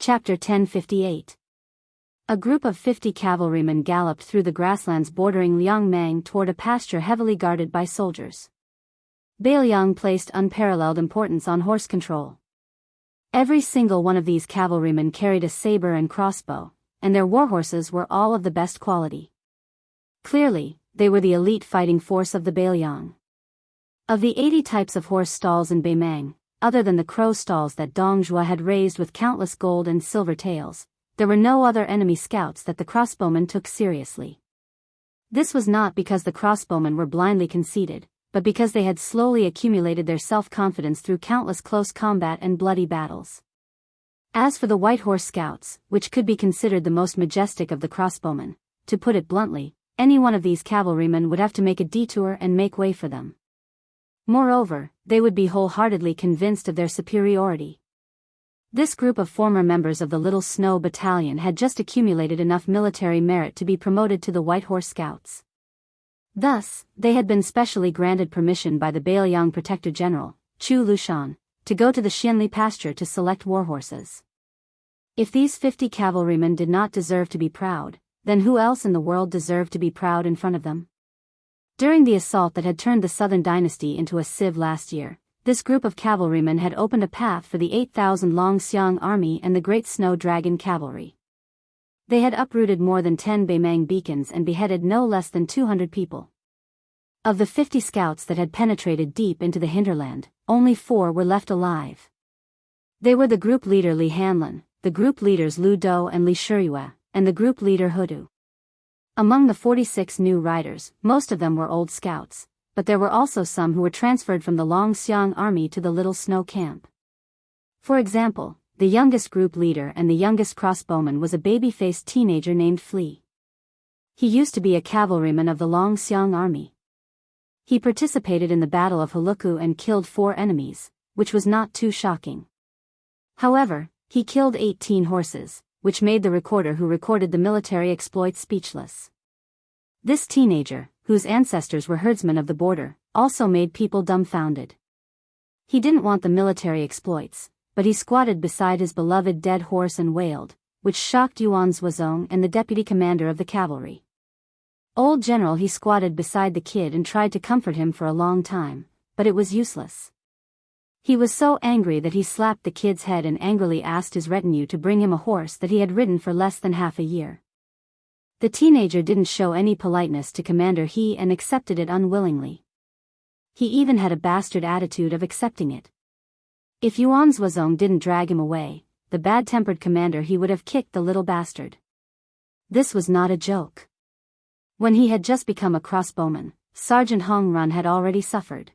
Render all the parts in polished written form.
Chapter 1058. A group of 50 cavalrymen galloped through the grasslands bordering Liangmang toward a pasture heavily guarded by soldiers. Biyao placed unparalleled importance on horse control. Every single one of these cavalrymen carried a saber and crossbow, and their warhorses were all of the best quality. Clearly, they were the elite fighting force of the Biyao. Of the 80 types of horse stalls in Beimang, other than the crow stalls that Dong Zhuo had raised with countless gold and silver tails, there were no other enemy scouts that the crossbowmen took seriously. This was not because the crossbowmen were blindly conceited, but because they had slowly accumulated their self-confidence through countless close combat and bloody battles. As for the white horse scouts, which could be considered the most majestic of the crossbowmen, to put it bluntly, any one of these cavalrymen would have to make a detour and make way for them. Moreover, they would be wholeheartedly convinced of their superiority. This group of former members of the Little Snow Battalion had just accumulated enough military merit to be promoted to the White Horse Scouts. Thus, they had been specially granted permission by the Biyao Protector General, Chu Lushan, to go to the Xianli pasture to select warhorses. If these 50 cavalrymen did not deserve to be proud, then who else in the world deserved to be proud in front of them? During the assault that had turned the Southern Dynasty into a sieve last year, this group of cavalrymen had opened a path for the 8,000 Long Xiang army and the Great Snow Dragon cavalry. They had uprooted more than 10 Beimang beacons and beheaded no less than 200 people. Of the 50 scouts that had penetrated deep into the hinterland, only 4 were left alive. They were the group leader Li Hanlin, the group leaders Lu Dou and Li Shiyue, and the group leader Hudu. Among the 46 new riders, most of them were old scouts, but there were also some who were transferred from the Long Xiang army to the Little Snow camp. For example, the youngest group leader and the youngest crossbowman was a baby-faced teenager named Flea. He used to be a cavalryman of the Long Xiang army. He participated in the Battle of Huluku and killed 4 enemies, which was not too shocking. However, he killed 18 horses, which made the recorder who recorded the military exploits speechless. This teenager, whose ancestors were herdsmen of the border, also made people dumbfounded. He didn't want the military exploits, but he squatted beside his beloved dead horse and wailed, which shocked Yuan Zhuozong and the deputy commander of the cavalry. Old General, he squatted beside the kid and tried to comfort him for a long time, but it was useless. He was so angry that he slapped the kid's head and angrily asked his retinue to bring him a horse that he had ridden for less than half a year. The teenager didn't show any politeness to Commander He and accepted it unwillingly. He even had a bastard attitude of accepting it. If Yuan Zhuozong didn't drag him away, the bad-tempered commander he would have kicked the little bastard. This was not a joke. When he had just become a crossbowman, Sergeant Hong Run had already suffered.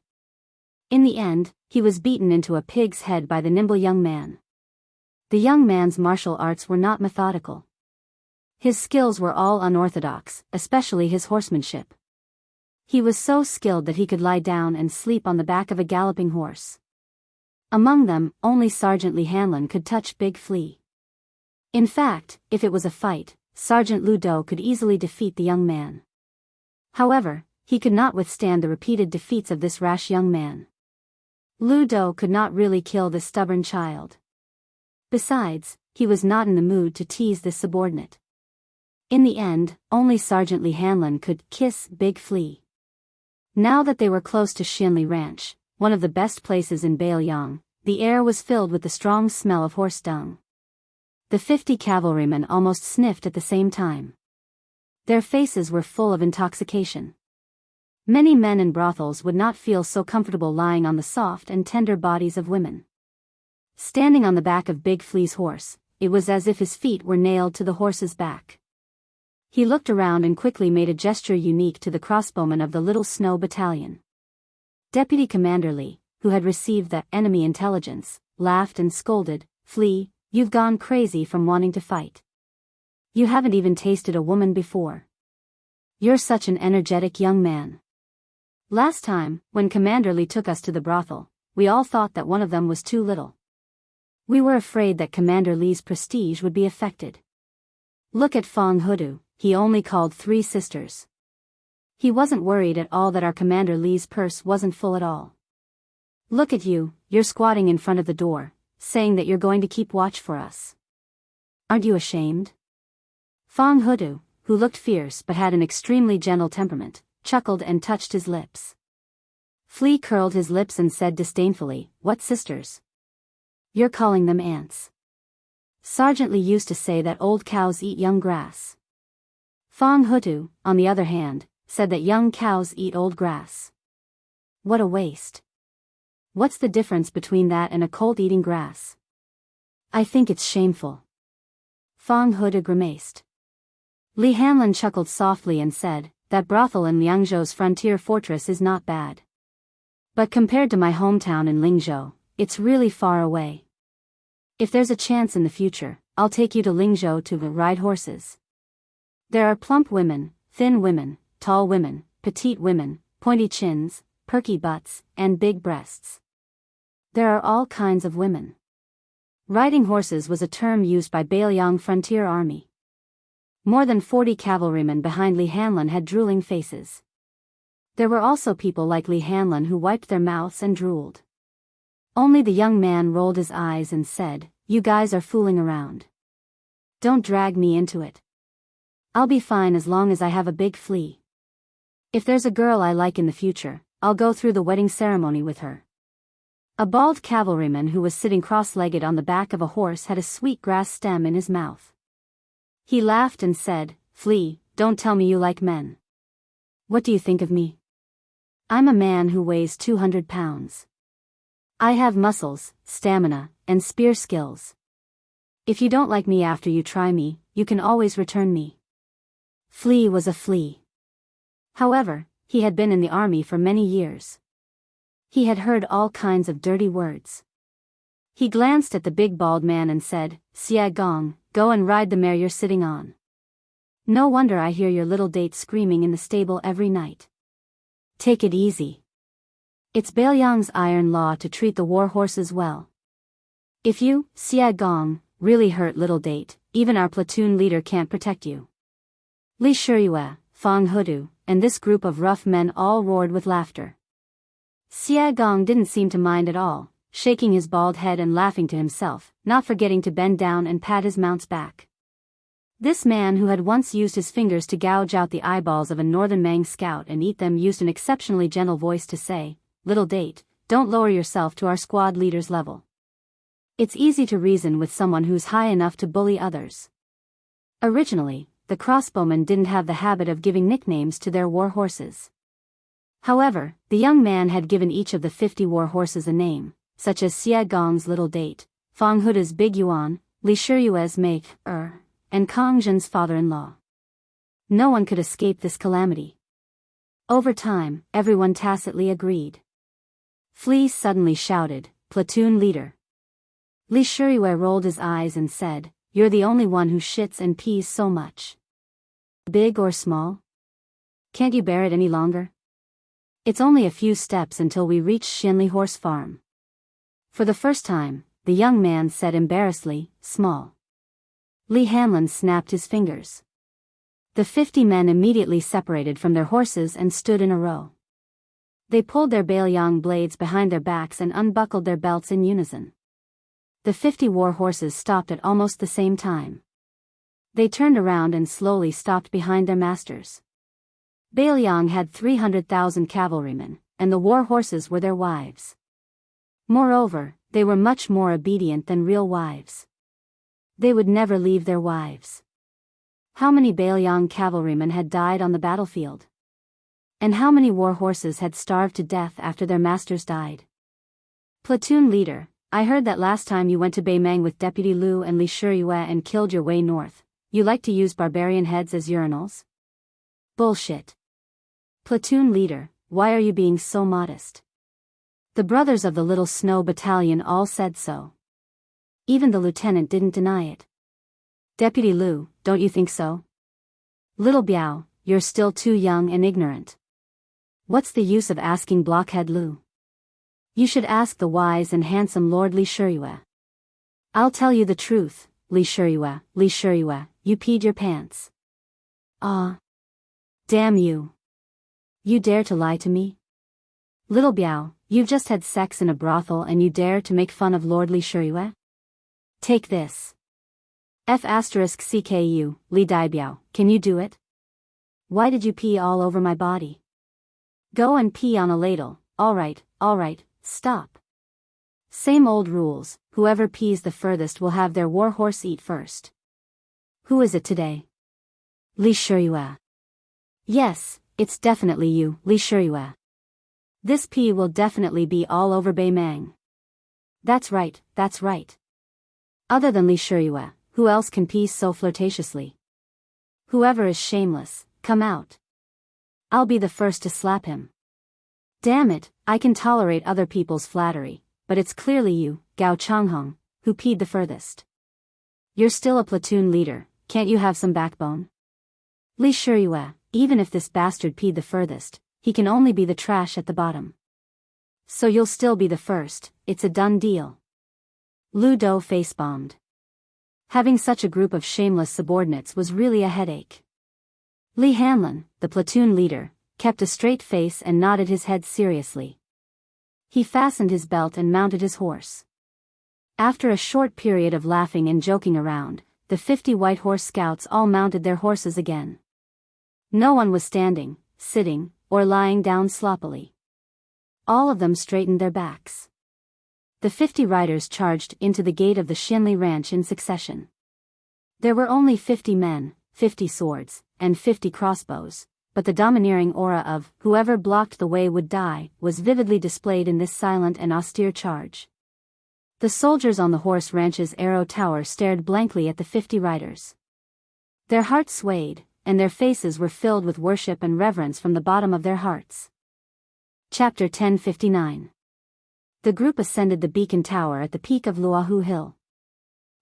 In the end, he was beaten into a pig's head by the nimble young man. The young man's martial arts were not methodical. His skills were all unorthodox, especially his horsemanship. He was so skilled that he could lie down and sleep on the back of a galloping horse. Among them, only Sergeant Li Hanlin could touch Big Flea. In fact, if it was a fight, Sergeant Lu Dou could easily defeat the young man. However, he could not withstand the repeated defeats of this rash young man. Lu Dou could not really kill this stubborn child. Besides, he was not in the mood to tease this subordinate. In the end, only Sergeant Li Hanlin could kiss Big Flea. Now that they were close to Xianli Ranch, one of the best places in Biyao, the air was filled with the strong smell of horse dung. The 50 cavalrymen almost sniffed at the same time. Their faces were full of intoxication. Many men in brothels would not feel so comfortable lying on the soft and tender bodies of women. Standing on the back of Big Flea's horse, it was as if his feet were nailed to the horse's back. He looked around and quickly made a gesture unique to the crossbowmen of the Little Snow Battalion. Deputy Commander Li, who had received the enemy intelligence, laughed and scolded, "Flea, you've gone crazy from wanting to fight. You haven't even tasted a woman before. You're such an energetic young man. Last time, when Commander Li took us to the brothel, we all thought that one of them was too little. We were afraid that Commander Li's prestige would be affected. Look at Fong Hudu, he only called 3 sisters. He wasn't worried at all that our Commander Li's purse wasn't full at all. Look at you, you're squatting in front of the door, saying that you're going to keep watch for us. Aren't you ashamed? Fong Hudu, who looked fierce but had an extremely gentle temperament, chuckled and touched his lips. Flea curled his lips and said disdainfully, "What sisters? You're calling them ants. Sergeant Lee used to say that old cows eat young grass." Fong Hutu, on the other hand, said that young cows eat old grass. What a waste. What's the difference between that and a colt eating grass? I think it's shameful. Fong Hutu grimaced. Li Hanlin chuckled softly and said, "That brothel in Liangzhou's frontier fortress is not bad. But compared to my hometown in Lingzhou, it's really far away. If there's a chance in the future, I'll take you to Lingzhou to ride horses. There are plump women, thin women, tall women, petite women, pointy chins, perky butts, and big breasts. There are all kinds of women." Riding horses was a term used by Beiliang Frontier Army. More than 40 cavalrymen behind Li Hanlin had drooling faces. There were also people like Li Hanlin who wiped their mouths and drooled. Only the young man rolled his eyes and said, "You guys are fooling around. Don't drag me into it. I'll be fine as long as I have a big flea. If there's a girl I like in the future, I'll go through the wedding ceremony with her." A bald cavalryman who was sitting cross-legged on the back of a horse had a sweet grass stem in his mouth. He laughed and said, "Flea, don't tell me you like men. What do you think of me? I'm a man who weighs 200 pounds. I have muscles, stamina, and spear skills. If you don't like me after you try me, you can always return me." Flea was a flea. However, he had been in the army for many years. He had heard all kinds of dirty words. He glanced at the big bald man and said, "Xia Gong, go and ride the mare you're sitting on. No wonder I hear your little date screaming in the stable every night. Take it easy. It's Beiliang's iron law to treat the war horses well. If you, Xia Gong, really hurt little date, even our platoon leader can't protect you." Li Shiyue, Fong Hudu, and this group of rough men all roared with laughter. Xia Gong didn't seem to mind at all, shaking his bald head and laughing to himself, not forgetting to bend down and pat his mount's back. This man who had once used his fingers to gouge out the eyeballs of a northern Mang scout and eat them used an exceptionally gentle voice to say, "Little date, don't lower yourself to our squad leader's level. It's easy to reason with someone who's high enough to bully others." Originally, the crossbowmen didn't have the habit of giving nicknames to their war horses. However, the young man had given each of the 50 war horses a name, such as Xia Gong's Little Date, Fong Huda's Big Yuan, Li Shiyue's Mei and Kong Zhen's father-in-law. No one could escape this calamity. Over time, everyone tacitly agreed. Flea suddenly shouted, "Platoon leader." Li Shiyue rolled his eyes and said, "You're the only one who shits and pees so much. Big or small? Can't you bear it any longer? It's only a few steps until we reach Shinli Horse Farm." For the first time, the young man said embarrassedly, "Small." Li Hanlin snapped his fingers. The 50 men immediately separated from their horses and stood in a row. They pulled their Beiliang blades behind their backs and unbuckled their belts in unison. The 50 war horses stopped at almost the same time. They turned around and slowly stopped behind their masters. Beiliang had 300,000 cavalrymen, and the war horses were their wives. Moreover, they were much more obedient than real wives. They would never leave their wives. How many Beiliang cavalrymen had died on the battlefield? And how many war horses had starved to death after their masters died? "Platoon leader, I heard that last time you went to Beimang with Deputy Lu and Li Shiyue and killed your way north, you like to use barbarian heads as urinals?" Bullshit. "Platoon leader, why are you being so modest?" The brothers of the Little Snow Battalion all said so. Even the lieutenant didn't deny it. "Deputy Lu, don't you think so?" "Little Biyao, you're still too young and ignorant. What's the use of asking blockhead Lu? You should ask the wise and handsome Lord Li Shiyue." "I'll tell you the truth, Li Shiyue, you peed your pants." "Ah. Damn you. You dare to lie to me? Little Biyao, you've just had sex in a brothel and you dare to make fun of Lord Li Shiyue? Take this." F***CKU, Li Biyao, can you do it? Why did you pee all over my body? Go and pee on a ladle. Alright, stop. Same old rules, whoever pees the furthest will have their war horse eat first. Who is it today? Li Shiyue. Yes, it's definitely you, Li Shiyue. This pee will definitely be all over Bei Mang. That's right. Other than Li Shiyue, who else can pee so flirtatiously? Whoever is shameless, come out. I'll be the first to slap him. Damn it, I can tolerate other people's flattery, but it's clearly you, Gao Changhong, who peed the furthest. You're still a platoon leader, can't you have some backbone? Li Shiyue, even if this bastard peed the furthest, he can only be the trash at the bottom. So you'll still be the first, it's a done deal. Lu Do face-bombed. Having such a group of shameless subordinates was really a headache. Li Hanlin, the platoon leader, kept a straight face and nodded his head seriously. He fastened his belt and mounted his horse. After a short period of laughing and joking around, the 50 White Horse Scouts all mounted their horses again. No one was standing, sitting, or lying down sloppily. All of them straightened their backs. The 50 riders charged into the gate of the Xinli ranch in succession. There were only 50 men, 50 swords, and 50 crossbows, but the domineering aura of whoever blocked the way would die was vividly displayed in this silent and austere charge. The soldiers on the horse ranch's arrow tower stared blankly at the 50 riders. Their hearts swayed, and their faces were filled with worship and reverence from the bottom of their hearts. Chapter 1059. The group ascended the beacon tower at the peak of Luohu Hill.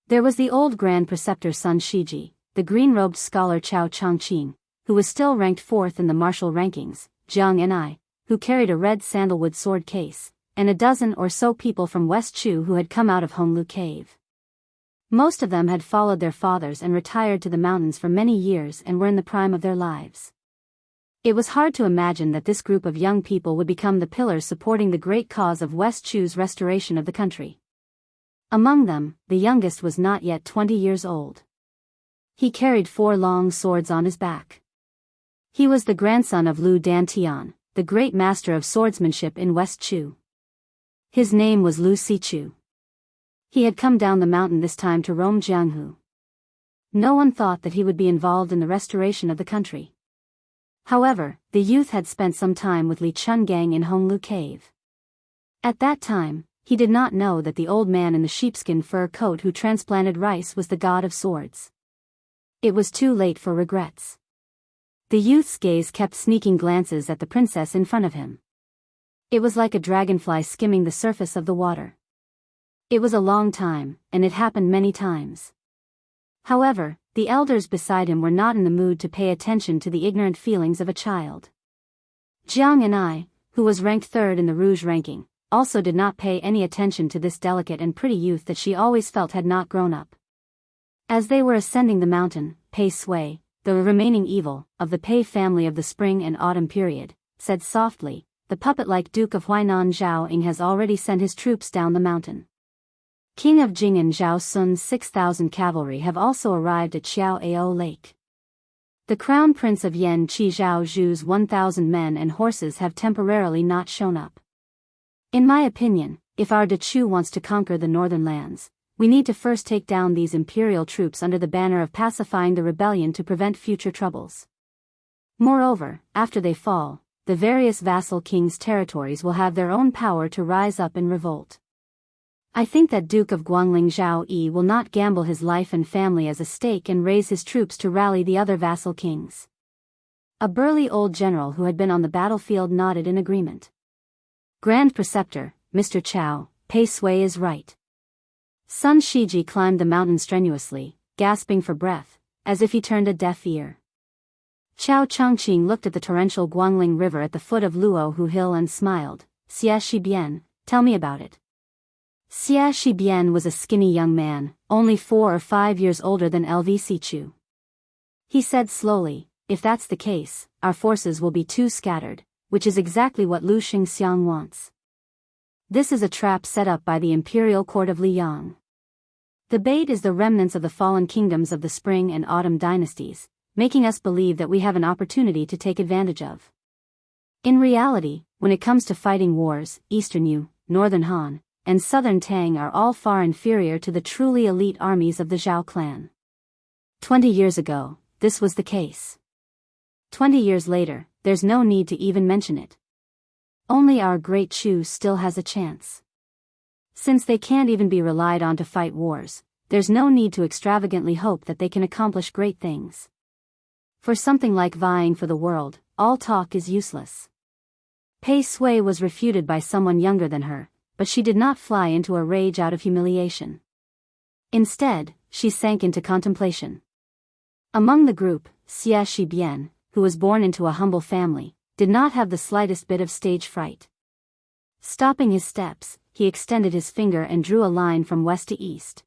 There was the old Grand Preceptor Sun Shiji, the green-robed scholar Chao Changqing, who was still ranked 4th in the martial rankings, Jianghu, who carried a red sandalwood sword case, and a dozen or so people from West Chu who had come out of Honglu Cave. Most of them had followed their fathers and retired to the mountains for many years and were in the prime of their lives. It was hard to imagine that this group of young people would become the pillars supporting the great cause of West Chu's restoration of the country. Among them, the youngest was not yet 20 years old. He carried 4 long swords on his back. He was the grandson of Lu Dantian, the great master of swordsmanship in West Chu. His name was Lu Sichu. He had come down the mountain this time to roam Jianghu. No one thought that he would be involved in the restoration of the country. However, the youth had spent some time with Li Chungang in Honglu Cave. At that time, he did not know that the old man in the sheepskin fur coat who transplanted rice was the god of swords. It was too late for regrets. The youth's gaze kept sneaking glances at the princess in front of him. It was like a dragonfly skimming the surface of the water. It was a long time, and it happened many times. However, the elders beside him were not in the mood to pay attention to the ignorant feelings of a child. Jianghu, who was ranked 3rd in the Rouge ranking, also did not pay any attention to this delicate and pretty youth that she always felt had not grown up. As they were ascending the mountain, Pei Sui, the remaining evil, of the Pei family of the spring and autumn period, said softly, "The puppet-like Duke of Huainan Zhao Ying has already sent his troops down the mountain. King of Jing and Zhao Sun's 6,000 cavalry have also arrived at Xiao Ao Lake. The crown prince of Yan Qi Zhao Zhu's 1,000 men and horses have temporarily not shown up. In my opinion, if our Dechu wants to conquer the northern lands, we need to first take down these imperial troops under the banner of pacifying the rebellion to prevent future troubles. Moreover, after they fall, the various vassal kings' territories will have their own power to rise up in revolt. I think that Duke of Guangling Zhao Yi will not gamble his life and family as a stake and raise his troops to rally the other vassal kings." A burly old general who had been on the battlefield nodded in agreement. "Grand Preceptor, Mr. Chao, Pei Sui is right." Sun Shiji climbed the mountain strenuously, gasping for breath, as if he turned a deaf ear. Chao Changqing looked at the torrential Guangling River at the foot of Luohu Hill and smiled. "Xie Shibian, tell me about it." Xie Shibian was a skinny young man, only 4 or 5 years older than Lv Sichu. He said slowly, "If that's the case, our forces will be too scattered, which is exactly what Lu Xingxiang wants. This is a trap set up by the imperial court of Liyang. The bait is the remnants of the fallen kingdoms of the Spring and Autumn dynasties, making us believe that we have an opportunity to take advantage of. In reality, when it comes to fighting wars, Eastern Yu, Northern Han, and Southern Tang are all far inferior to the truly elite armies of the Zhao clan. 20 years ago, this was the case. 20 years later, there's no need to even mention it. Only our great Chu still has a chance. Since they can't even be relied on to fight wars, there's no need to extravagantly hope that they can accomplish great things. For something like vying for the world, all talk is useless. Pei Sui was refuted by someone younger than her, but she did not fly into a rage out of humiliation. Instead, she sank into contemplation. Among the group, Xie Shibian, who was born into a humble family, did not have the slightest bit of stage fright. Stopping his steps, he extended his finger and drew a line from west to east.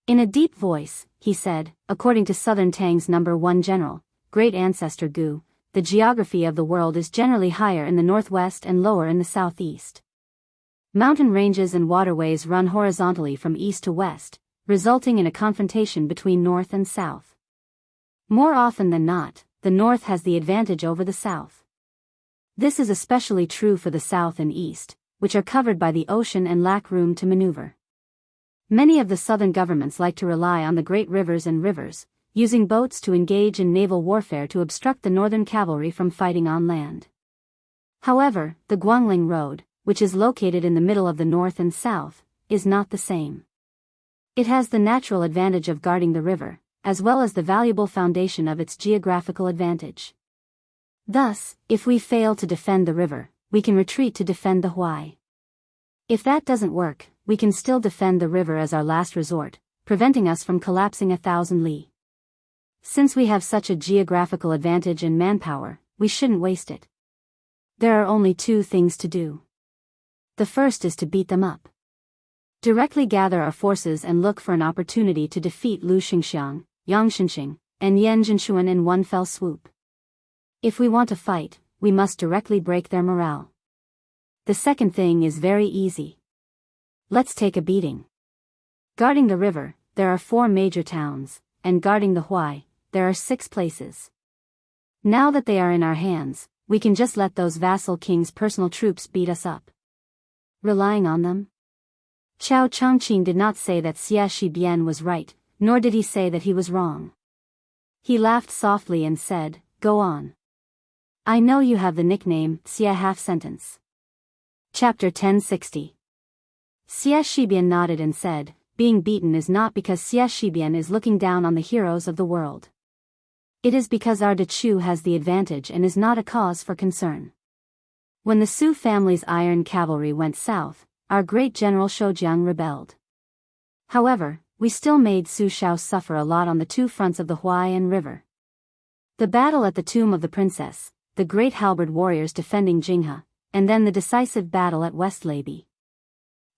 In a deep voice, he said, according to Southern Tang's #1 general, great ancestor Gu, the geography of the world is generally higher in the northwest and lower in the southeast. Mountain ranges and waterways run horizontally from east to west, resulting in a confrontation between north and south. More often than not, the north has the advantage over the south. This is especially true for the south and east, which are covered by the ocean and lack room to maneuver. Many of the southern governments like to rely on the great rivers and rivers, using boats to engage in naval warfare to obstruct the northern cavalry from fighting on land. However, the Guangling Road, which is located in the middle of the north and south, is not the same. It has the natural advantage of guarding the river, as well as the valuable foundation of its geographical advantage. Thus, if we fail to defend the river, we can retreat to defend the Huai. If that doesn't work, we can still defend the river as our last resort, preventing us from collapsing 1,000 li. Since we have such a geographical advantage in manpower, we shouldn't waste it. There are only 2 things to do. The first is to beat them up. Directly gather our forces and look for an opportunity to defeat Lu Xingxiang, Yang Xinxing, and Yan Jinshuan in one fell swoop. If we want to fight, we must directly break their morale. The second thing is very easy. Let's take a beating. Guarding the river, there are 4 major towns, and guarding the Huai, there are 6 places. Now that they are in our hands, we can just let those vassal kings' personal troops beat us up. Relying on them? Qiao Changqing did not say that Xie Shibian was right, nor did he say that he was wrong. He laughed softly and said, "Go on. I know you have the nickname, Xie half-sentence." Chapter 1060. Xie Shibian nodded and said, "Being beaten is not because Xie Shibian is looking down on the heroes of the world. It is because our Dechu has the advantage and is not a cause for concern." When the Su family's iron cavalry went south, our great general Shoujiang rebelled. However, we still made Su Shao suffer a lot on the 2 fronts of the Huai and river. The battle at the tomb of the princess, the great halberd warriors defending Jinghe, and then the decisive battle at West Leibi.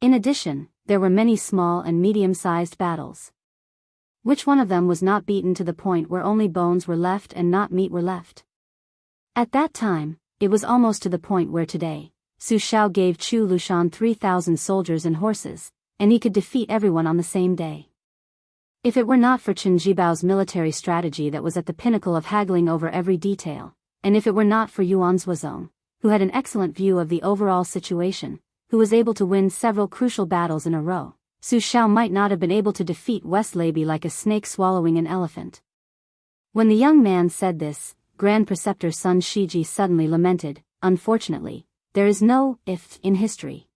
In addition, there were many small and medium-sized battles. Which one of them was not beaten to the point where only bones were left and not meat were left? At that time, it was almost to the point where today, Su Shao gave Chu Lushan 3,000 soldiers and horses, and he could defeat everyone on the same day. If it were not for Chen Jibao's military strategy that was at the pinnacle of haggling over every detail, and if it were not for Yuan Zuozong, who had an excellent view of the overall situation, who was able to win several crucial battles in a row, Su Shao might not have been able to defeat West Leibi like a snake swallowing an elephant. When the young man said this, Grand Preceptor Sun Shiji suddenly lamented, "Unfortunately, there is no if in history.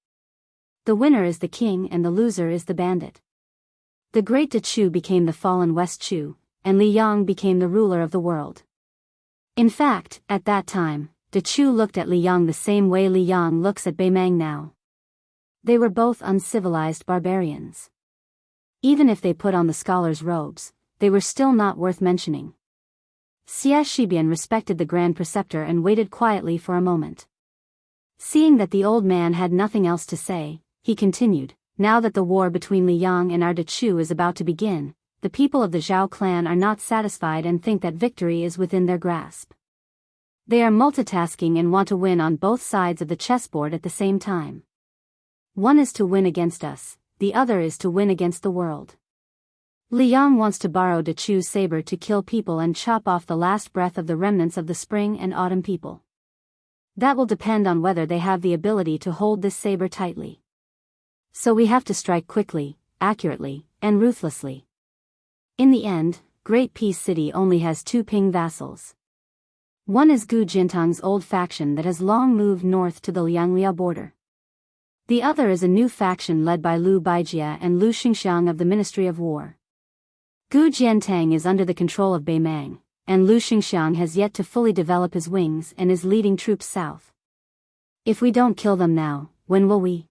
The winner is the king and the loser is the bandit." The great Dechu became the fallen West Chu, and Li Yang became the ruler of the world. In fact, at that time, Dechu looked at Li Yang the same way Li Yang looks at Beimang now. They were both uncivilized barbarians. Even if they put on the scholar's robes, they were still not worth mentioning. Xie Shibian respected the Grand Preceptor and waited quietly for a moment. Seeing that the old man had nothing else to say, he continued, "Now that the war between Li Yang and our Dechu is about to begin, the people of the Zhao clan are not satisfied and think that victory is within their grasp. They are multitasking and want to win on both sides of the chessboard at the same time. One is to win against us, the other is to win against the world. Liang wants to borrow Dechu's saber to kill people and chop off the last breath of the remnants of the spring and autumn people. That will depend on whether they have the ability to hold this saber tightly. So we have to strike quickly, accurately, and ruthlessly. In the end, Great Peace City only has 2 Ping vassals. One is Gu Jintang's old faction that has long moved north to the Lianglia border. The other is a new faction led by Lu Baijia and Lu Xingxiang of the Ministry of War. Gu Jiantang is under the control of Beimang, and Lu Xingxiang has yet to fully develop his wings and is leading troops south. If we don't kill them now, when will we?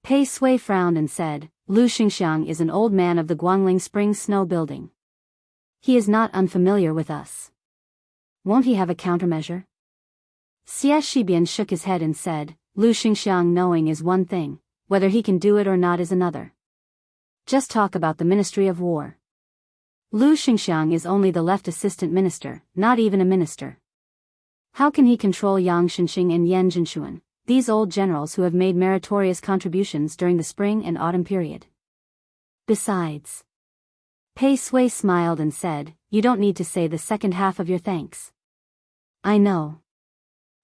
Pei Sui frowned and said, Lu Xingxiang is an old man of the Guangling Spring Snow Building. He is not unfamiliar with us. Won't he have a countermeasure? Xie Shibian shook his head and said, Lu Xingxiang knowing is one thing, whether he can do it or not is another. Just talk about the Ministry of War. Lu Xingxiang is only the left assistant minister, not even a minister. How can he control Yang Shenxing and Yan Jinshuan, these old generals who have made meritorious contributions during the spring and autumn period? Besides, Pei Sui smiled and said, you don't need to say the second half of your thanks. I know.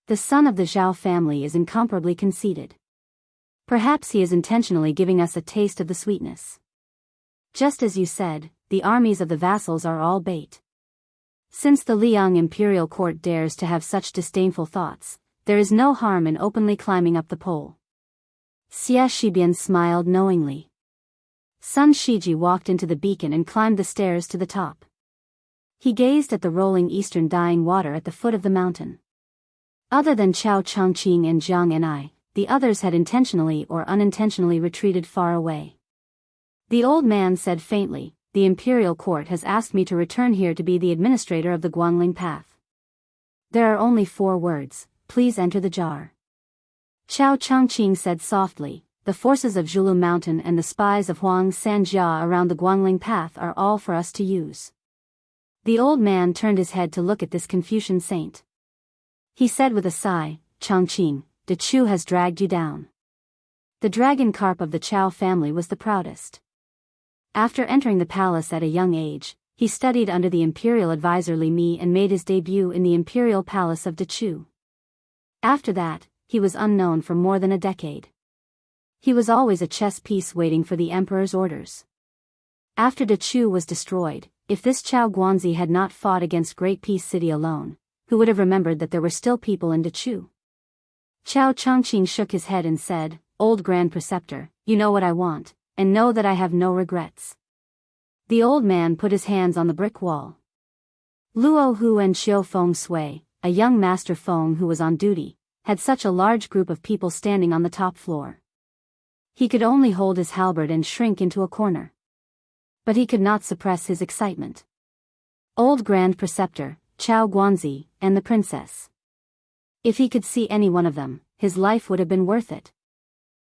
The son of the Zhao family is incomparably conceited. Perhaps he is intentionally giving us a taste of the sweetness. Just as you said, the armies of the vassals are all bait. Since the Liang imperial court dares to have such disdainful thoughts, there is no harm in openly climbing up the pole. Xie Shibian smiled knowingly. Sun Shiji walked into the beacon and climbed the stairs to the top. He gazed at the rolling eastern dying water at the foot of the mountain. Other than Chao Changqing and Jiang and I, the others had intentionally or unintentionally retreated far away. The old man said faintly, the imperial court has asked me to return here to be the administrator of the Guangling path. There are only 4 words, please enter the jar. Chao Changqing said softly, the forces of Zhulu Mountain and the spies of Huang Sanjia around the Guangling path are all for us to use. The old man turned his head to look at this Confucian saint. He said with a sigh, Changqing, Dechu has dragged you down. The dragon carp of the Chao family was the proudest. After entering the palace at a young age, he studied under the imperial advisor Li Mi and made his debut in the imperial palace of Dechu. After that, he was unknown for more than a decade. He was always a chess piece waiting for the emperor's orders. After Dechu was destroyed, if this Chao Guanzi had not fought against Great Peace City alone, who would have remembered that there were still people in Dechu? Chao Changqing shook his head and said, Old Grand Preceptor, you know what I want, and know that I have no regrets. The old man put his hands on the brick wall. Luo Hu and Xiao Feng Sui, a young master Feng who was on duty, had such a large group of people standing on the top floor. He could only hold his halberd and shrink into a corner. But he could not suppress his excitement. Old Grand Preceptor, Chao Guanzi, and the princess. If he could see any one of them, his life would have been worth it.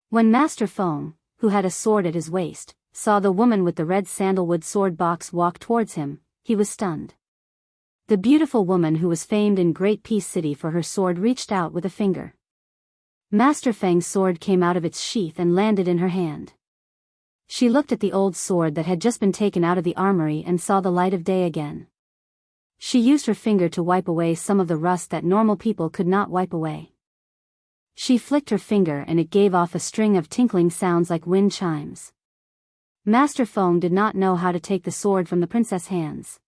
When Master Feng, who had a sword at his waist, saw the woman with the red sandalwood sword box walk towards him, he was stunned. The beautiful woman who was famed in Great Peace City for her sword reached out with a finger. Master Feng's sword came out of its sheath and landed in her hand. She looked at the old sword that had just been taken out of the armory and saw the light of day again. She used her finger to wipe away some of the rust that normal people could not wipe away. She flicked her finger and it gave off a string of tinkling sounds like wind chimes. Master Feng did not know how to take the sword from the princess' hands.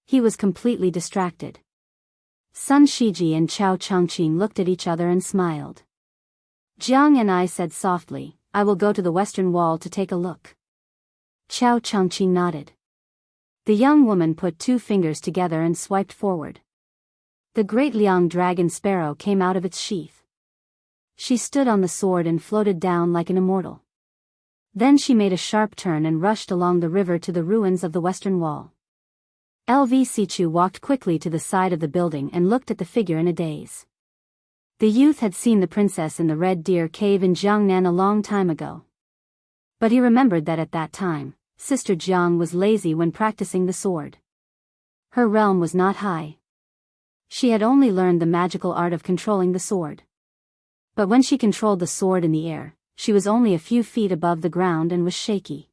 He was completely distracted. Sun Shiji and Chao Changqing looked at each other and smiled. Jiang and I said softly, I will go to the western wall to take a look. Chao Changqing nodded. The young woman put 2 fingers together and swiped forward. The great Liang dragon sparrow came out of its sheath. She stood on the sword and floated down like an immortal. Then she made a sharp turn and rushed along the river to the ruins of the western wall. LV Sichu walked quickly to the side of the building and looked at the figure in a daze. The youth had seen the princess in the Red Deer Cave in Jiangnan a long time ago. But he remembered that at that time, Sister Jiang was lazy when practicing the sword. Her realm was not high. She had only learned the magical art of controlling the sword. But when she controlled the sword in the air, she was only a few feet above the ground and was shaky.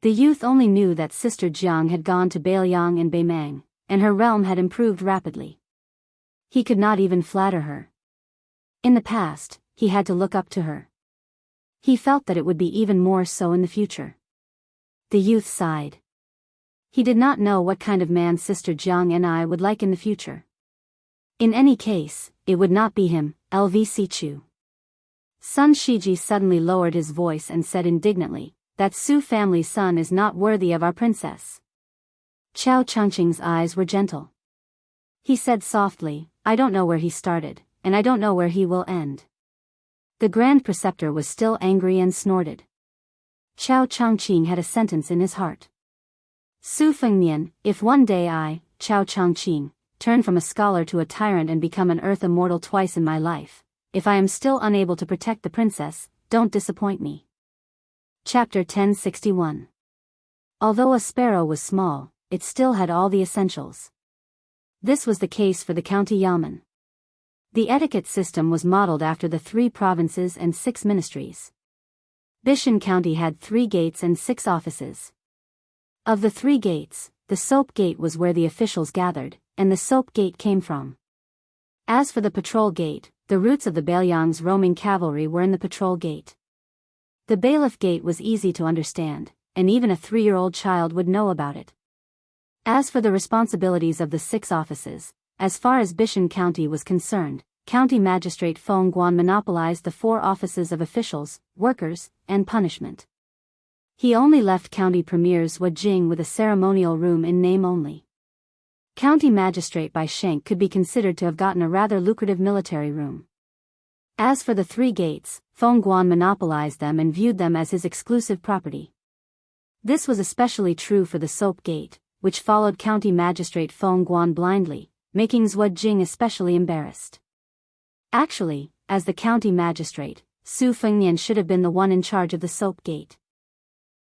The youth only knew that Sister Jiang had gone to Biyao and Beimang, and her realm had improved rapidly. He could not even flatter her. In the past, he had to look up to her. He felt that it would be even more so in the future. The youth sighed. He did not know what kind of man Sister Jiang and I would like in the future. In any case, it would not be him, Lvc Chu. Sun Shiji suddenly lowered his voice and said indignantly, "That Su family's son is not worthy of our princess." Chao Changqing's eyes were gentle. He said softly, "I don't know where he started, and I don't know where he will end." The Grand Preceptor was still angry and snorted. Chao Changqing had a sentence in his heart. Su Fengnian, if one day I, Chao Changqing, turn from a scholar to a tyrant and become an earth immortal twice in my life, if I am still unable to protect the princess, don't disappoint me. Chapter 1061. Although a sparrow was small, it still had all the essentials. This was the case for the county yamen. The etiquette system was modeled after the 3 provinces and 6 ministries. Bishan County had 3 gates and 6 offices. Of the 3 gates, the soap gate was where the officials gathered, and the soap gate came from. As for the patrol gate, the roots of the Bailiang's roaming cavalry were in the patrol gate. The bailiff gate was easy to understand, and even a 3-year-old child would know about it. As for the responsibilities of the 6 offices, as far as Bishan County was concerned, County Magistrate Feng Guan monopolized the 4 offices of officials, workers, and punishment. He only left County Premiers Wujing with a ceremonial room in name only. County Magistrate Bai Shenk could be considered to have gotten a rather lucrative military room. As for the 3 gates, Feng Guan monopolized them and viewed them as his exclusive property. This was especially true for the soap gate, which followed County Magistrate Feng Guan blindly, making Zhuo Jing especially embarrassed. Actually, as the county magistrate, Su Fengnian should have been the one in charge of the soap gate.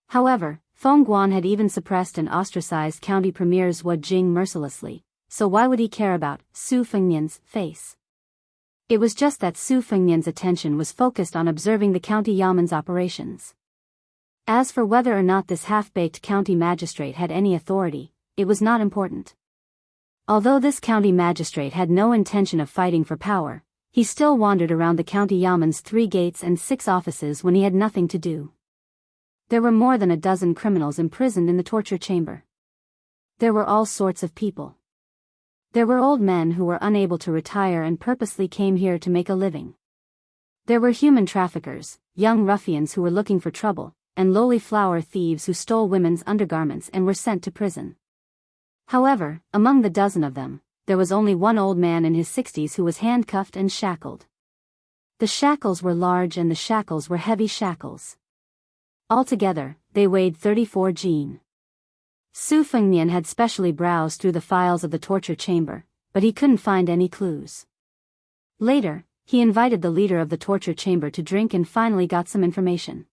However, Feng Guan had even suppressed and ostracized county premier Zhuo Jing mercilessly, so why would he care about Su Fengnian's face? It was just that Su Fengnian's attention was focused on observing the county yamen's operations. As for whether or not this half-baked county magistrate had any authority, it was not important. Although this county magistrate had no intention of fighting for power, he still wandered around the county yamen's 3 gates and 6 offices when he had nothing to do. There were more than a dozen criminals imprisoned in the torture chamber. There were all sorts of people. There were old men who were unable to retire and purposely came here to make a living. There were human traffickers, young ruffians who were looking for trouble, and lowly flower thieves who stole women's undergarments and were sent to prison. However, among the dozen of them, there was only one old man in his 60s who was handcuffed and shackled. The shackles were large and the shackles were heavy shackles. Altogether, they weighed 34 jin. Su Fengnian had specially browsed through the files of the torture chamber, but he couldn't find any clues. Later, he invited the leader of the torture chamber to drink and finally got some information.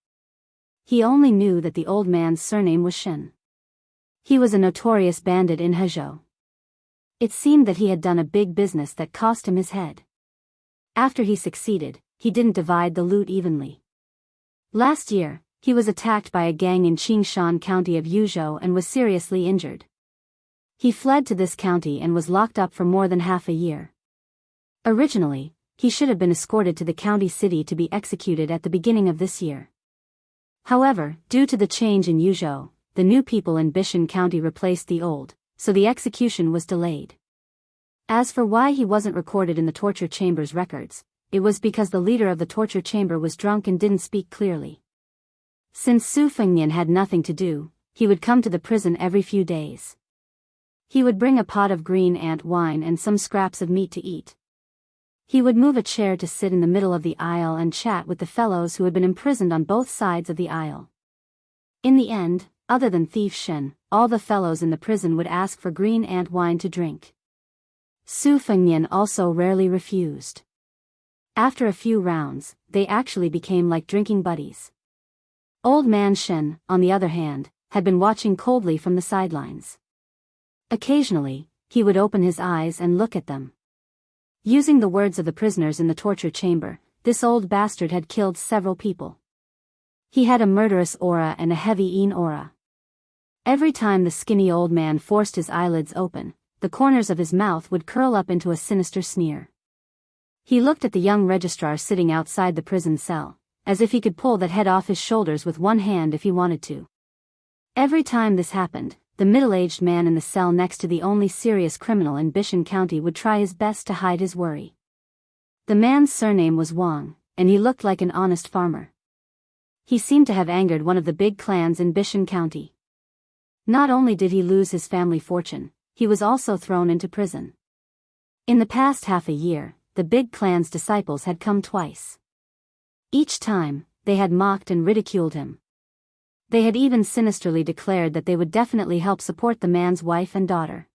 He only knew that the old man's surname was Shen. He was a notorious bandit in Hezhou. It seemed that he had done a big business that cost him his head. After he succeeded, he didn't divide the loot evenly. Last year, he was attacked by a gang in Qingshan County of Yuzhou and was seriously injured. He fled to this county and was locked up for more than half a year. Originally, he should have been escorted to the county city to be executed at the beginning of this year. However, due to the change in Yuzhou, the new people in Bishan County replaced the old, so the execution was delayed. As for why he wasn't recorded in the torture chamber's records, it was because the leader of the torture chamber was drunk and didn't speak clearly. Since Su Fengnian had nothing to do, he would come to the prison every few days. He would bring a pot of green ant wine and some scraps of meat to eat. He would move a chair to sit in the middle of the aisle and chat with the fellows who had been imprisoned on both sides of the aisle. In the end, other than Thief Shen, all the fellows in the prison would ask for green ant wine to drink. Su Fengnian also rarely refused. After a few rounds, they actually became like drinking buddies. Old man Shen, on the other hand, had been watching coldly from the sidelines. Occasionally, he would open his eyes and look at them. Using the words of the prisoners in the torture chamber, this old bastard had killed several people. He had a murderous aura and a heavy aura. Every time the skinny old man forced his eyelids open, the corners of his mouth would curl up into a sinister sneer. He looked at the young registrar sitting outside the prison cell, as if he could pull that head off his shoulders with one hand if he wanted to. Every time this happened, the middle-aged man in the cell next to the only serious criminal in Bishan County would try his best to hide his worry. The man's surname was Wang, and he looked like an honest farmer. He seemed to have angered one of the big clans in Bishan County. Not only did he lose his family fortune, he was also thrown into prison. In the past half a year, the big clan's disciples had come twice. Each time, they had mocked and ridiculed him. They had even sinisterly declared that they would definitely help support the man's wife and daughter.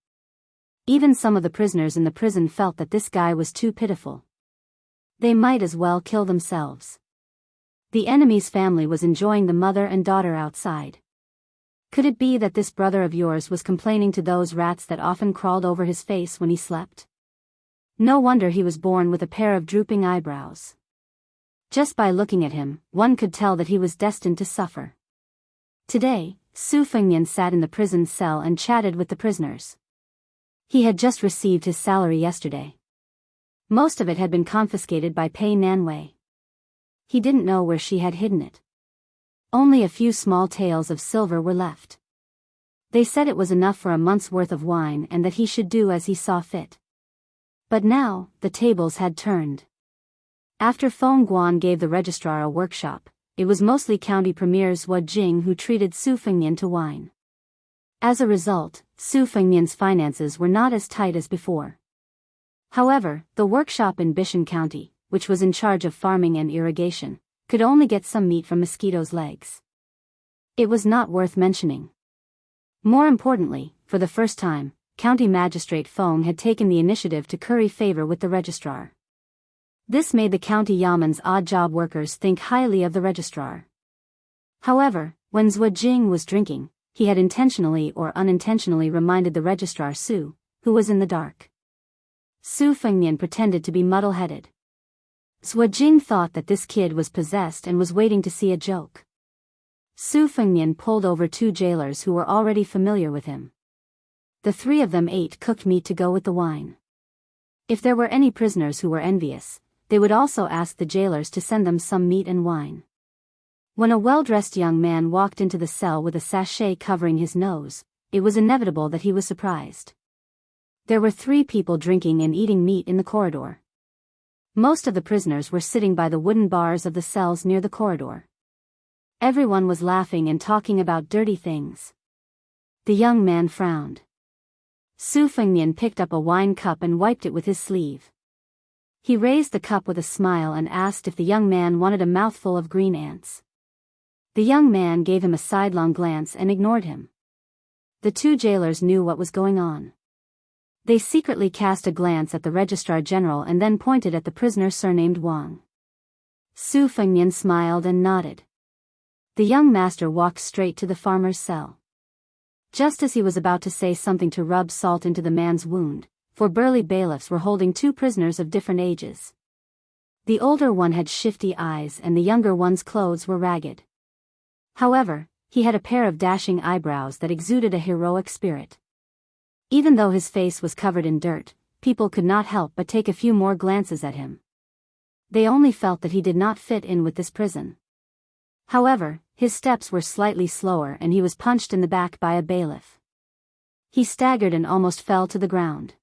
Even some of the prisoners in the prison felt that this guy was too pitiful. They might as well kill themselves. The enemy's family was enjoying the mother and daughter outside. Could it be that this brother of yours was complaining to those rats that often crawled over his face when he slept? No wonder he was born with a pair of drooping eyebrows. Just by looking at him, one could tell that he was destined to suffer. Today, Su Fengnian sat in the prison cell and chatted with the prisoners. He had just received his salary yesterday. Most of it had been confiscated by Pei Nanwei. He didn't know where she had hidden it. Only a few small taels of silver were left. They said it was enough for a month's worth of wine and that he should do as he saw fit. But now, the tables had turned. After Feng Guan gave the registrar a workshop, it was mostly County Premier Zhuo Jing who treated Su Fengnian to wine. As a result, Su Fengnian's finances were not as tight as before. However, the workshop in Bishan County, which was in charge of farming and irrigation, could only get some meat from mosquitoes' legs. It was not worth mentioning. More importantly, for the first time, County Magistrate Feng had taken the initiative to curry favor with the registrar. This made the county yaman's odd job workers think highly of the registrar. However, when Zhuo Jing was drinking, he had intentionally or unintentionally reminded the registrar Su, who was in the dark. Su Fengnian pretended to be muddle-headed. Zhuo Jing thought that this kid was possessed and was waiting to see a joke. Su Fengnian pulled over two jailers who were already familiar with him. The three of them ate cooked meat to go with the wine. If there were any prisoners who were envious, they would also ask the jailers to send them some meat and wine. When a well-dressed young man walked into the cell with a sachet covering his nose, it was inevitable that he was surprised. There were 3 people drinking and eating meat in the corridor. Most of the prisoners were sitting by the wooden bars of the cells near the corridor. Everyone was laughing and talking about dirty things. The young man frowned. Su Fengnian picked up a wine cup and wiped it with his sleeve. He raised the cup with a smile and asked if the young man wanted a mouthful of green ants. The young man gave him a sidelong glance and ignored him. The 2 jailers knew what was going on. They secretly cast a glance at the Registrar General and then pointed at the prisoner surnamed Wang. Su Fengnian smiled and nodded. The young master walked straight to the farmer's cell. Just as he was about to say something to rub salt into the man's wound, 4 burly bailiffs were holding 2 prisoners of different ages. The older one had shifty eyes and the younger one's clothes were ragged. However, he had a pair of dashing eyebrows that exuded a heroic spirit. Even though his face was covered in dirt, people could not help but take a few more glances at him. They only felt that he did not fit in with this prison. However, his steps were slightly slower and he was punched in the back by a bailiff. He staggered and almost fell to the ground.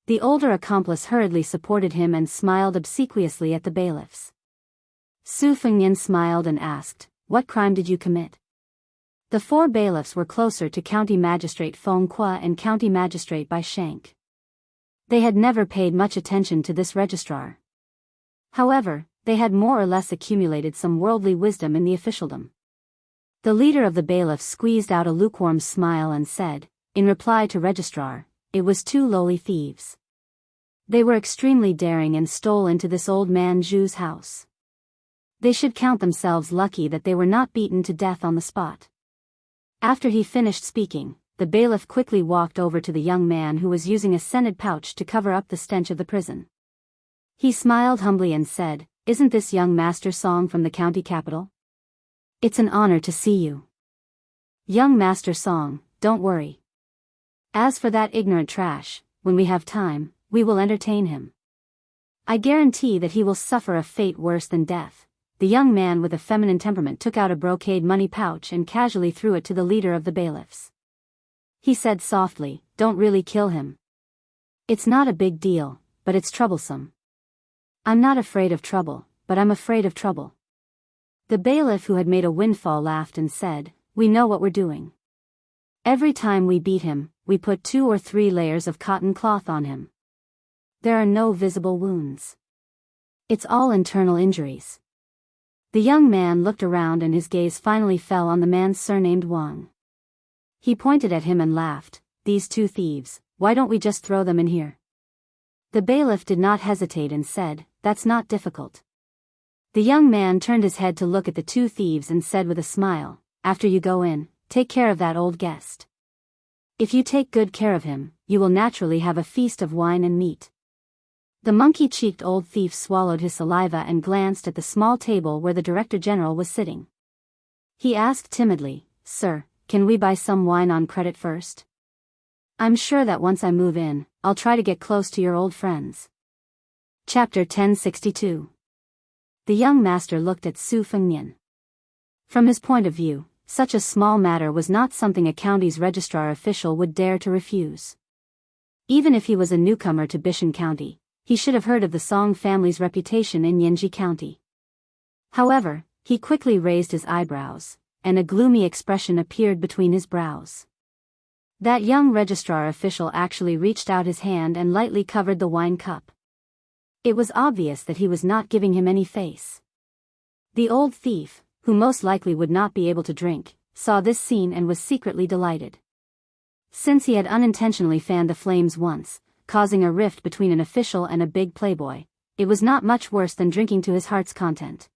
The older accomplice hurriedly supported him and smiled obsequiously at the bailiffs. Su Fengnian smiled and asked, "What crime did you commit?" The 4 bailiffs were closer to County Magistrate Feng Qua and County Magistrate Bai Shank. They had never paid much attention to this registrar. However, they had more or less accumulated some worldly wisdom in the officialdom. The leader of the bailiffs squeezed out a lukewarm smile and said, in reply to registrar, it was 2 lowly thieves. They were extremely daring and stole into this old man Zhu's house. They should count themselves lucky that they were not beaten to death on the spot. After he finished speaking, the bailiff quickly walked over to the young man who was using a scented pouch to cover up the stench of the prison. He smiled humbly and said, "Isn't this young master Song from the county capital? It's an honor to see you." Young Master Song, don't worry. As for that ignorant trash, when we have time, we will entertain him. I guarantee that he will suffer a fate worse than death. The young man with a feminine temperament took out a brocade money pouch and casually threw it to the leader of the bailiffs. He said softly, "Don't really kill him. It's not a big deal, but it's troublesome." "I'm not afraid of trouble, but I'm afraid of trouble." The bailiff who had made a windfall laughed and said, "We know what we're doing. Every time we beat him, we put 2 or 3 layers of cotton cloth on him. There are no visible wounds. It's all internal injuries." The young man looked around and his gaze finally fell on the man surnamed Wang. He pointed at him and laughed, "These 2 thieves, why don't we just throw them in here?" The bailiff did not hesitate and said, "That's not difficult." The young man turned his head to look at the 2 thieves and said with a smile, "After you go in, take care of that old guest. If you take good care of him, you will naturally have a feast of wine and meat." The monkey-cheeked old thief swallowed his saliva and glanced at the small table where the Director General was sitting. He asked timidly, "Sir, can we buy some wine on credit first? I'm sure that once I move in, I'll try to get close to your old friends." Chapter 1062. The young master looked at Su Fengnian. From his point of view, such a small matter was not something a county's registrar official would dare to refuse. Even if he was a newcomer to Bishan County, he should have heard of the Song family's reputation in Yanji County. However, he quickly raised his eyebrows, and a gloomy expression appeared between his brows. That young registrar official actually reached out his hand and lightly covered the wine cup. It was obvious that he was not giving him any face. The old thief, who most likely would not be able to drink, saw this scene and was secretly delighted. Since he had unintentionally fanned the flames once, causing a rift between an official and a big playboy, it was not much worse than drinking to his heart's content.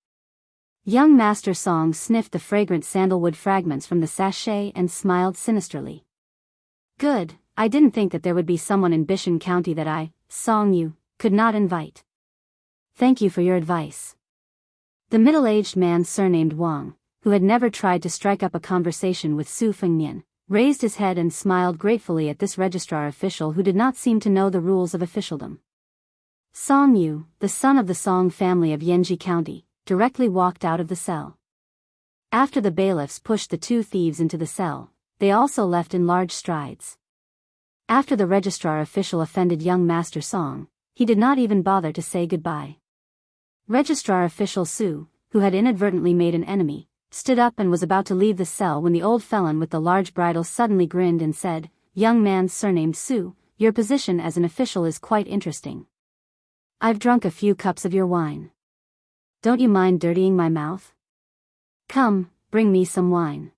Young Master Song sniffed the fragrant sandalwood fragments from the sachet and smiled sinisterly. "Good, I didn't think that there would be someone in Bishan County that I, Song you, could not invite. Thank you for your advice." The middle-aged man surnamed Wang, who had never tried to strike up a conversation with Su Fengnian, raised his head and smiled gratefully at this registrar official who did not seem to know the rules of officialdom. Song Yu, the son of the Song family of Yanji County, directly walked out of the cell. After the bailiffs pushed the 2 thieves into the cell, they also left in large strides. After the registrar official offended young Master Song, he did not even bother to say goodbye. Registrar official Su, who had inadvertently made an enemy, stood up and was about to leave the cell when the old felon with the large bridle suddenly grinned and said, "Young man surnamed Su, your position as an official is quite interesting. I've drunk a few cups of your wine. Don't you mind dirtying my mouth? Come, bring me some wine."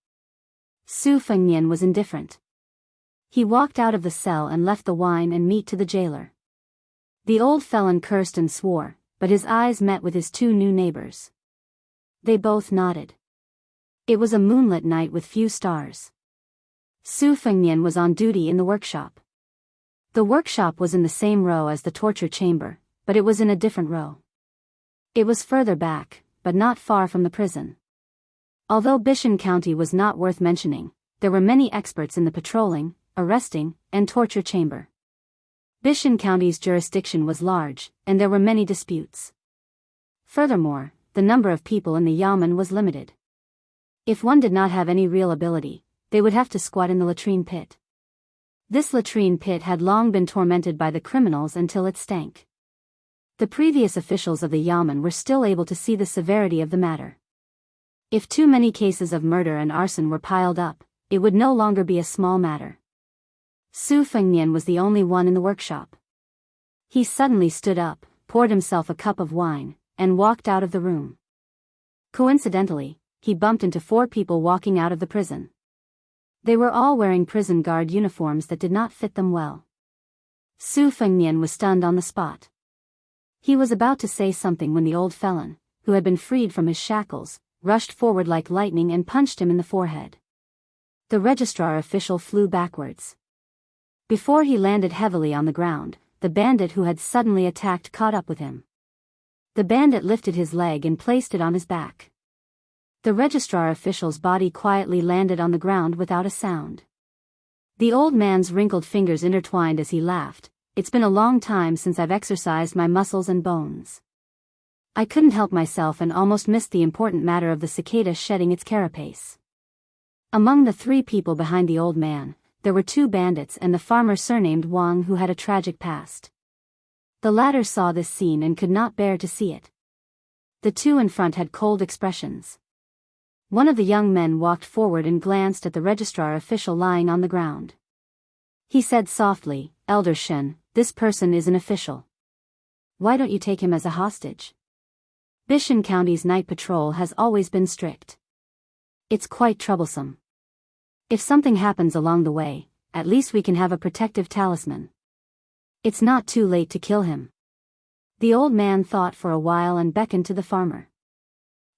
Su Fengnian was indifferent. He walked out of the cell and left the wine and meat to the jailer. The old felon cursed and swore, but his eyes met with his 2 new neighbors. They both nodded. It was a moonlit night with few stars. Su Fengnian was on duty in the workshop. The workshop was in the same row as the torture chamber, but it was in a different row. It was further back, but not far from the prison. Although Bishan County was not worth mentioning, there were many experts in the patrolling, arresting, and torture chamber. Bishan County's jurisdiction was large, and there were many disputes. Furthermore, the number of people in the yamen was limited. If one did not have any real ability, they would have to squat in the latrine pit. This latrine pit had long been tormented by the criminals until it stank. The previous officials of the yamen were still able to see the severity of the matter. If too many cases of murder and arson were piled up, it would no longer be a small matter. Su Fengnian was the only one in the workshop. He suddenly stood up, poured himself a cup of wine, and walked out of the room. Coincidentally, he bumped into 4 people walking out of the prison. They were all wearing prison guard uniforms that did not fit them well. Su Fengnian was stunned on the spot. He was about to say something when the old felon, who had been freed from his shackles, rushed forward like lightning and punched him in the forehead. The registrar official flew backwards. Before he landed heavily on the ground, the bandit who had suddenly attacked caught up with him. The bandit lifted his leg and placed it on his back. The registrar official's body quietly landed on the ground without a sound. The old man's wrinkled fingers intertwined as he laughed. It's been a long time since I've exercised my muscles and bones. I couldn't help myself and almost missed the important matter of the cicada shedding its carapace. Among the 3 people behind the old man, there were 2 bandits and the farmer surnamed Wang who had a tragic past. The latter saw this scene and could not bear to see it. The 2 in front had cold expressions. One of the young men walked forward and glanced at the registrar official lying on the ground. He said softly, "Elder Shen, this person is an official. Why don't you take him as a hostage? Bishan County's night patrol has always been strict. It's quite troublesome. If something happens along the way, at least we can have a protective talisman. It's not too late to kill him." The old man thought for a while and beckoned to the farmer.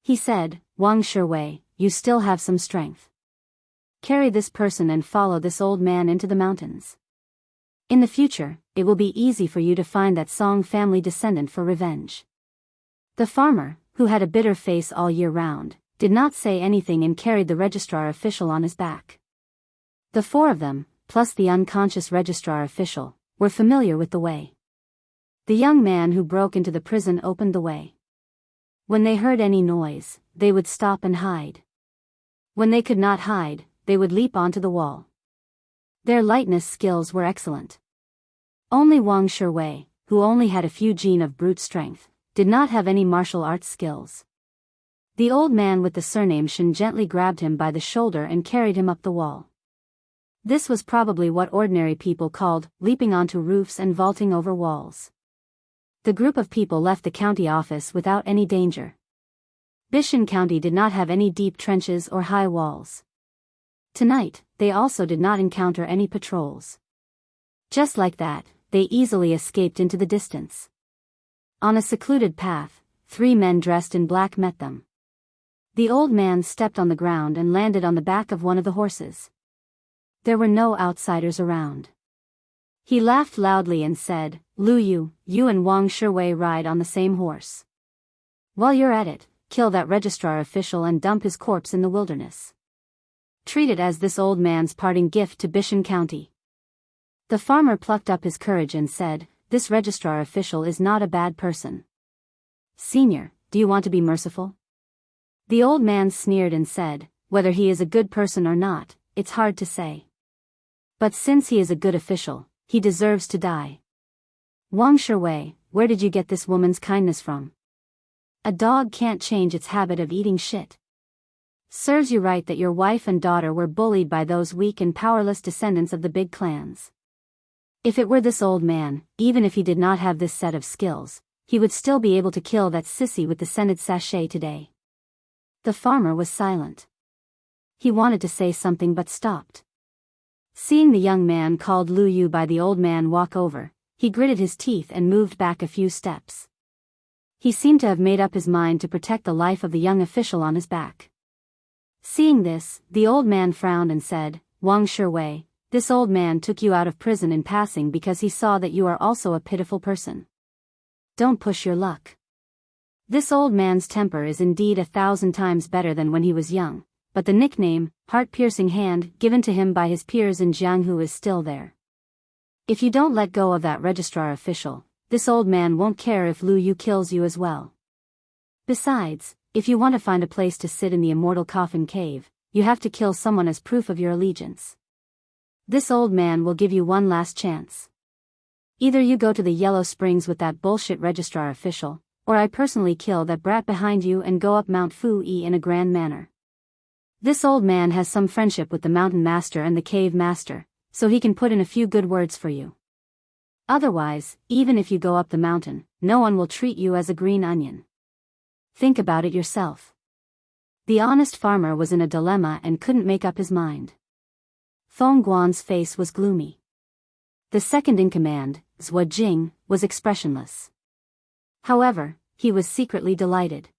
He said, "Wang Shiwei, you still have some strength. Carry this person and follow this old man into the mountains. In the future, it will be easy for you to find that Song family descendant for revenge." The farmer, who had a bitter face all year round, did not say anything and carried the registrar official on his back. The 4 of them, plus the unconscious registrar official, were familiar with the way. The young man who broke into the prison opened the way. When they heard any noise, they would stop and hide. When they could not hide, they would leap onto the wall. Their lightness skills were excellent. Only Wang Shiwei, who only had a few gene of brute strength, did not have any martial arts skills. The old man with the surname Shen gently grabbed him by the shoulder and carried him up the wall. This was probably what ordinary people called leaping onto roofs and vaulting over walls. The group of people left the county office without any danger. Bishan County did not have any deep trenches or high walls. Tonight, they also did not encounter any patrols. Just like that, they easily escaped into the distance. On a secluded path, 3 men dressed in black met them. The old man stepped on the ground and landed on the back of one of the horses. There were no outsiders around. He laughed loudly and said, "Lu Yu, you and Wang Shiwei ride on the same horse. While you're at it, kill that registrar official and dump his corpse in the wilderness. Treat it as this old man's parting gift to Bishan County." The farmer plucked up his courage and said, "This registrar official is not a bad person. Senior, do you want to be merciful?" The old man sneered and said, "Whether he is a good person or not, it's hard to say. But since he is a good official, he deserves to die. Wang Shiwei, where did you get this woman's kindness from? A dog can't change its habit of eating shit. Serves you right that your wife and daughter were bullied by those weak and powerless descendants of the big clans. If it were this old man, even if he did not have this set of skills, he would still be able to kill that sissy with the scented sachet today." The farmer was silent. He wanted to say something but stopped. Seeing the young man called Lu Yu by the old man walk over, he gritted his teeth and moved back a few steps. He seemed to have made up his mind to protect the life of the young official on his back. Seeing this, the old man frowned and said, "Wang Shiwei, this old man took you out of prison in passing because he saw that you are also a pitiful person. Don't push your luck. This old man's temper is indeed 1,000 times better than when he was young, but the nickname, heart-piercing hand, given to him by his peers in Jianghu is still there. If you don't let go of that registrar official, this old man won't care if Lu Yu kills you as well. Besides, if you want to find a place to sit in the immortal coffin cave, you have to kill someone as proof of your allegiance. This old man will give you one last chance. Either you go to the Yellow Springs with that bullshit registrar official, or I personally kill that brat behind you and go up Mount Fu Yi in a grand manner. This old man has some friendship with the mountain master and the cave master, so he can put in a few good words for you. Otherwise, even if you go up the mountain, no one will treat you as a green onion. Think about it yourself." The honest farmer was in a dilemma and couldn't make up his mind. Feng Guan's face was gloomy. The second in command, Zhua Jing, was expressionless. However, he was secretly delighted.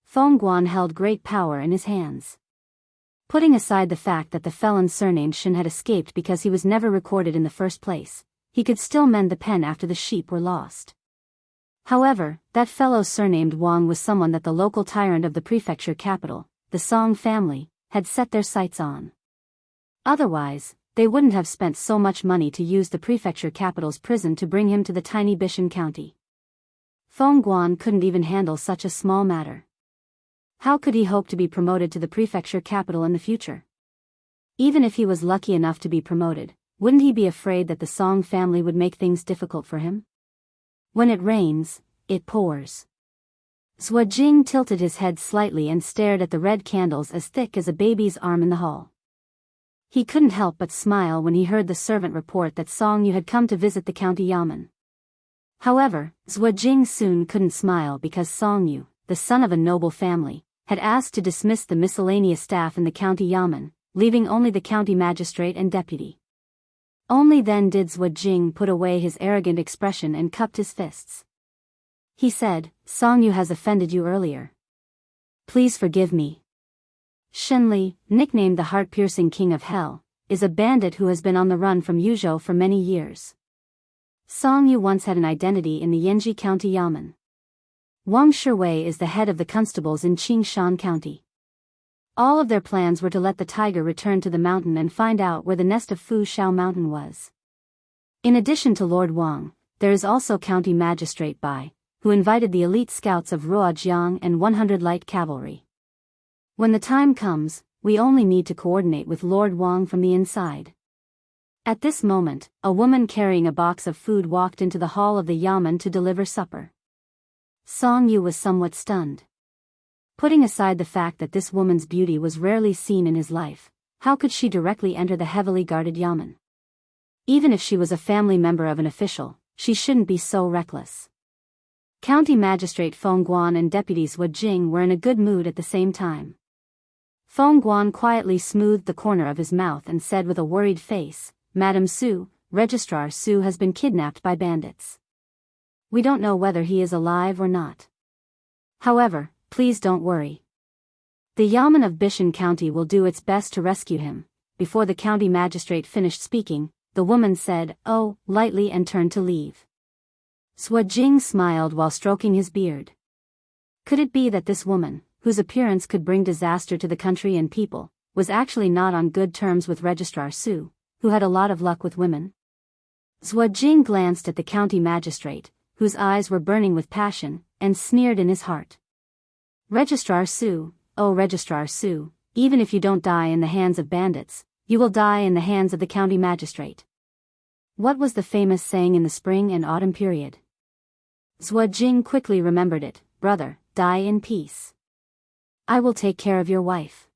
Feng Guan held great power in his hands. Putting aside the fact that the felon surnamed Shen had escaped because he was never recorded in the first place, he could still mend the pen after the sheep were lost. However, that fellow surnamed Wang was someone that the local tyrant of the prefecture capital, the Song family, had set their sights on. Otherwise, they wouldn't have spent so much money to use the prefecture capital's prison to bring him to the tiny Bishan county. Feng Guan couldn't even handle such a small matter. How could he hope to be promoted to the prefecture capital in the future? Even if he was lucky enough to be promoted, wouldn't he be afraid that the Song family would make things difficult for him? When it rains, it pours. Zhuo Jing tilted his head slightly and stared at the red candles as thick as a baby's arm in the hall. He couldn't help but smile when he heard the servant report that Song Yu had come to visit the county yamen. However, Zhuo Jing soon couldn't smile because Song Yu, the son of a noble family, had asked to dismiss the miscellaneous staff in the county yamen, leaving only the county magistrate and deputy. Only then did Zhuo Jing put away his arrogant expression and cupped his fists. He said, "Song Yu has offended you earlier. Please forgive me." Shen Li, nicknamed the heart-piercing king of hell, is a bandit who has been on the run from Yuzhou for many years. Song Yu once had an identity in the Yanji County Yamen. Wang Shiwei is the head of the constables in Qingshan County. All of their plans were to let the tiger return to the mountain and find out where the nest of Fu Shao Mountain was. In addition to Lord Wang, there is also County Magistrate Bai, who invited the elite scouts of Ruojiang and 100 light cavalry. When the time comes, we only need to coordinate with Lord Wang from the inside. At this moment, a woman carrying a box of food walked into the hall of the yamen to deliver supper. Song Yu was somewhat stunned. Putting aside the fact that this woman's beauty was rarely seen in his life, how could she directly enter the heavily guarded yamen? Even if she was a family member of an official, she shouldn't be so reckless. County Magistrate Feng Guan and deputies Zhuo Jing were in a good mood at the same time. Feng Guan quietly smoothed the corner of his mouth and said with a worried face, "Madam Su, Registrar Su has been kidnapped by bandits. We don't know whether he is alive or not. However, please don't worry. The Yamen of Bishan County will do its best to rescue him." Before the county magistrate finished speaking, the woman said, "Oh," lightly and turned to leave. Zhuo Jing smiled while stroking his beard. Could it be that this woman, whose appearance could bring disaster to the country and people, was actually not on good terms with Registrar Su, who had a lot of luck with women? Zhuo Jing glanced at the county magistrate, whose eyes were burning with passion, and sneered in his heart. "Registrar Su, oh Registrar Su, even if you don't die in the hands of bandits, you will die in the hands of the county magistrate." What was the famous saying in the spring and autumn period? Zhuo Jing quickly remembered it, "Brother, die in peace. I will take care of your wife."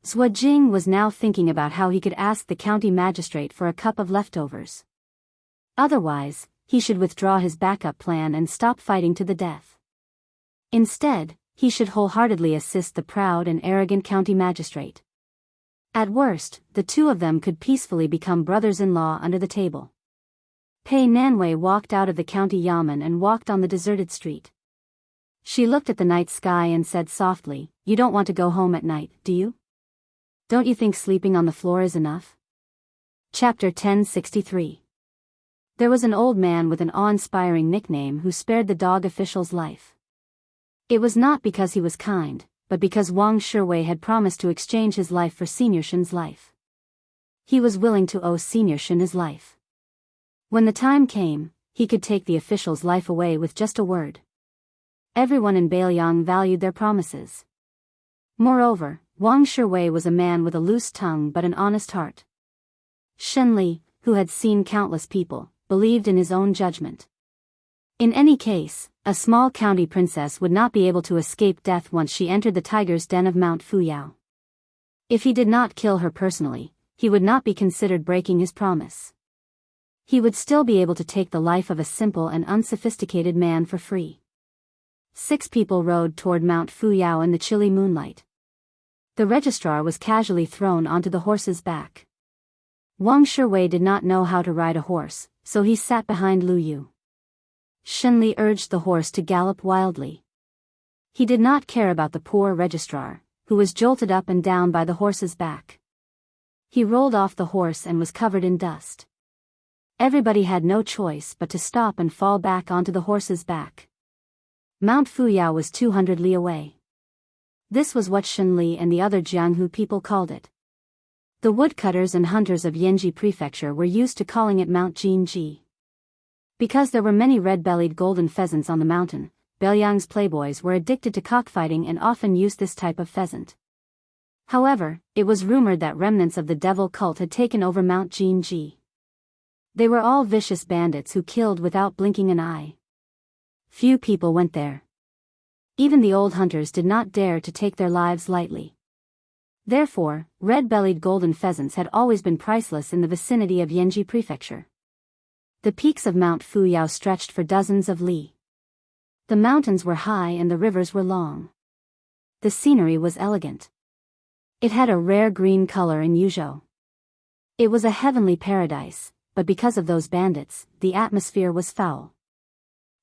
Zhuo Jing was now thinking about how he could ask the county magistrate for a cup of leftovers. Otherwise, he should withdraw his backup plan and stop fighting to the death. Instead, he should wholeheartedly assist the proud and arrogant county magistrate. At worst, the two of them could peacefully become brothers-in-law under the table. Pei Nanwei walked out of the county yamen and walked on the deserted street. She looked at the night sky and said softly, "You don't want to go home at night, do you? Don't you think sleeping on the floor is enough?" Chapter 1063. There was an old man with an awe-inspiring nickname who spared the dog official's life. It was not because he was kind, but because Wang Shiwei had promised to exchange his life for Senior Shen's life. He was willing to owe Senior Shen his life. When the time came, he could take the official's life away with just a word. Everyone in Biyao valued their promises. Moreover, Wang Shiwei was a man with a loose tongue but an honest heart. Shen Li, who had seen countless people, believed in his own judgment. In any case, a small county princess would not be able to escape death once she entered the tiger's den of Mount Fuyao. If he did not kill her personally, he would not be considered breaking his promise. He would still be able to take the life of a simple and unsophisticated man for free. 6 people rode toward Mount Fuyao in the chilly moonlight. The registrar was casually thrown onto the horse's back. Wang Shiwei did not know how to ride a horse, so he sat behind Lu Yu. Shen Li urged the horse to gallop wildly. He did not care about the poor registrar, who was jolted up and down by the horse's back. He rolled off the horse and was covered in dust. Everybody had no choice but to stop and fall back onto the horse's back. Mount Fuyao was 200 li away. This was what Shenli and the other Jianghu people called it. The woodcutters and hunters of Yanji Prefecture were used to calling it Mount Jinji. Because there were many red-bellied golden pheasants on the mountain, Biyang's playboys were addicted to cockfighting and often used this type of pheasant. However, it was rumored that remnants of the devil cult had taken over Mount Jinji. They were all vicious bandits who killed without blinking an eye. Few people went there. Even the old hunters did not dare to take their lives lightly. Therefore, red-bellied golden pheasants had always been priceless in the vicinity of Yanji Prefecture. The peaks of Mount Fuyao stretched for dozens of li. The mountains were high and the rivers were long. The scenery was elegant. It had a rare green color in Yuzhou. It was a heavenly paradise, but because of those bandits, the atmosphere was foul.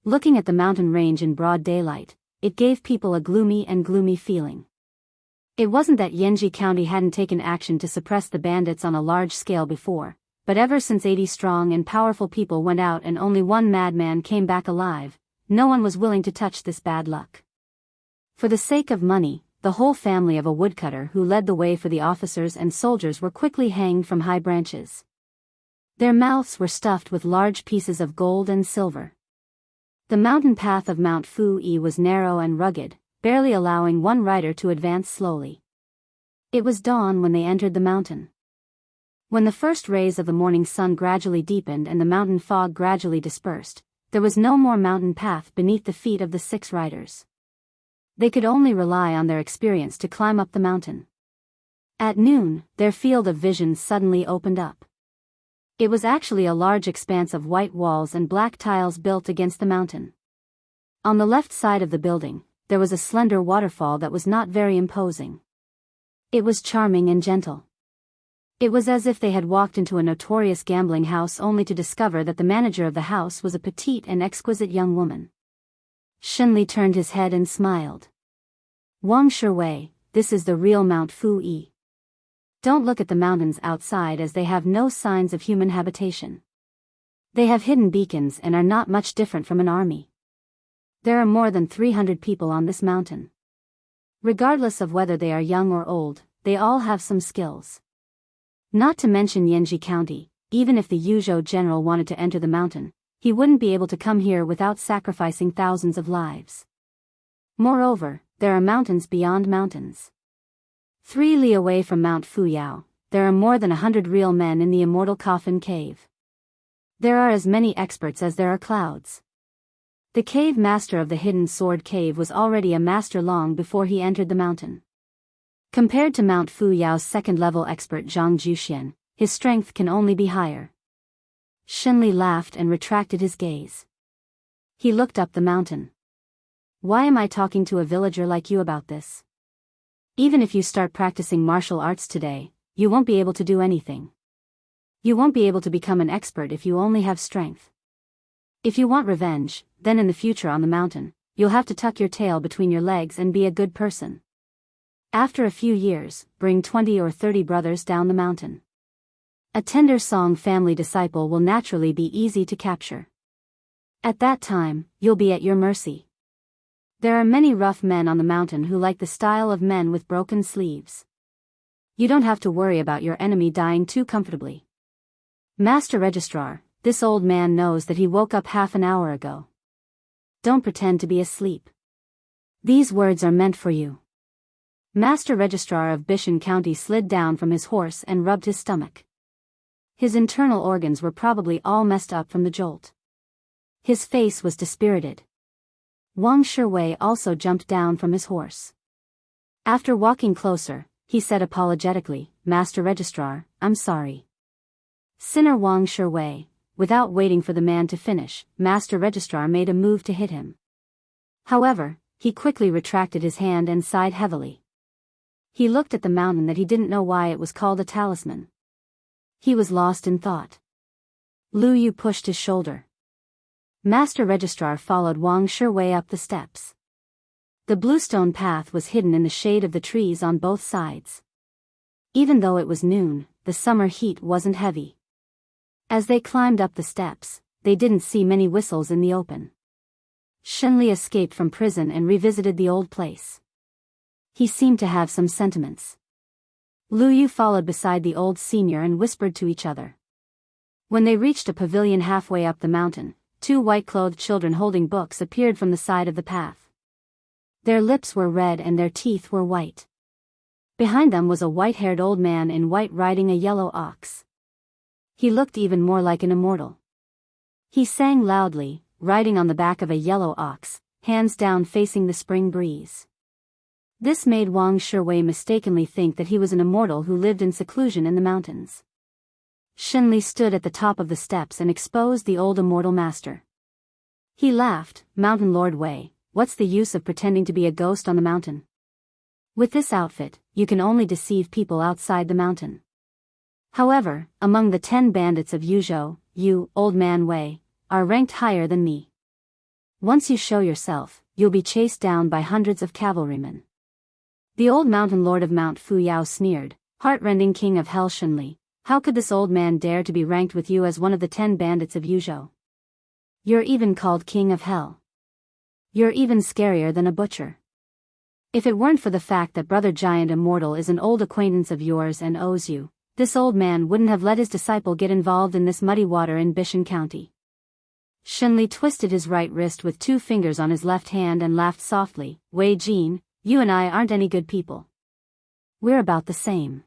Looking at the mountain range in broad daylight, it gave people a gloomy feeling. It wasn't that Yanji County hadn't taken action to suppress the bandits on a large scale before, but ever since 80 strong and powerful people went out and only one madman came back alive, no one was willing to touch this bad luck. For the sake of money, the whole family of a woodcutter who led the way for the officers and soldiers were quickly hanged from high branches. Their mouths were stuffed with large pieces of gold and silver. The mountain path of Mount Fu-yi was narrow and rugged, barely allowing one rider to advance slowly. It was dawn when they entered the mountain. When the first rays of the morning sun gradually deepened and the mountain fog gradually dispersed, there was no more mountain path beneath the feet of the 6 riders. They could only rely on their experience to climb up the mountain. At noon, their field of vision suddenly opened up. It was actually a large expanse of white walls and black tiles built against the mountain. On the left side of the building, there was a slender waterfall that was not very imposing. It was charming and gentle. It was as if they had walked into a notorious gambling house only to discover that the manager of the house was a petite and exquisite young woman. Shenli turned his head and smiled. Wang Shiwei, this is the real Mount Fu-yi. Don't look at the mountains outside as they have no signs of human habitation. They have hidden beacons and are not much different from an army. There are more than 300 people on this mountain. Regardless of whether they are young or old, they all have some skills. Not to mention Yanji County, even if the Yuzhou general wanted to enter the mountain, he wouldn't be able to come here without sacrificing thousands of lives. Moreover, there are mountains beyond mountains. 3 li away from Mount Fuyao, there are more than 100 real men in the Immortal Coffin Cave. There are as many experts as there are clouds. The cave master of the Hidden Sword Cave was already a master long before he entered the mountain. Compared to Mount Fuyao's second-level expert Zhang Juxian, his strength can only be higher. Shenli laughed and retracted his gaze. He looked up the mountain. Why am I talking to a villager like you about this? Even if you start practicing martial arts today, you won't be able to do anything. You won't be able to become an expert if you only have strength. If you want revenge, then in the future on the mountain, you'll have to tuck your tail between your legs and be a good person. After a few years, bring 20 or 30 brothers down the mountain. A tender song family disciple will naturally be easy to capture. At that time, you'll be at your mercy. There are many rough men on the mountain who like the style of men with broken sleeves. You don't have to worry about your enemy dying too comfortably. Master Registrar, this old man knows that he woke up half an hour ago. Don't pretend to be asleep. These words are meant for you. Master Registrar of Bishan County slid down from his horse and rubbed his stomach. His internal organs were probably all messed up from the jolt. His face was dispirited. Wang Shiwei also jumped down from his horse. After walking closer, he said apologetically, Master Registrar, I'm sorry. Sinner Wang Shiwei. Without waiting for the man to finish, Master Registrar made a move to hit him. However, he quickly retracted his hand and sighed heavily. He looked at the mountain that he didn't know why it was called a talisman. He was lost in thought. Lu Yu pushed his shoulder. Master Registrar followed Wang Shiwei up the steps. The bluestone path was hidden in the shade of the trees on both sides. Even though it was noon, the summer heat wasn't heavy. As they climbed up the steps, they didn't see many whistles in the open. Shenli escaped from prison and revisited the old place. He seemed to have some sentiments. Lu Yu followed beside the old senior and whispered to each other. When they reached a pavilion halfway up the mountain, two white-clothed children holding books appeared from the side of the path. Their lips were red and their teeth were white. Behind them was a white-haired old man in white riding a yellow ox. He looked even more like an immortal. He sang loudly, riding on the back of a yellow ox, hands down facing the spring breeze. This made Wang Shiwei mistakenly think that he was an immortal who lived in seclusion in the mountains. Shenli stood at the top of the steps and exposed the old immortal master. He laughed, "Mountain Lord Wei, what's the use of pretending to be a ghost on the mountain? With this outfit, you can only deceive people outside the mountain. However, among the 10 bandits of Yuzhou, you, old man Wei, are ranked higher than me. Once you show yourself, you'll be chased down by hundreds of cavalrymen." The old mountain lord of Mount Fuyao sneered, "Heart-rending king of hell Shenli, how could this old man dare to be ranked with you as one of the 10 bandits of Yuzhou? You're even called king of hell. You're even scarier than a butcher. If it weren't for the fact that Brother Giant Immortal is an old acquaintance of yours and owes you, this old man wouldn't have let his disciple get involved in this muddy water in Bishan County." Shenli twisted his right wrist with 2 fingers on his left hand and laughed softly, "Wei Jin, you and I aren't any good people. We're about the same.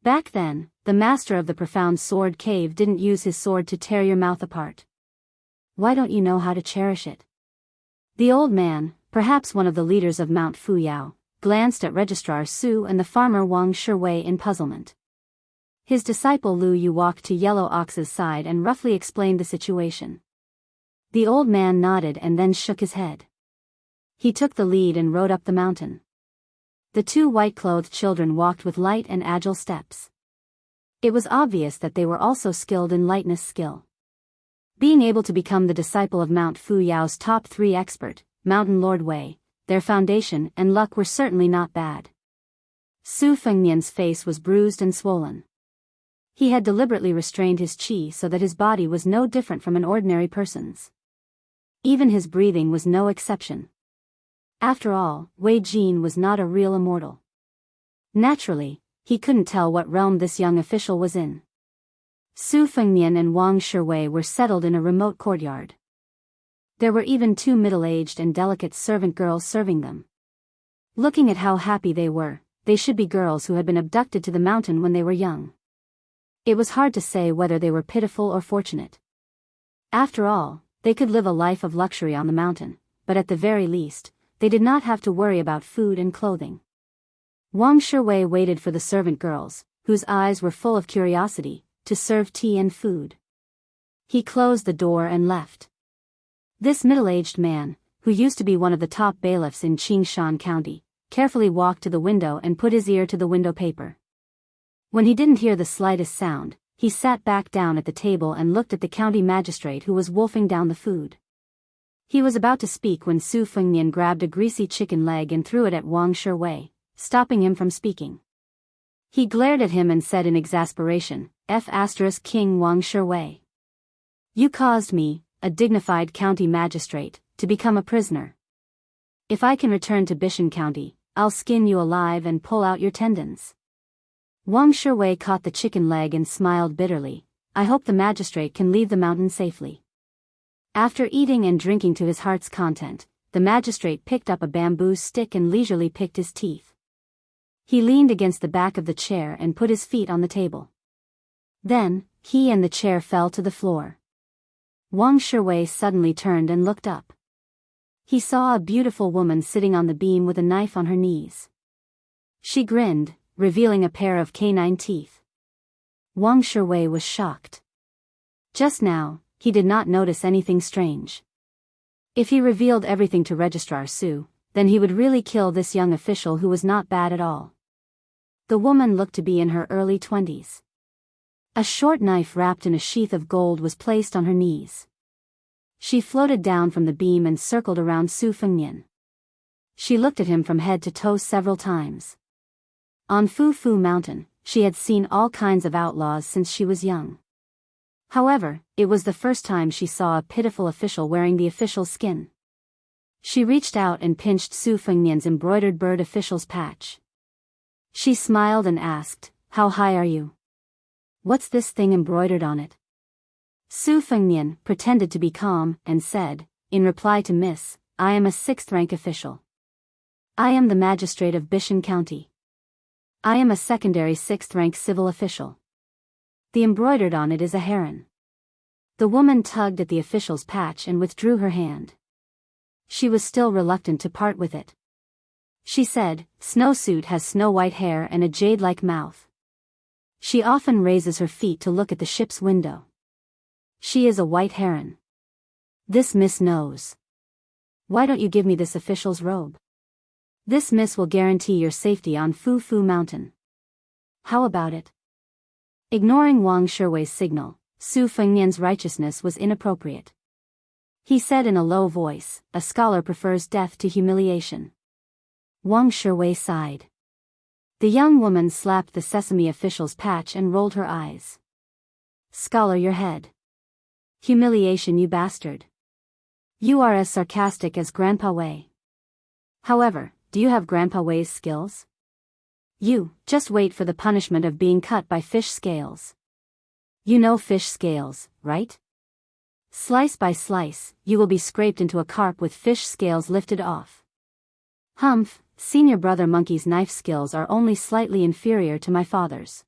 Back then, the master of the profound sword cave didn't use his sword to tear your mouth apart. Why don't you know how to cherish it?" The old man, perhaps one of the leaders of Mount Fuyao, glanced at Registrar Su and the farmer Wang Shiwei in puzzlement. His disciple Lu Yu walked to Yellow Ox's side and roughly explained the situation. The old man nodded and then shook his head. He took the lead and rode up the mountain. The 2 white-clothed children walked with light and agile steps. It was obvious that they were also skilled in lightness skill. Being able to become the disciple of Mount Fuyao's top 3 expert, Mountain Lord Wei, their foundation and luck were certainly not bad. Su Fengnian's face was bruised and swollen. He had deliberately restrained his qi so that his body was no different from an ordinary person's. Even his breathing was no exception. After all, Wei Jin was not a real immortal. Naturally, he couldn't tell what realm this young official was in. Su Fengnian and Wang Shiwei were settled in a remote courtyard. There were even 2 middle-aged and delicate servant girls serving them. Looking at how happy they were, they should be girls who had been abducted to the mountain when they were young. It was hard to say whether they were pitiful or fortunate. After all, they could live a life of luxury on the mountain, but at the very least, they did not have to worry about food and clothing. Wang Shiwei waited for the servant girls, whose eyes were full of curiosity, to serve tea and food. He closed the door and left. This middle-aged man, who used to be one of the top bailiffs in Qingshan County, carefully walked to the window and put his ear to the window paper. When he didn't hear the slightest sound, he sat back down at the table and looked at the county magistrate who was wolfing down the food. He was about to speak when Su Fengnian grabbed a greasy chicken leg and threw it at Wang Shiwei, stopping him from speaking. He glared at him and said in exasperation, King Wang Shiwei. You caused me, a dignified county magistrate, to become a prisoner. If I can return to Bishan County, I'll skin you alive and pull out your tendons. Wang Shiwei caught the chicken leg and smiled bitterly. I hope the magistrate can leave the mountain safely. After eating and drinking to his heart's content, the magistrate picked up a bamboo stick and leisurely picked his teeth. He leaned against the back of the chair and put his feet on the table. Then, he and the chair fell to the floor. Wang Shiwei suddenly turned and looked up. He saw a beautiful woman sitting on the beam with a knife on her knees. She grinned, revealing a pair of canine teeth. Wang Shiwei was shocked. Just now, he did not notice anything strange. If he revealed everything to Registrar Su, then he would really kill this young official who was not bad at all. The woman looked to be in her early 20s. A short knife wrapped in a sheath of gold was placed on her knees. She floated down from the beam and circled around Su Fengnian. She looked at him from head to toe several times. On Fu Fu Mountain, she had seen all kinds of outlaws since she was young. However, it was the first time she saw a pitiful official wearing the official skin. She reached out and pinched Su Fengnian's embroidered bird official's patch. She smiled and asked, "How high are you? What's this thing embroidered on it?" Su Fengnian pretended to be calm and said, in reply to Miss, "I am a 6th rank official. I am the magistrate of Bishan County. I am a secondary 6th rank civil official. The embroidered on it is a heron." The woman tugged at the official's patch and withdrew her hand. She was still reluctant to part with it. She said, "Snowsuit has snow-white hair and a jade-like mouth. She often raises her feet to look at the ship's window. She is a white heron. This miss knows. Why don't you give me this official's robe? This miss will guarantee your safety on Fu Fu Mountain. How about it?" Ignoring Wang Shiwei's signal, Su Fengnian's righteousness was inappropriate. He said in a low voice, "A scholar prefers death to humiliation." Wang Shiwei sighed. The young woman slapped the sesame official's patch and rolled her eyes. "Scholar your head. Humiliation, you bastard. You are as sarcastic as Grandpa Wei. However, do you have Grandpa Wei's skills? You, just wait for the punishment of being cut by fish scales. You know fish scales, right? Slice by slice, you will be scraped into a carp with fish scales lifted off. Humph, senior brother Monkey's knife skills are only slightly inferior to my father's."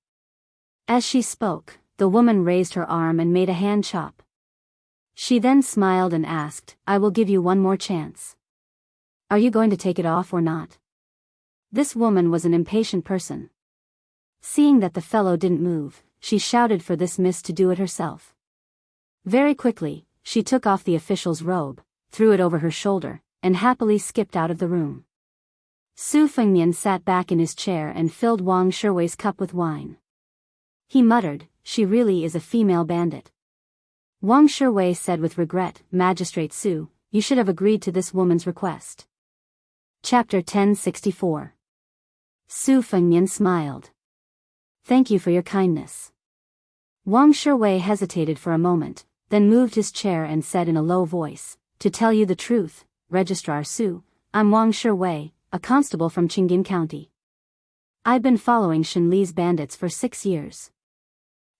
As she spoke, the woman raised her arm and made a hand chop. She then smiled and asked, "I will give you one more chance. Are you going to take it off or not?" This woman was an impatient person. Seeing that the fellow didn't move, she shouted for this miss to do it herself. Very quickly, she took off the official's robe, threw it over her shoulder, and happily skipped out of the room. Su Fengnian sat back in his chair and filled Wang Shiwei's cup with wine. He muttered, "She really is a female bandit." Wang Shiwei said with regret, "Magistrate Su, you should have agreed to this woman's request." Chapter 1064. Su Fengnian smiled. "Thank you for your kindness." Wang Shiwei hesitated for a moment, then moved his chair and said in a low voice, "To tell you the truth, Registrar Su, I'm Wang Shiwei, a constable from Qingyun County. I've been following Shenli's bandits for 6 years.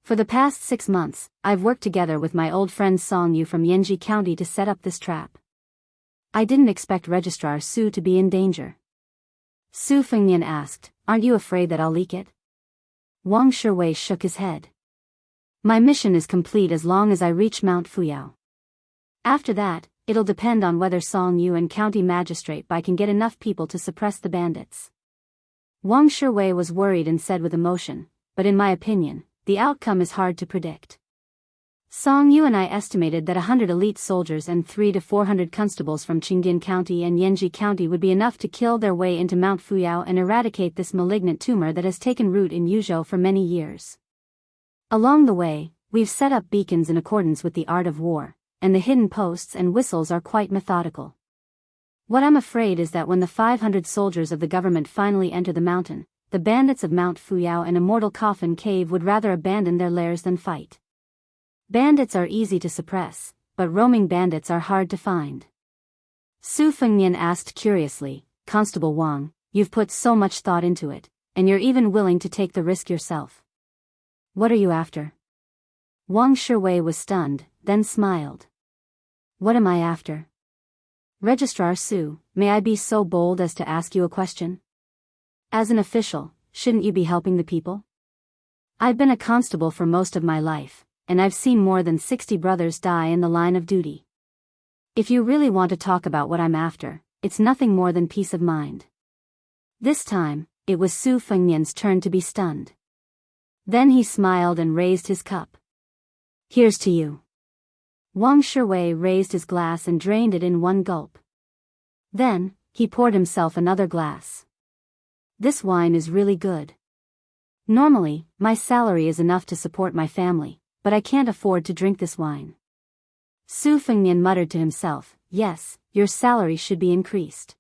For the past 6 months, I've worked together with my old friend Song Yu from Yanji County to set up this trap. I didn't expect Registrar Su to be in danger." Su Fengnian asked, "Aren't you afraid that I'll leak it?" Wang Shiwei shook his head. "My mission is complete as long as I reach Mount Fuyao. After that, it'll depend on whether Song Yu and County Magistrate Bai can get enough people to suppress the bandits." Wang Shiwei was worried and said with emotion, "But in my opinion, the outcome is hard to predict. Song Yu and I estimated that 100 elite soldiers and 300 to 400 constables from Qingyun County and Yanji County would be enough to kill their way into Mount Fuyao and eradicate this malignant tumor that has taken root in Yuzhou for many years. Along the way, we've set up beacons in accordance with the art of war, and the hidden posts and whistles are quite methodical. What I'm afraid is that when the 500 soldiers of the government finally enter the mountain, the bandits of Mount Fuyao and Immortal Coffin Cave would rather abandon their lairs than fight. Bandits are easy to suppress, but roaming bandits are hard to find." Su Fengnian asked curiously, "Constable Wang, you've put so much thought into it, and you're even willing to take the risk yourself. What are you after?" Wang Shiwei was stunned, then smiled. "What am I after? Registrar Su, may I be so bold as to ask you a question? As an official, shouldn't you be helping the people? I've been a constable for most of my life, and I've seen more than 60 brothers die in the line of duty. If you really want to talk about what I'm after, it's nothing more than peace of mind." This time, it was Su Fengnian's turn to be stunned. Then he smiled and raised his cup. "Here's to you." Wang Shiwei raised his glass and drained it in one gulp. Then, he poured himself another glass. "This wine is really good. Normally, my salary is enough to support my family, but I can't afford to drink this wine." Su Fengnian muttered to himself, "Yes, your salary should be increased."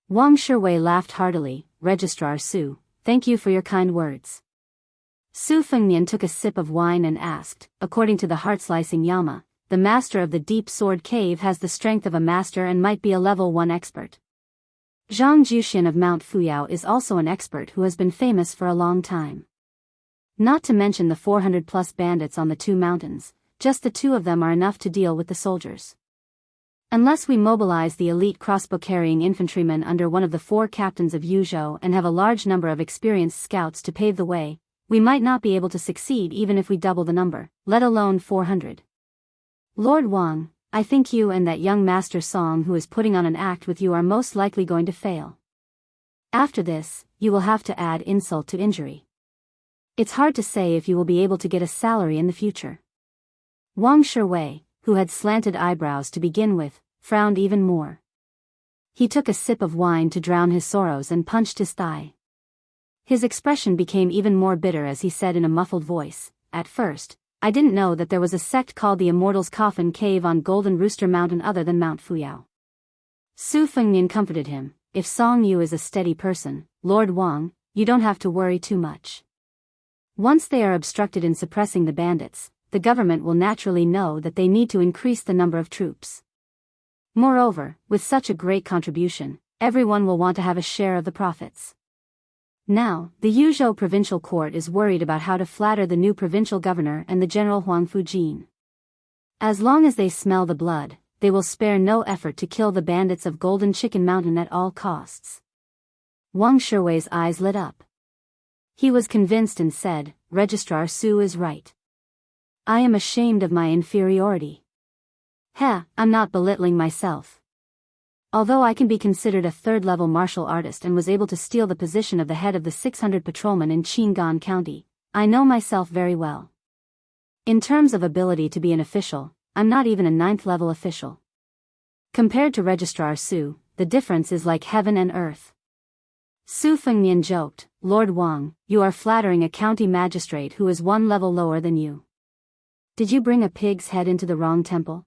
Wang Shiwei laughed heartily, "Registrar Su, thank you for your kind words." Su Fengnian took a sip of wine and asked, "According to the heart-slicing Yama, the master of the deep sword cave has the strength of a master and might be a level 1 expert. Zhang Juxian of Mount Fuyao is also an expert who has been famous for a long time. Not to mention the 400+ bandits on the 2 mountains, just the 2 of them are enough to deal with the soldiers. Unless we mobilize the elite crossbow-carrying infantrymen under one of the 4 captains of Yuzhou and have a large number of experienced scouts to pave the way, we might not be able to succeed even if we double the number, let alone 400. Lord Wang, I think you and that young Master Song who is putting on an act with you are most likely going to fail. After this, you will have to add insult to injury. It's hard to say if you will be able to get a salary in the future. Wang Shiwei, who had slanted eyebrows to begin with, frowned even more. He took a sip of wine to drown his sorrows and punched his thigh. His expression became even more bitter as he said in a muffled voice, "At first, I didn't know that there was a sect called the Immortals' Coffin Cave on Golden Rooster Mountain other than Mount Fuyao." Su Fengnian comforted him, "If Song Yu is a steady person, Lord Wang, you don't have to worry too much. Once they are obstructed in suppressing the bandits, the government will naturally know that they need to increase the number of troops. Moreover, with such a great contribution, everyone will want to have a share of the profits." Now, the Yuzhou provincial court is worried about how to flatter the new provincial governor and the general Huang Fujin. As long as they smell the blood, they will spare no effort to kill the bandits of Golden Chicken Mountain at all costs. Wang Shiwei's eyes lit up. He was convinced and said, "Registrar Su is right. I am ashamed of my inferiority. I'm not belittling myself. Although I can be considered a third-level martial artist and was able to steal the position of the head of the 600 patrolmen in Qingan County, I know myself very well. In terms of ability to be an official, I'm not even a 9th-level official. Compared to Registrar Su, the difference is like heaven and earth." Su Fengnian joked, "Lord Wang, you are flattering a county magistrate who is 1 level lower than you. Did you bring a pig's head into the wrong temple?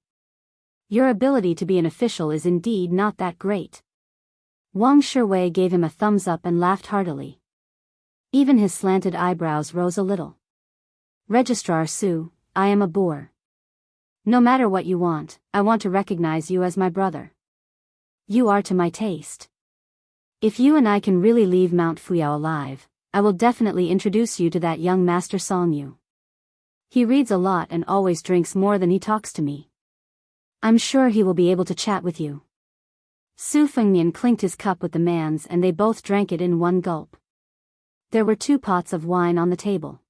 Your ability to be an official is indeed not that great." Wang Shiwei gave him a thumbs up and laughed heartily. Even his slanted eyebrows rose a little. "Registrar Su, I am a boor. No matter what you want, I want to recognize you as my brother. You are to my taste. If you and I can really leave Mount Fuyao alive, I will definitely introduce you to that young Master Song Yu. He reads a lot and always drinks more than he talks to me. I'm sure he will be able to chat with you." Su Fengnian clinked his cup with the man's and they both drank it in one gulp. There were 2 pots of wine on the table.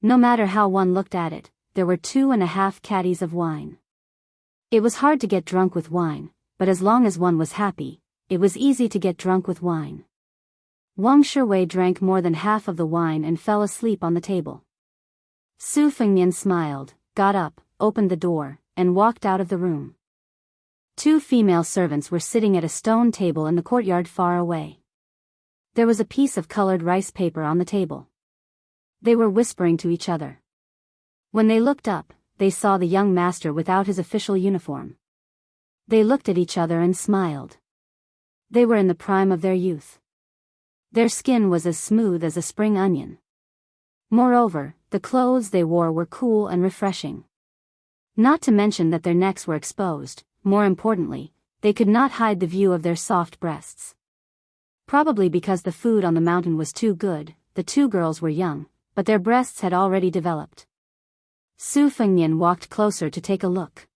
No matter how one looked at it, there were 2.5 caddies of wine. It was hard to get drunk with wine, but as long as one was happy, it was easy to get drunk with wine. Wang Shiwei drank more than half of the wine and fell asleep on the table. Su Fengnian smiled, got up, opened the door, and walked out of the room. 2 female servants were sitting at a stone table in the courtyard far away. There was a piece of colored rice paper on the table. They were whispering to each other. When they looked up, they saw the young master without his official uniform. They looked at each other and smiled. They were in the prime of their youth. Their skin was as smooth as a spring onion. Moreover, the clothes they wore were cool and refreshing. Not to mention that their necks were exposed. More importantly, they could not hide the view of their soft breasts. Probably because the food on the mountain was too good, the 2 girls were young, but their breasts had already developed. Su Fengnian walked closer to take a look.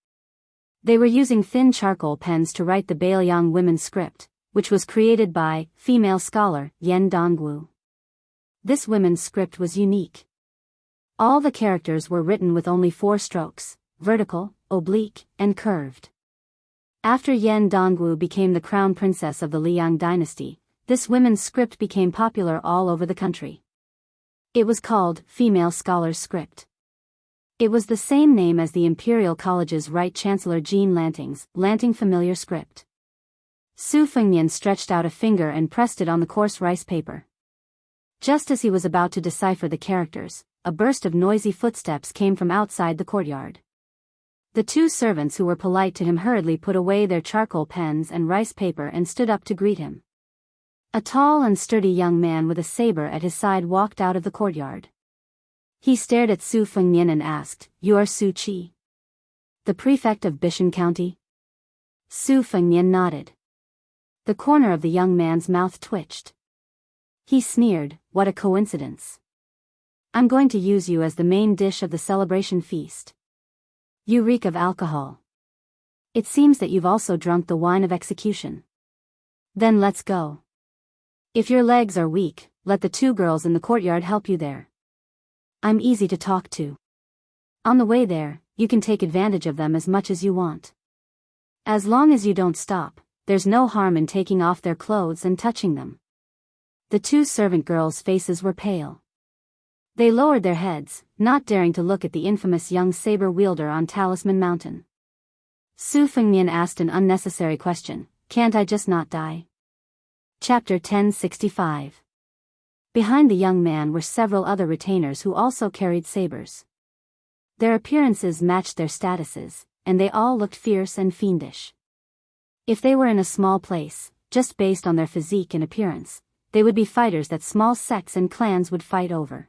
They were using thin charcoal pens to write the Biyao women's script, which was created by female scholar Yan Dongwu. This women's script was unique. All the characters were written with only 4 strokes, vertical, oblique, and curved. After Yan Dongwu became the crown princess of the Liang dynasty, this women's script became popular all over the country. It was called Female Scholar's Script. It was the same name as the Imperial College's Right Chancellor Jean Lanting's Lanting Familiar Script. Su Fengnian stretched out a finger and pressed it on the coarse rice paper. Just as he was about to decipher the characters, a burst of noisy footsteps came from outside the courtyard. The 2 servants who were polite to him hurriedly put away their charcoal pens and rice paper and stood up to greet him. A tall and sturdy young man with a saber at his side walked out of the courtyard. He stared at Su Fengnian and asked, "You are Su Qi?" The prefect of Bishan County? Su Fengnian nodded. The corner of the young man's mouth twitched. He sneered, what a coincidence. I'm going to use you as the main dish of the celebration feast. You reek of alcohol. It seems that you've also drunk the wine of execution. Then let's go. If your legs are weak, let the 2 girls in the courtyard help you there. I'm easy to talk to. On the way there, you can take advantage of them as much as you want. As long as you don't stop, there's no harm in taking off their clothes and touching them. The 2 servant girls' faces were pale. They lowered their heads, not daring to look at the infamous young saber wielder on Talisman Mountain. Su Fengnian asked an unnecessary question, can't I just not die? Chapter 1065. Behind the young man were several other retainers who also carried sabers. Their appearances matched their statuses, and they all looked fierce and fiendish. If they were in a small place, just based on their physique and appearance, they would be fighters that small sects and clans would fight over.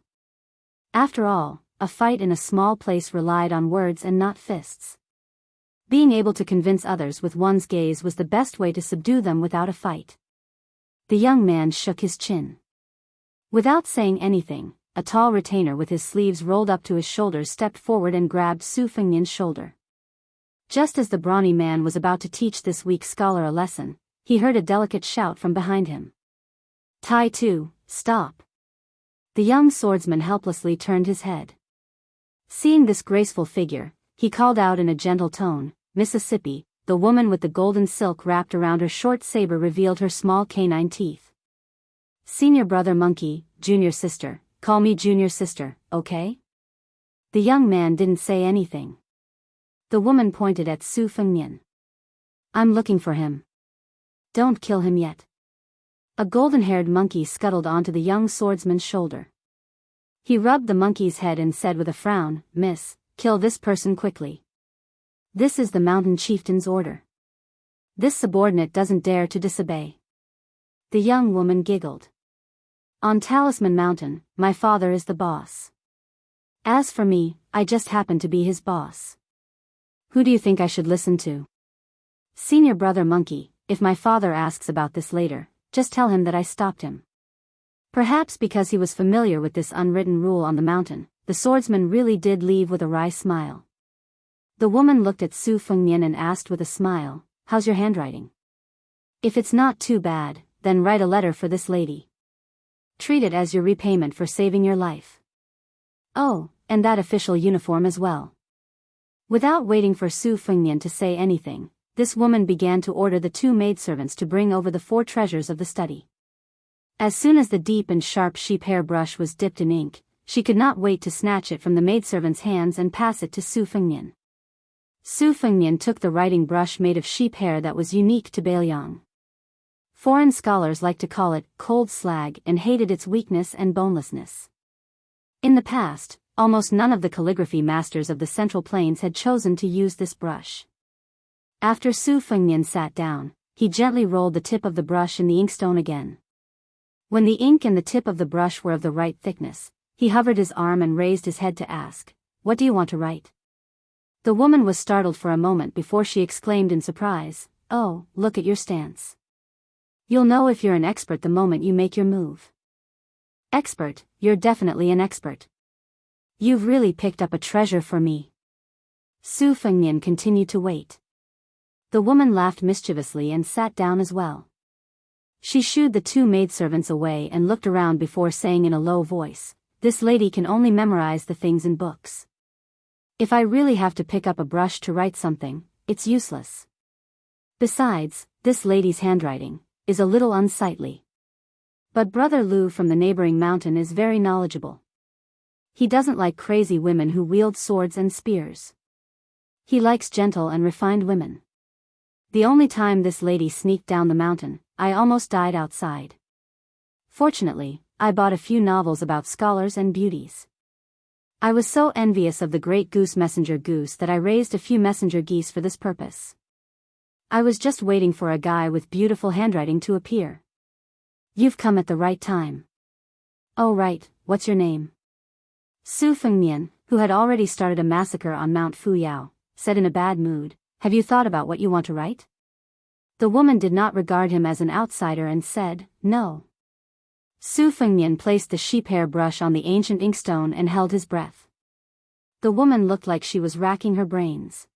After all, a fight in a small place relied on words and not fists. Being able to convince others with one's gaze was the best way to subdue them without a fight. The young man shook his chin. Without saying anything, a tall retainer with his sleeves rolled up to his shoulders stepped forward and grabbed Su Fengnian's shoulder. Just as the brawny man was about to teach this weak scholar a lesson, he heard a delicate shout from behind him. Tai Tu, stop! The young swordsman helplessly turned his head. Seeing this graceful figure, he called out in a gentle tone, Mississippi. The woman with the golden silk wrapped around her short saber revealed her small canine teeth. Senior brother monkey, junior sister, call me junior sister, okay? The young man didn't say anything. The woman pointed at Su Fengnian. I'm looking for him. Don't kill him yet. A golden-haired monkey scuttled onto the young swordsman's shoulder. He rubbed the monkey's head and said with a frown, Miss, kill this person quickly. This is the mountain chieftain's order. This subordinate doesn't dare to disobey. The young woman giggled. On Talisman Mountain, my father is the boss. As for me, I just happen to be his boss. Who do you think I should listen to? Senior brother monkey, if my father asks about this later, just tell him that I stopped him. Perhaps because he was familiar with this unwritten rule on the mountain, the swordsman really did leave with a wry smile. The woman looked at Su Fengnian and asked with a smile, how's your handwriting? If it's not too bad, then write a letter for this lady. Treat it as your repayment for saving your life. Oh, and that official uniform as well. Without waiting for Su Fengnian to say anything, this woman began to order the 2 maidservants to bring over the 4 treasures of the study. As soon as the deep and sharp sheep hair brush was dipped in ink, she could not wait to snatch it from the maidservant's hands and pass it to Su Fengnian. Su Fengnian took the writing brush made of sheep hair that was unique to Biyao. Foreign scholars like to call it cold slag and hated its weakness and bonelessness. In the past, almost none of the calligraphy masters of the Central Plains had chosen to use this brush. After Su Fengnian sat down, he gently rolled the tip of the brush in the inkstone again. When the ink and the tip of the brush were of the right thickness, he hovered his arm and raised his head to ask, what do you want to write? The woman was startled for a moment before she exclaimed in surprise, oh, look at your stance. You'll know if you're an expert the moment you make your move. Expert, you're definitely an expert. You've really picked up a treasure for me. Su Fengnian continued to wait. The woman laughed mischievously and sat down as well. She shooed the 2 maidservants away and looked around before saying in a low voice, this lady can only memorize the things in books. If I really have to pick up a brush to write something, it's useless. Besides, this lady's handwriting is a little unsightly. But Brother Lu from the neighboring mountain is very knowledgeable. He doesn't like crazy women who wield swords and spears. He likes gentle and refined women. The only time this lady sneaked down the mountain, I almost died outside. Fortunately, I bought a few novels about scholars and beauties. I was so envious of the great goose messenger goose that I raised a few messenger geese for this purpose. I was just waiting for a guy with beautiful handwriting to appear. You've come at the right time. Oh right, what's your name? Su Fengnian, who had already started a massacre on Mount Fuyao, said in a bad mood, "Have you thought about what you want to write?" The woman did not regard him as an outsider and said, "No." Su Fengnian placed the sheep hair brush on the ancient inkstone and held his breath. The woman looked like she was racking her brains.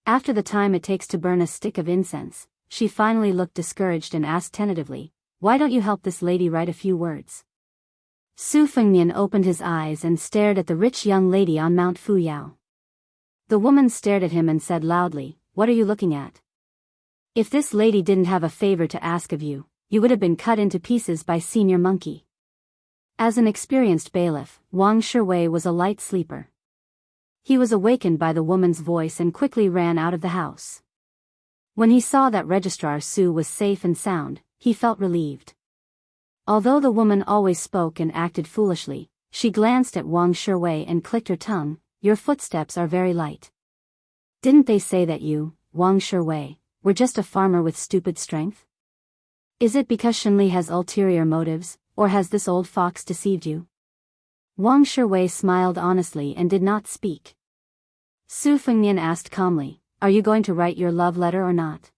After the time it takes to burn a stick of incense, she finally looked discouraged and asked tentatively, "Why don't you help this lady write a few words?" Su Fengnian opened his eyes and stared at the rich young lady on Mount Fuyao. The woman stared at him and said loudly, "What are you looking at? If this lady didn't have a favor to ask of you, you would have been cut into pieces by Senior Monkey." As an experienced bailiff, Wang Shiwei was a light sleeper. He was awakened by the woman's voice and quickly ran out of the house. When he saw that Registrar Su was safe and sound, he felt relieved. Although the woman always spoke and acted foolishly, she glanced at Wang Shiwei and clicked her tongue, "Your footsteps are very light. Didn't they say that you, Wang Shiwei, were just a farmer with stupid strength? Is it because Shenli has ulterior motives, or has this old fox deceived you?" Wang Shiwei smiled honestly and did not speak. Su Fengnian asked calmly, "Are you going to write your love letter or not?"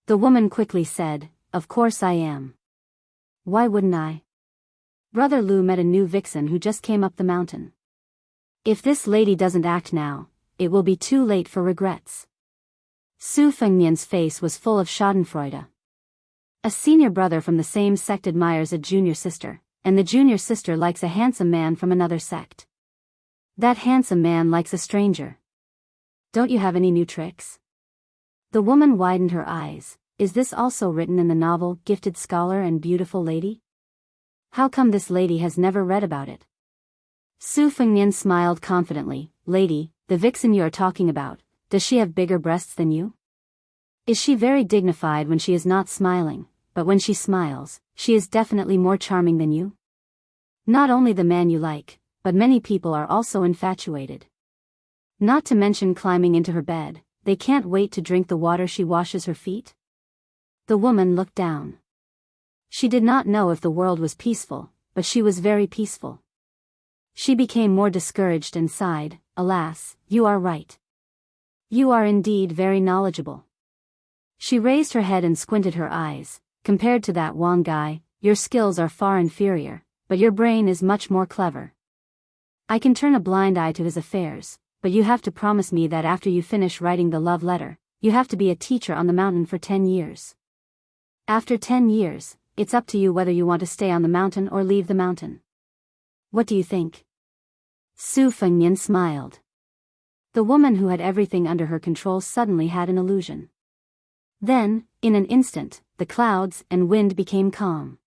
The woman quickly said, "Of course I am. Why wouldn't I? Brother Lu met a new vixen who just came up the mountain. If this lady doesn't act now, it will be too late for regrets." Su Fengnian's face was full of schadenfreude. A senior brother from the same sect admires a junior sister, and the junior sister likes a handsome man from another sect. That handsome man likes a stranger. Don't you have any new tricks? The woman widened her eyes. Is this also written in the novel Gifted Scholar and Beautiful Lady? How come this lady has never read about it? Su Fengnian smiled confidently. "Lady, the vixen you are talking about, does she have bigger breasts than you? Is she very dignified when she is not smiling, but when she smiles, she is definitely more charming than you? Not only the man you like, but many people are also infatuated. Not to mention climbing into her bed, they can't wait to drink the water she washes her feet." The woman looked down. She did not know if the world was peaceful, but she was very peaceful. She became more discouraged and sighed, "Alas, you are right. You are indeed very knowledgeable." She raised her head and squinted her eyes. "Compared to that Wang guy, your skills are far inferior, but your brain is much more clever. I can turn a blind eye to his affairs, but you have to promise me that after you finish writing the love letter, you have to be a teacher on the mountain for 10 years. After 10 years, it's up to you whether you want to stay on the mountain or leave the mountain. What do you think?" Su Fengnian smiled. The woman who had everything under her control suddenly had an illusion. Then, in an instant, the clouds and wind became calm.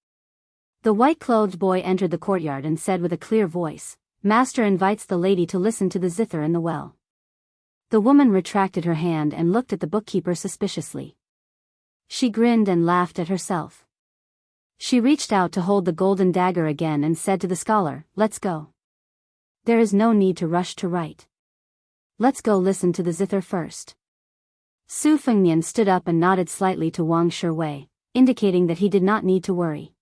The white-clothed boy entered the courtyard and said with a clear voice, "Master invites the lady to listen to the zither in the well." The woman retracted her hand and looked at the bookkeeper suspiciously. She grinned and laughed at herself. She reached out to hold the golden dagger again and said to the scholar, "Let's go. There is no need to rush to write. Let's go listen to the zither first." Su Fengnian stood up and nodded slightly to Wang Shiwei, indicating that he did not need to worry.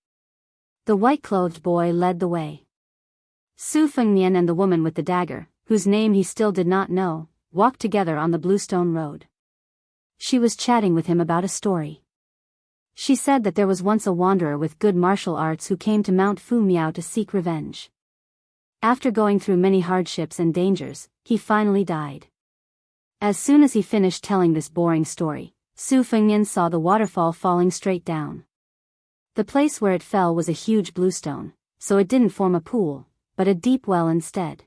The white-clothed boy led the way. Su Fengnian and the woman with the dagger, whose name he still did not know, walked together on the bluestone road. She was chatting with him about a story. She said that there was once a wanderer with good martial arts who came to Mount Fu Miao to seek revenge. After going through many hardships and dangers, he finally died. As soon as he finished telling this boring story, Su Fengnian saw the waterfall falling straight down. The place where it fell was a huge bluestone, so it didn't form a pool, but a deep well instead.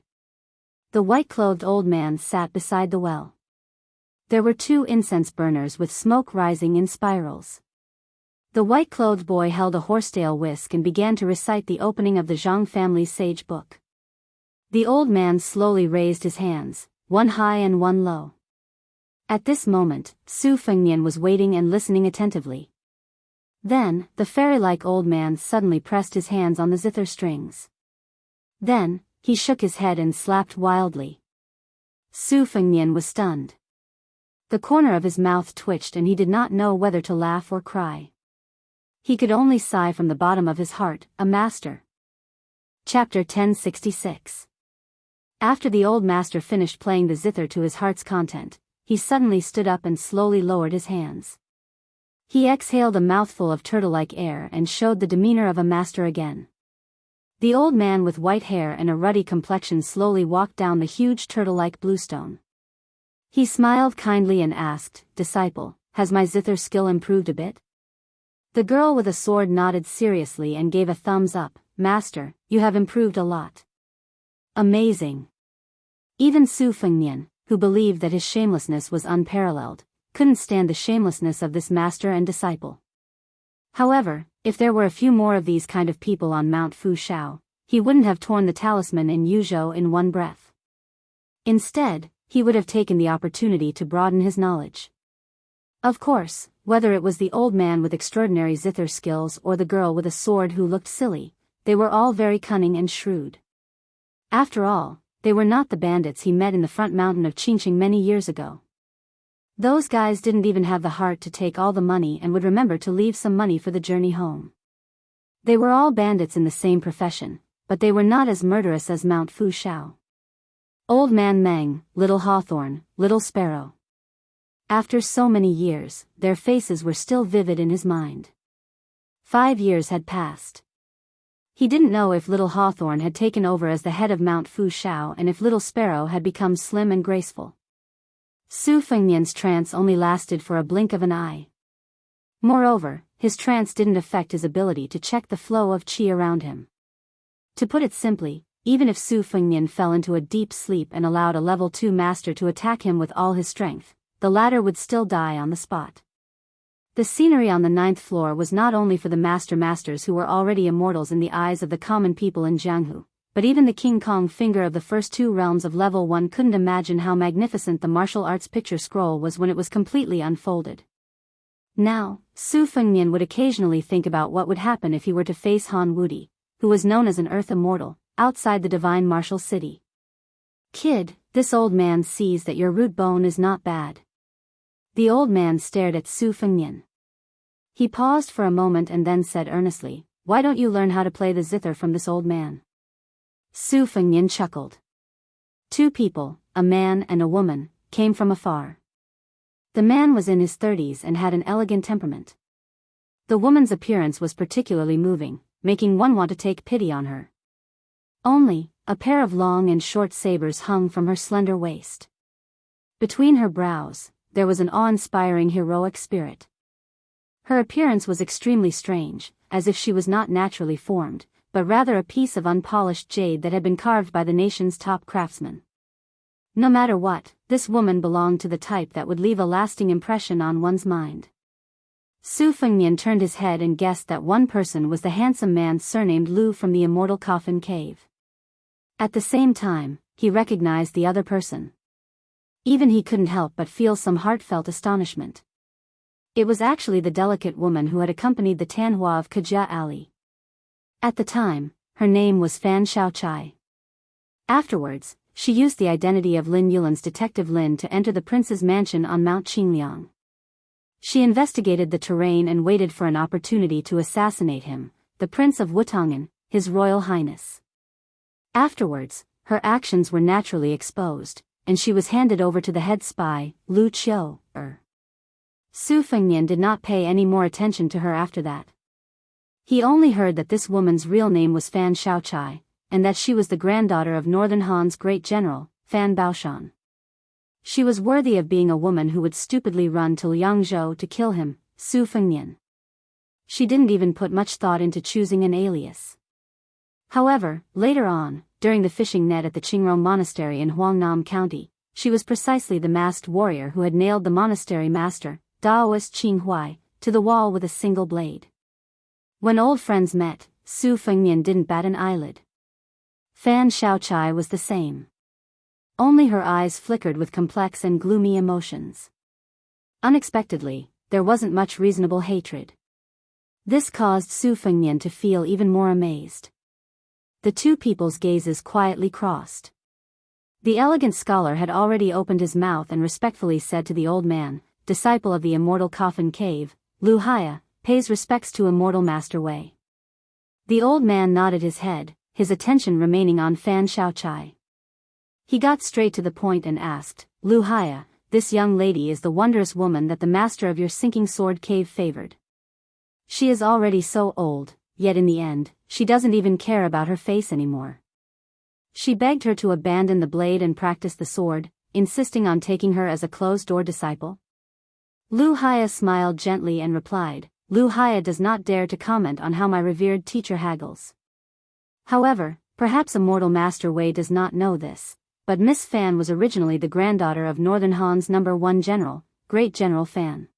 The white-clothed old man sat beside the well. There were 2 incense burners with smoke rising in spirals. The white-clothed boy held a horsetail whisk and began to recite the opening of the Zhang family's sage book. The old man slowly raised his hands, one high and one low. At this moment, Su Fengnian was waiting and listening attentively. Then, the fairy-like old man suddenly pressed his hands on the zither strings. Then, he shook his head and slapped wildly. Su Fengnian was stunned. The corner of his mouth twitched and he did not know whether to laugh or cry. He could only sigh from the bottom of his heart, "A master." Chapter 1066. After the old master finished playing the zither to his heart's content, he suddenly stood up and slowly lowered his hands. He exhaled a mouthful of turtle-like air and showed the demeanor of a master again. The old man with white hair and a ruddy complexion slowly walked down the huge turtle-like bluestone. He smiled kindly and asked, "Disciple, has my zither skill improved a bit?" The girl with a sword nodded seriously and gave a thumbs up. "Master, you have improved a lot." Amazing. Even Su Fengnian, who believed that his shamelessness was unparalleled, couldn't stand the shamelessness of this master and disciple. However, if there were a few more of these kind of people on Mount Fushao, he wouldn't have torn the talisman in Yuzhou in one breath. Instead, he would have taken the opportunity to broaden his knowledge. Of course, whether it was the old man with extraordinary zither skills or the girl with a sword who looked silly, they were all very cunning and shrewd. After all, they were not the bandits he met in the front mountain of Qingqing many years ago. Those guys didn't even have the heart to take all the money and would remember to leave some money for the journey home. They were all bandits in the same profession, but they were not as murderous as Mount Fushao. Old Man Meng, Little Hawthorn, Little Sparrow. After so many years, their faces were still vivid in his mind. 5 years had passed. He didn't know if Little Hawthorn had taken over as the head of Mount Fushao and if Little Sparrow had become slim and graceful. Su Fengnian's trance only lasted for a blink of an eye. Moreover, his trance didn't affect his ability to check the flow of qi around him. To put it simply, even if Su Fengnian fell into a deep sleep and allowed a level 2 master to attack him with all his strength, the latter would still die on the spot. The scenery on the 9th floor was not only for the masters who were already immortals in the eyes of the common people in Jianghu, but even the King Kong finger of the first 2 realms of level 1 couldn't imagine how magnificent the martial arts picture scroll was when it was completely unfolded. Now, Su Fengnian would occasionally think about what would happen if he were to face Han Wudi, who was known as an Earth Immortal, outside the divine martial city. "Kid, this old man sees that your root bone is not bad." The old man stared at Su Fengnian. He paused for a moment and then said earnestly, "Why don't you learn how to play the zither from this old man?" Su Fengnian chuckled. 2 people, a man and a woman, came from afar. The man was in his 30s and had an elegant temperament. The woman's appearance was particularly moving, making one want to take pity on her. Only, a pair of long and short sabers hung from her slender waist. Between her brows, there was an awe-inspiring heroic spirit. Her appearance was extremely strange, as if she was not naturally formed, but rather a piece of unpolished jade that had been carved by the nation's top craftsmen. No matter what, this woman belonged to the type that would leave a lasting impression on one's mind. Su Fengnian turned his head and guessed that one person was the handsome man surnamed Lu from the Immortal Coffin Cave. At the same time, he recognized the other person. Even he couldn't help but feel some heartfelt astonishment. It was actually the delicate woman who had accompanied the Tanhua of Kajia Alley. At the time, her name was Fan Shaochai. Afterwards, she used the identity of Lin Yulin's detective Lin to enter the prince's mansion on Mount Qingliang. She investigated the terrain and waited for an opportunity to assassinate him, the Prince of Wutongan, His Royal Highness. Afterwards, her actions were naturally exposed, and she was handed over to the head spy, Lu Qiu. Su Fengnian did not pay any more attention to her after that. He only heard that this woman's real name was Fan Shaochai, and that she was the granddaughter of Northern Han's great general, Fan Baoshan. She was worthy of being a woman who would stupidly run to Liangzhou to kill him, Su Fengnian. She didn't even put much thought into choosing an alias. However, later on, during the fishing net at the Qingrong Monastery in Huangnam County, she was precisely the masked warrior who had nailed the monastery master, Daoist Qing Huai, to the wall with a single blade. When old friends met, Su Fengnian didn't bat an eyelid. Fan Shaochai was the same. Only her eyes flickered with complex and gloomy emotions. Unexpectedly, there wasn't much reasonable hatred. This caused Su Fengnian to feel even more amazed. The 2 people's gazes quietly crossed. The elegant scholar had already opened his mouth and respectfully said to the old man, "Disciple of the Immortal Coffin Cave, Lu Haya, pays respects to Immortal Master Wei." The old man nodded his head, his attention remaining on Fan Shaochai. He got straight to the point and asked, Lu Haya, this young lady is the wondrous woman that the master of your sinking sword cave favored. She is already so old, yet in the end, she doesn't even care about her face anymore. She begged her to abandon the blade and practice the sword, insisting on taking her as a closed-door disciple. Lu Haya smiled gently and replied, Lu Haya does not dare to comment on how my revered teacher haggles. However, perhaps a mortal master Wei does not know this, but Miss Fan was originally the granddaughter of Northern Han's #1 general, Great General Fan.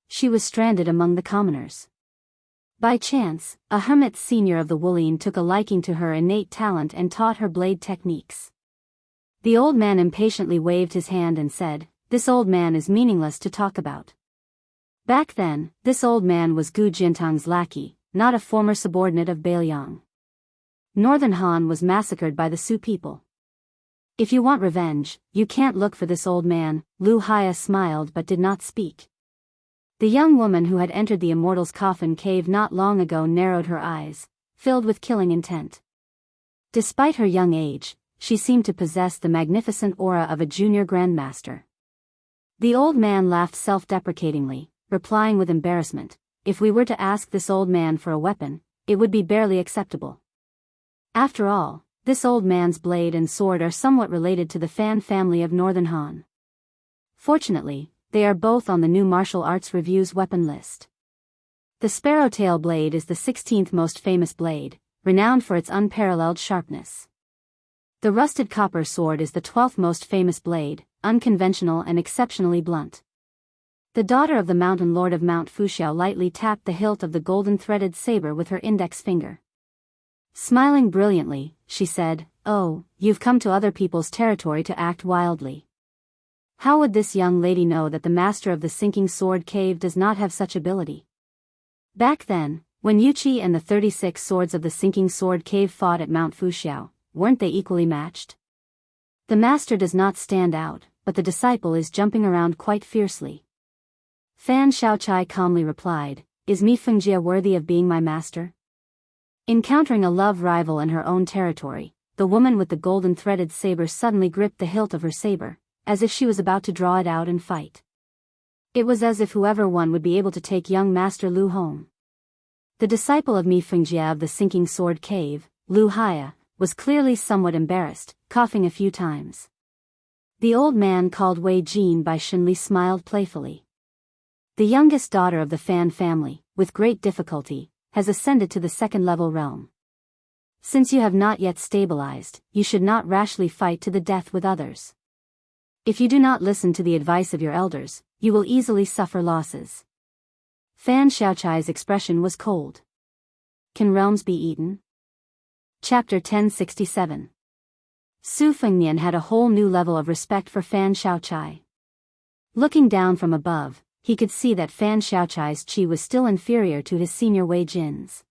She was stranded among the commoners. By chance, a hermit senior of the Wulin took a liking to her innate talent and taught her blade techniques. The old man impatiently waved his hand and said, This old man is meaningless to talk about. Back then, this old man was Gu Jintang's lackey, not a former subordinate of Biyao. Northern Han was massacred by the Sioux people. If you want revenge, you can't look for this old man. Lu Haya smiled but did not speak. The young woman who had entered the immortal's coffin cave not long ago narrowed her eyes, filled with killing intent. Despite her young age, she seemed to possess the magnificent aura of a junior grandmaster. The old man laughed self-deprecatingly, replying with embarrassment, If we were to ask this old man for a weapon, it would be barely acceptable. After all, this old man's blade and sword are somewhat related to the Fan family of Northern Han. Fortunately, they are both on the new martial arts review's weapon list. The sparrowtail blade is the 16th most famous blade, renowned for its unparalleled sharpness. The rusted copper sword is the 12th most famous blade, unconventional and exceptionally blunt. The daughter of the mountain lord of Mount Fuxiao lightly tapped the hilt of the golden-threaded saber with her index finger. Smiling brilliantly, she said, Oh, you've come to other people's territory to act wildly. How would this young lady know that the master of the sinking sword cave does not have such ability? Back then, when Yuchi and the 36 swords of the sinking sword cave fought at Mount Fuxiao, weren't they equally matched? The master does not stand out, but the disciple is jumping around quite fiercely. Fan Xiaochai calmly replied, Is Mi Fengjie worthy of being my master? Encountering a love rival in her own territory, the woman with the golden-threaded saber suddenly gripped the hilt of her saber, as if she was about to draw it out and fight. It was as if whoever won would be able to take young Master Lu home. The disciple of Mi Fengjie of the sinking sword cave, Lu Haya, was clearly somewhat embarrassed, coughing a few times. The old man called Wei Jin by Shenli smiled playfully. The youngest daughter of the Fan family, with great difficulty, has ascended to the second-level realm. Since you have not yet stabilized, you should not rashly fight to the death with others. If you do not listen to the advice of your elders, you will easily suffer losses. Fan Xiaochai's expression was cold. Can realms be eaten? Chapter 1067. Su Fengnian had a whole new level of respect for Fan Xiaochai. Looking down from above, he could see that Fan Xiaochai's chi was still inferior to his senior Wei Jin's.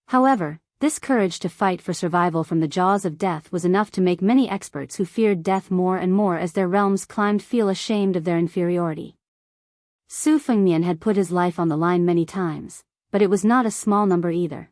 However, this courage to fight for survival from the jaws of death was enough to make many experts who feared death more and more as their realms climbed feel ashamed of their inferiority. Su Fengnian had put his life on the line many times, but it was not a small number either.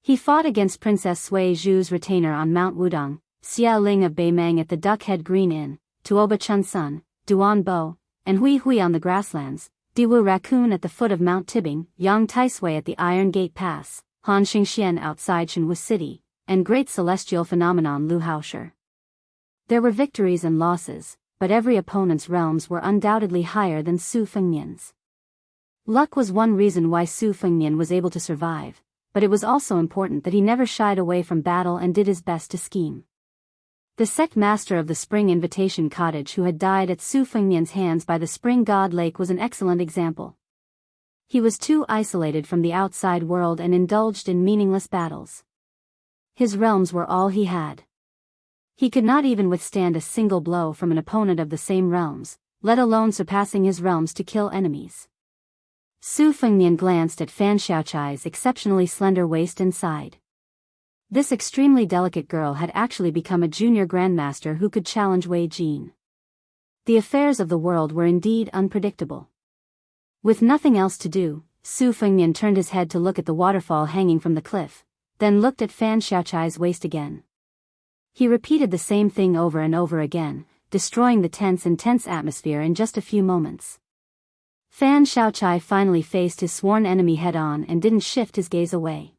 He fought against Princess Sui Zhu's retainer on Mount Wudong, Xia Ling of Beimeng at the Duckhead Green Inn, Tuoba Chun Sun, Duan Bo, and Hui Hui on the grasslands, Diwu Raccoon at the foot of Mount Tibing, Yang Taisui at the Iron Gate Pass, Han Xingxian outside Shenwu City, and great celestial phenomenon Lu Haoshi. There were victories and losses, but every opponent's realms were undoubtedly higher than Su Fengnian's. Luck was one reason why Su Fengnian was able to survive, but it was also important that he never shied away from battle and did his best to scheme. The sect master of the Spring Invitation Cottage who had died at Su Fengnian's hands by the Spring God Lake was an excellent example. He was too isolated from the outside world and indulged in meaningless battles. His realms were all he had. He could not even withstand a single blow from an opponent of the same realms, let alone surpassing his realms to kill enemies. Su Fengnian glanced at Fan Xiaochai's exceptionally slender waist and sighed. This extremely delicate girl had actually become a junior grandmaster who could challenge Wei Jin. The affairs of the world were indeed unpredictable. With nothing else to do, Su Fengnian turned his head to look at the waterfall hanging from the cliff, then looked at Fan Xiaochai's waist again. He repeated the same thing over and over again, destroying the intense atmosphere in just a few moments. Fan Shaochai finally faced his sworn enemy head-on and didn't shift his gaze away.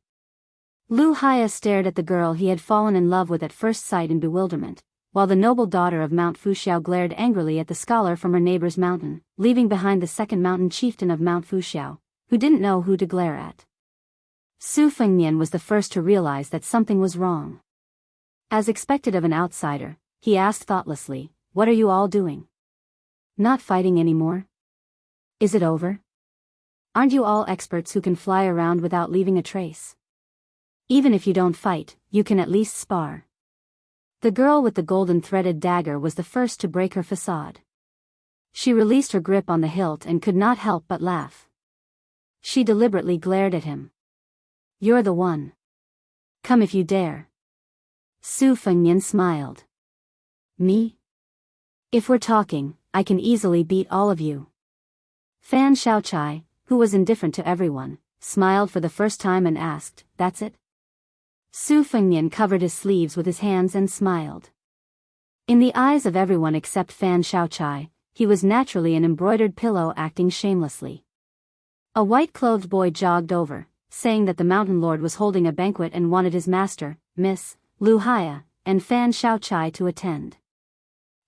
Lu Haya stared at the girl he had fallen in love with at first sight in bewilderment, while the noble daughter of Mount Fuxiao glared angrily at the scholar from her neighbor's mountain, leaving behind the second mountain chieftain of Mount Fuxiao, who didn't know who to glare at. Su Fengnian was the first to realize that something was wrong. As expected of an outsider, he asked thoughtlessly, "What are you all doing? Not fighting anymore? Is it over? Aren't you all experts who can fly around without leaving a trace? Even if you don't fight, you can at least spar." The girl with the golden threaded dagger was the first to break her facade. She released her grip on the hilt and could not help but laugh. She deliberately glared at him. "You're the one. Come if you dare." Su Fengnian smiled. "Me? If we're talking, I can easily beat all of you." Fan Shaochai, who was indifferent to everyone, smiled for the first time and asked, "That's it?" Su Fengnian covered his sleeves with his hands and smiled. In the eyes of everyone except Fan Shaochai, he was naturally an embroidered pillow acting shamelessly. A white-clothed boy jogged over, saying that the mountain lord was holding a banquet and wanted his master, Miss Lu Haya, and Fan Shaochai to attend.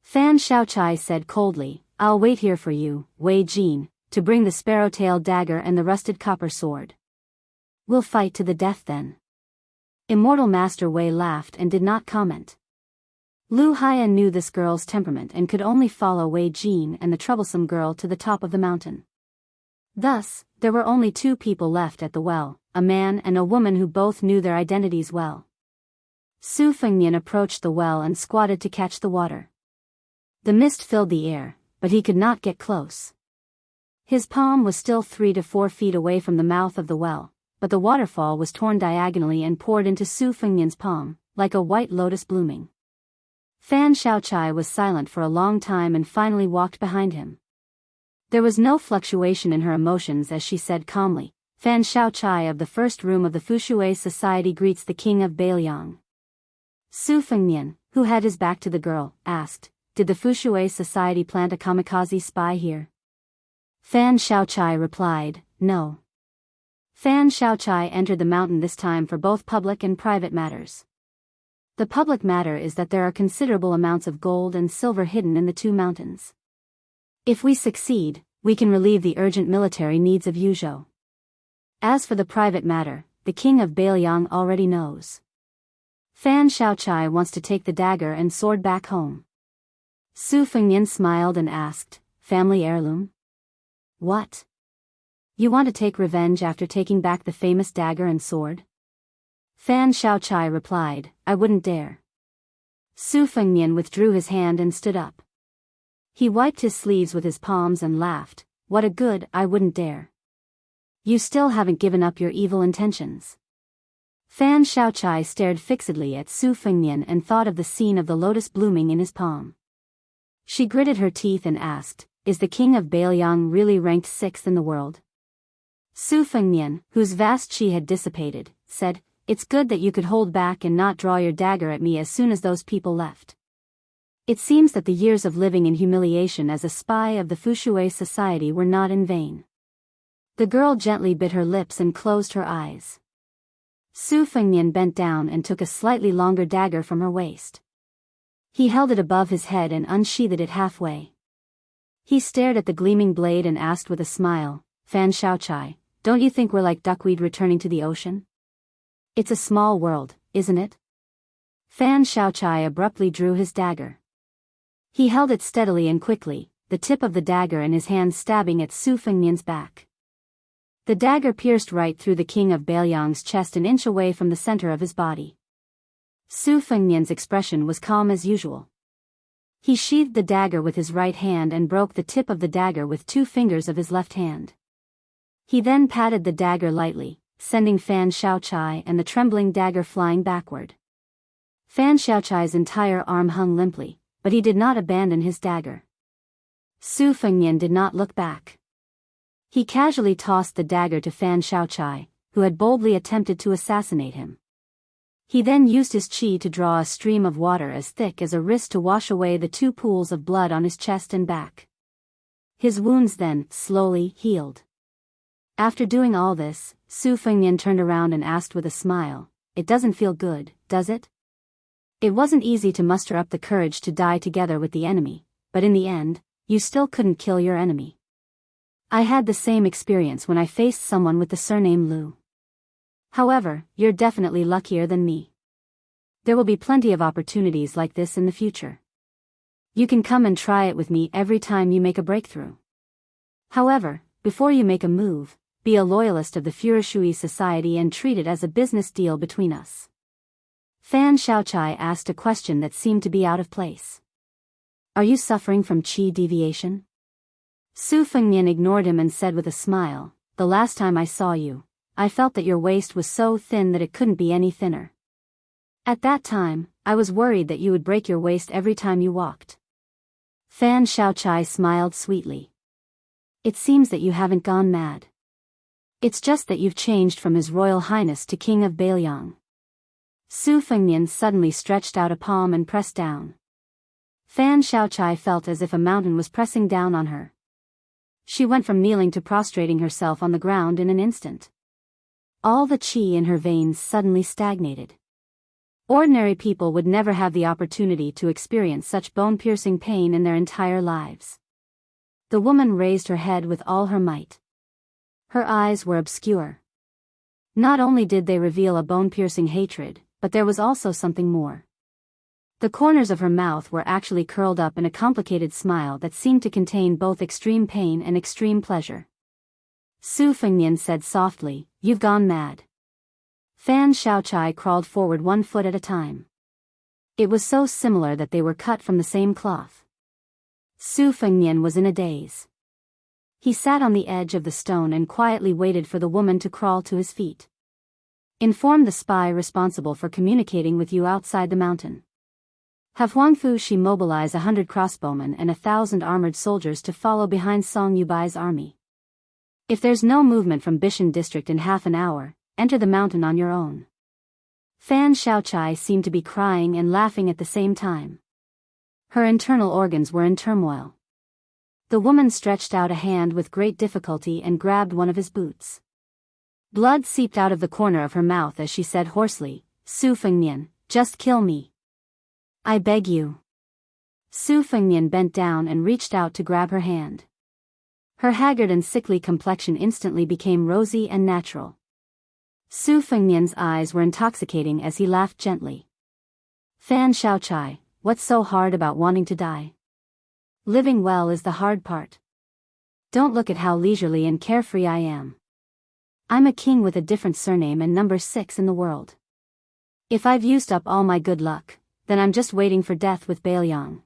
Fan Shaochai said coldly, "I'll wait here for you, Wei Jin, to bring the sparrow-tailed dagger and the rusted copper sword. We'll fight to the death then." Immortal Master Wei laughed and did not comment. Lu Haya knew this girl's temperament and could only follow Wei Jin and the troublesome girl to the top of the mountain. Thus, there were only two people left at the well, a man and a woman who both knew their identities well. Su Fengnian approached the well and squatted to catch the water. The mist filled the air, but he could not get close. His palm was still 3 to 4 feet away from the mouth of the well, but the waterfall was torn diagonally and poured into Su Fengnian's palm, like a white lotus blooming. Fan Shaochai was silent for a long time and finally walked behind him. There was no fluctuation in her emotions as she said calmly, "Fan Shaochai of the first room of the Fushui Society greets the king of Biyao." Su Fengnian, who had his back to the girl, asked, "Did the Fushui Society plant a kamikaze spy here?" Fan Shaochai replied, "No." Fan Shaochai entered the mountain this time for both public and private matters. The public matter is that there are considerable amounts of gold and silver hidden in the two mountains. If we succeed, we can relieve the urgent military needs of Yuzhou. As for the private matter, the king of Biyao already knows. Fan Shaochai wants to take the dagger and sword back home. Su Fengnian smiled and asked, "Family heirloom? What? You want to take revenge after taking back the famous dagger and sword?" Fan Shaochai replied, "I wouldn't dare." Su Fengnian withdrew his hand and stood up. He wiped his sleeves with his palms and laughed, "What a good I wouldn't dare. You still haven't given up your evil intentions." Fan Shaochai stared fixedly at Su Fengnian and thought of the scene of the lotus blooming in his palm. She gritted her teeth and asked, "Is the king of Biyao really ranked 6th in the world?" Su Fengnian, whose vast chi had dissipated, said, "It's good that you could hold back and not draw your dagger at me as soon as those people left. It seems that the years of living in humiliation as a spy of the Fushui Society were not in vain." The girl gently bit her lips and closed her eyes. Su Fengnian bent down and took a slightly longer dagger from her waist. He held it above his head and unsheathed it halfway. He stared at the gleaming blade and asked with a smile, "Fan Shaochai, don't you think we're like duckweed returning to the ocean? It's a small world, isn't it?" Fan Shaochai abruptly drew his dagger. He held it steadily and quickly, the tip of the dagger in his hand stabbing at Su Fengnian's back. The dagger pierced right through the king of Beiyao's chest an inch away from the center of his body. Su Fengnian's expression was calm as usual. He sheathed the dagger with his right hand and broke the tip of the dagger with 2 fingers of his left hand. He then patted the dagger lightly, sending Fan Shaochai and the trembling dagger flying backward. Fan Shaochai's entire arm hung limply, but he did not abandon his dagger. Su Fengnian did not look back. He casually tossed the dagger to Fan Shaochai, who had boldly attempted to assassinate him. He then used his qi to draw a stream of water as thick as a wrist to wash away the 2 pools of blood on his chest and back. His wounds then, slowly, healed. After doing all this, Su Fengnian turned around and asked with a smile, "It doesn't feel good, does it?" It wasn't easy to muster up the courage to die together with the enemy, but in the end, you still couldn't kill your enemy. I had the same experience when I faced someone with the surname Lu. However, you're definitely luckier than me. There will be plenty of opportunities like this in the future. You can come and try it with me every time you make a breakthrough. However, before you make a move, be a loyalist of the Furushui Society and treat it as a business deal between us. Fan Xiaochai asked a question that seemed to be out of place. Are you suffering from qi deviation? Su Fengnian ignored him and said with a smile, "The last time I saw you, I felt that your waist was so thin that it couldn't be any thinner. At that time, I was worried that you would break your waist every time you walked." Fan Xiaochai smiled sweetly. "It seems that you haven't gone mad. It's just that you've changed from His Royal Highness to King of Biyao." Su Fengnian suddenly stretched out a palm and pressed down. Fan Xiaochai felt as if a mountain was pressing down on her. She went from kneeling to prostrating herself on the ground in an instant. All the qi in her veins suddenly stagnated. Ordinary people would never have the opportunity to experience such bone-piercing pain in their entire lives. The woman raised her head with all her might. Her eyes were obscure. Not only did they reveal a bone-piercing hatred, but there was also something more. The corners of her mouth were actually curled up in a complicated smile that seemed to contain both extreme pain and extreme pleasure. Su Fengnian said softly, "You've gone mad." Fan Xiaochai crawled forward 1 foot at a time. It was so similar that they were cut from the same cloth. Su Fengnian was in a daze. He sat on the edge of the stone and quietly waited for the woman to crawl to his feet. "Inform the spy responsible for communicating with you outside the mountain. Have Huangfu Shi mobilize 100 crossbowmen and 1,000 armored soldiers to follow behind Song Yubai's army. If there's no movement from Bishan district in half an hour, enter the mountain on your own." Fan Xiaochai seemed to be crying and laughing at the same time. Her internal organs were in turmoil. The woman stretched out a hand with great difficulty and grabbed one of his boots. Blood seeped out of the corner of her mouth as she said hoarsely, "Su Fengnian, just kill me. I beg you." Su Fengnian bent down and reached out to grab her hand. Her haggard and sickly complexion instantly became rosy and natural. Su Fengnian's eyes were intoxicating as he laughed gently. "Fan Xiaochai, what's so hard about wanting to die? Living well is the hard part. Don't look at how leisurely and carefree I am. I'm a king with a different surname and number 6 in the world. If I've used up all my good luck, then I'm just waiting for death with Biyao.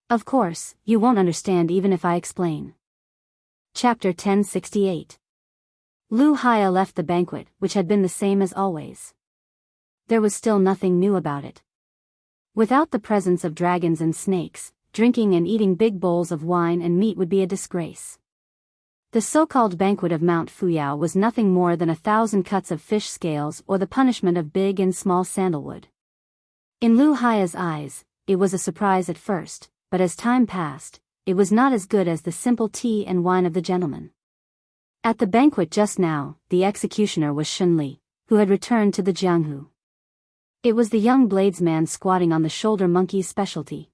Of course, you won't understand even if I explain." Chapter 1068. Lu Haya left the banquet, which had been the same as always. There was still nothing new about it. Without the presence of dragons and snakes, drinking and eating big bowls of wine and meat would be a disgrace. The so-called banquet of Mount Fuyao was nothing more than 1,000 cuts of fish scales or the punishment of big and small sandalwood. In Lu Haya's eyes, it was a surprise at first, but as time passed, it was not as good as the simple tea and wine of the gentleman. At the banquet just now, the executioner was Shunli, who had returned to the Jianghu. It was the young bladesman squatting on the shoulder monkey's specialty.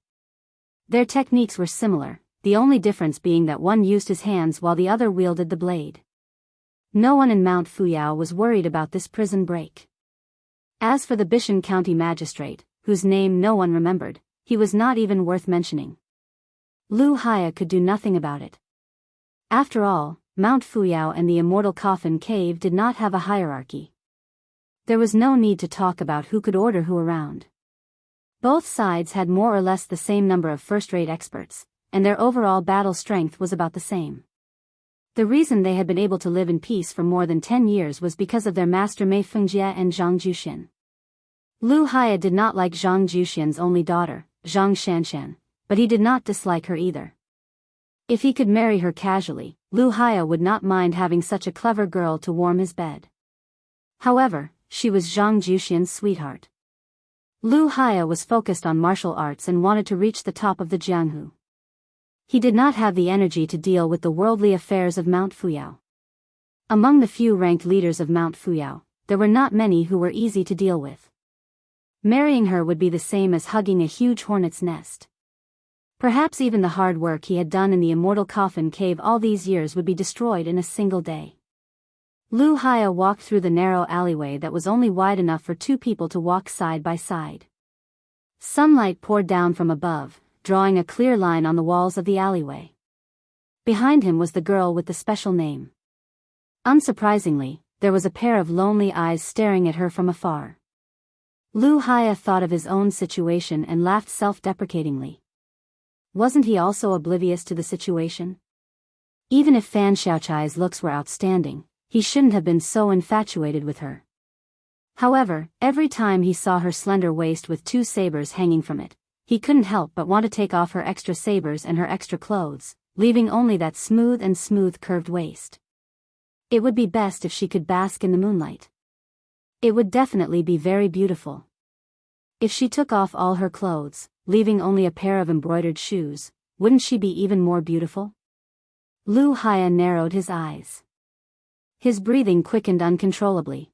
Their techniques were similar, the only difference being that one used his hands while the other wielded the blade. No one in Mount Fuyao was worried about this prison break. As for the Bishan County magistrate, whose name no one remembered, he was not even worth mentioning. Lu Haya could do nothing about it. After all, Mount Fuyao and the Immortal Coffin Cave did not have a hierarchy. There was no need to talk about who could order who around. Both sides had more or less the same number of first-rate experts, and their overall battle strength was about the same. The reason they had been able to live in peace for more than 10 years was because of their master Mei Fengjie and Zhang Juxian. Lu Haya did not like Zhang Juxian's only daughter, Zhang Shanshan, but he did not dislike her either. If he could marry her casually, Lu Haya would not mind having such a clever girl to warm his bed. However, she was Zhang Juxian's sweetheart. Lu Haya was focused on martial arts and wanted to reach the top of the Jianghu. He did not have the energy to deal with the worldly affairs of Mount Fuyao. Among the few ranked leaders of Mount Fuyao, there were not many who were easy to deal with. Marrying her would be the same as hugging a huge hornet's nest. Perhaps even the hard work he had done in the immortal coffin cave all these years would be destroyed in a single day. Lu Haya walked through the narrow alleyway that was only wide enough for two people to walk side by side. Sunlight poured down from above, drawing a clear line on the walls of the alleyway. Behind him was the girl with the special name. Unsurprisingly, there was a pair of lonely eyes staring at her from afar. Lu Haya thought of his own situation and laughed self-deprecatingly. Wasn't he also oblivious to the situation? Even if Fan Xiaochai's looks were outstanding, he shouldn't have been so infatuated with her. However, every time he saw her slender waist with two sabers hanging from it, he couldn't help but want to take off her extra sabers and her extra clothes, leaving only that smooth curved waist. It would be best if she could bask in the moonlight. It would definitely be very beautiful. If she took off all her clothes, leaving only a pair of embroidered shoes, wouldn't she be even more beautiful? Lu Haya narrowed his eyes. His breathing quickened uncontrollably.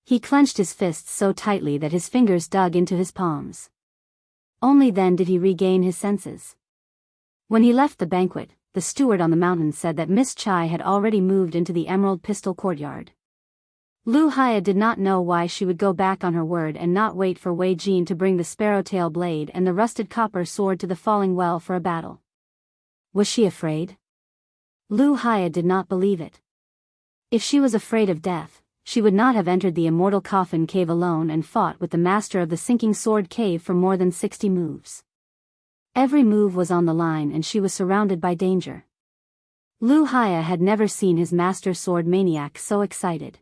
He clenched his fists so tightly that his fingers dug into his palms. Only then did he regain his senses. When he left the banquet, the steward on the mountain said that Miss Chai had already moved into the Emerald Pistol courtyard. Lu Haya did not know why she would go back on her word and not wait for Wei Jin to bring the sparrow-tail blade and the rusted copper sword to the falling well for a battle. Was she afraid? Lu Haya did not believe it. If she was afraid of death, she would not have entered the immortal coffin cave alone and fought with the master of the sinking sword cave for more than 60 moves. Every move was on the line and she was surrounded by danger. Lu Haya had never seen his master sword maniac so excited.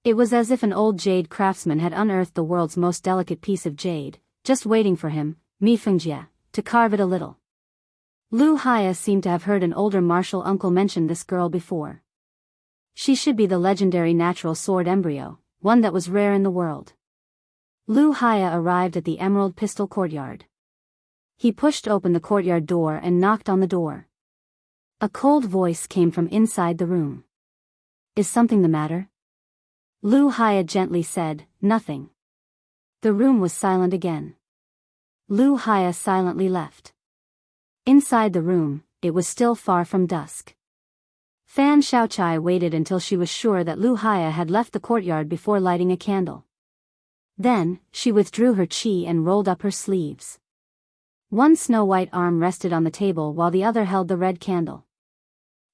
It was as if an old jade craftsman had unearthed the world's most delicate piece of jade, just waiting for him, Mi Fengjie, to carve it a little. Lu Haya seemed to have heard an older martial uncle mention this girl before. She should be the legendary natural sword embryo, one that was rare in the world. Lu Haya arrived at the Emerald Pistol courtyard. He pushed open the courtyard door and knocked on the door. A cold voice came from inside the room. "Is something the matter?" Lu Haya gently said, "Nothing." The room was silent again. Lu Haya silently left. Inside the room, it was still far from dusk. Fan Xiaochai waited until she was sure that Lu Haya had left the courtyard before lighting a candle. Then, she withdrew her qi and rolled up her sleeves. One snow-white arm rested on the table while the other held the red candle.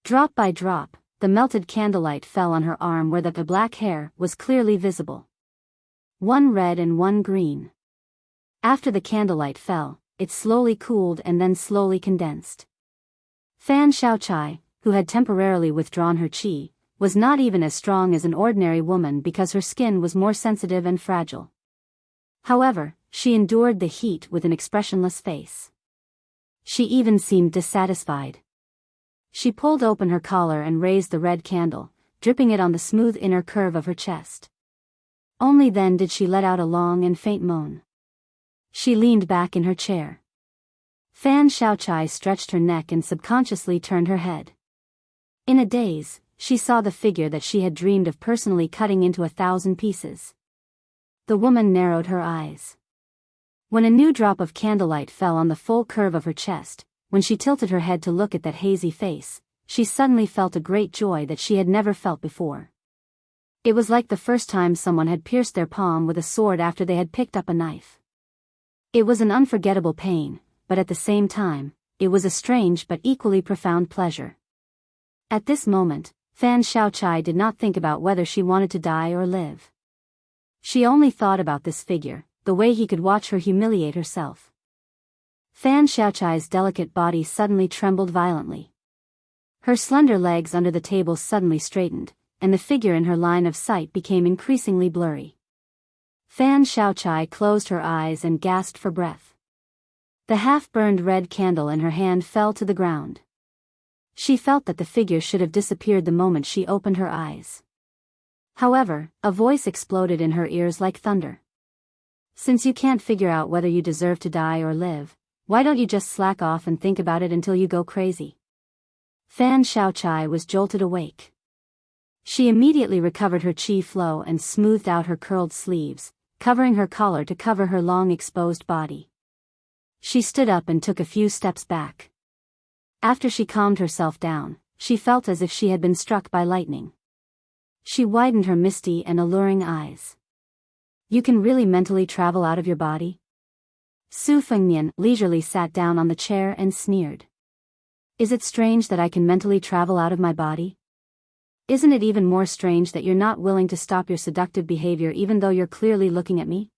Drop by drop, the melted candlelight fell on her arm where the black hair was clearly visible. One red and one green. After the candlelight fell, it slowly cooled and then slowly condensed. Fan Xiaochai, who had temporarily withdrawn her qi, was not even as strong as an ordinary woman because her skin was more sensitive and fragile. However, she endured the heat with an expressionless face. She even seemed dissatisfied. She pulled open her collar and raised the red candle, dripping it on the smooth inner curve of her chest. Only then did she let out a long and faint moan. She leaned back in her chair. Fan Xiaochai stretched her neck and subconsciously turned her head. In a daze, she saw the figure that she had dreamed of personally cutting into 1,000 pieces. The woman narrowed her eyes. When a new drop of candlelight fell on the full curve of her chest, when she tilted her head to look at that hazy face, she suddenly felt a great joy that she had never felt before. It was like the first time someone had pierced their palm with a sword after they had picked up a knife. It was an unforgettable pain, but at the same time, it was a strange but equally profound pleasure. At this moment, Fan Xiaochai did not think about whether she wanted to die or live. She only thought about this figure, the way he could watch her humiliate herself. Fan Xiaochai's delicate body suddenly trembled violently. Her slender legs under the table suddenly straightened, and the figure in her line of sight became increasingly blurry. Fan Xiaochai closed her eyes and gasped for breath. The half-burned red candle in her hand fell to the ground. She felt that the figure should have disappeared the moment she opened her eyes. However, a voice exploded in her ears like thunder. Since you can't figure out whether you deserve to die or live, why don't you just slack off and think about it until you go crazy? Fan Xiaochai was jolted awake. She immediately recovered her qi flow and smoothed out her curled sleeves, covering her collar to cover her long exposed body. She stood up and took a few steps back. After she calmed herself down, she felt as if she had been struck by lightning. She widened her misty and alluring eyes. You can really mentally travel out of your body? Su Fengnian leisurely sat down on the chair and sneered. Is it strange that I can mentally travel out of my body? Isn't it even more strange that you're not willing to stop your seductive behavior even though you're clearly looking at me?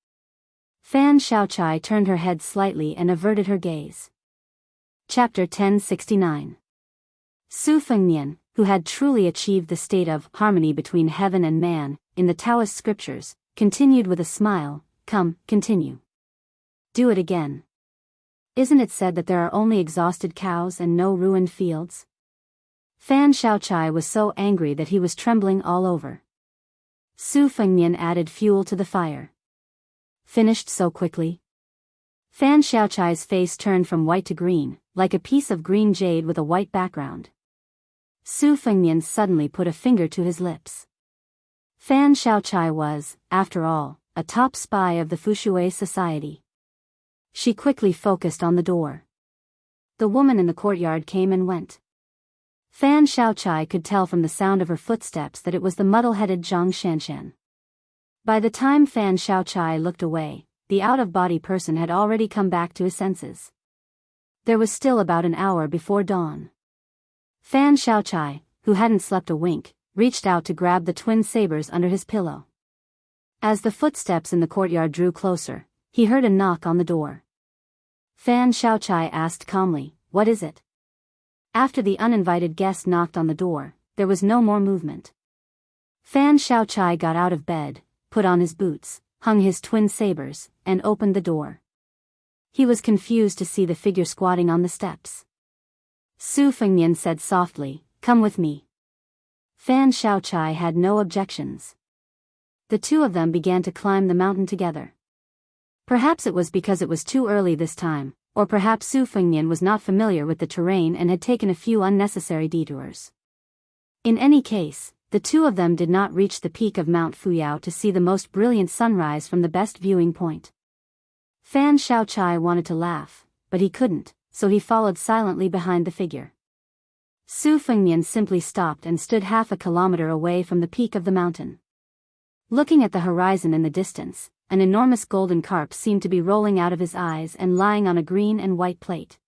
Fan Xiaochai turned her head slightly and averted her gaze. Chapter 1069. Su Fengnian, who had truly achieved the state of harmony between heaven and man, in the Taoist scriptures, continued with a smile, Come, continue. Do it again. Isn't it said that there are only exhausted cows and no ruined fields? Fan Xiaochai was so angry that he was trembling all over. Su Fengnian added fuel to the fire. Finished so quickly? Fan Xiaochai's face turned from white to green, like a piece of green jade with a white background. Su Fengnian suddenly put a finger to his lips. Fan Xiaochai was, after all, a top spy of the Fushui society. She quickly focused on the door. The woman in the courtyard came and went. Fan Xiaochai could tell from the sound of her footsteps that it was the muddle-headed Zhang Shanshan. By the time Fan Xiaochai looked away, the out-of-body person had already come back to his senses. There was still about an hour before dawn. Fan Xiaochai, who hadn't slept a wink, reached out to grab the twin sabers under his pillow. As the footsteps in the courtyard drew closer, he heard a knock on the door. Fan Xiaochai asked calmly, What is it? After the uninvited guest knocked on the door, there was no more movement. Fan Xiaochai got out of bed, put on his boots, hung his twin sabers, and opened the door. He was confused to see the figure squatting on the steps. Su Fengnian said softly, Come with me. Fan Xiaochai had no objections. The two of them began to climb the mountain together. Perhaps it was because it was too early this time, or perhaps Su Fengnian was not familiar with the terrain and had taken a few unnecessary detours. In any case, the two of them did not reach the peak of Mount Fuyao to see the most brilliant sunrise from the best viewing point. Fan Xiaochai wanted to laugh, but he couldn't, so he followed silently behind the figure. Su Fengnian simply stopped and stood half a kilometer away from the peak of the mountain. Looking at the horizon in the distance, an enormous golden carp seemed to be rolling out of his eyes and lying on a green and white plate.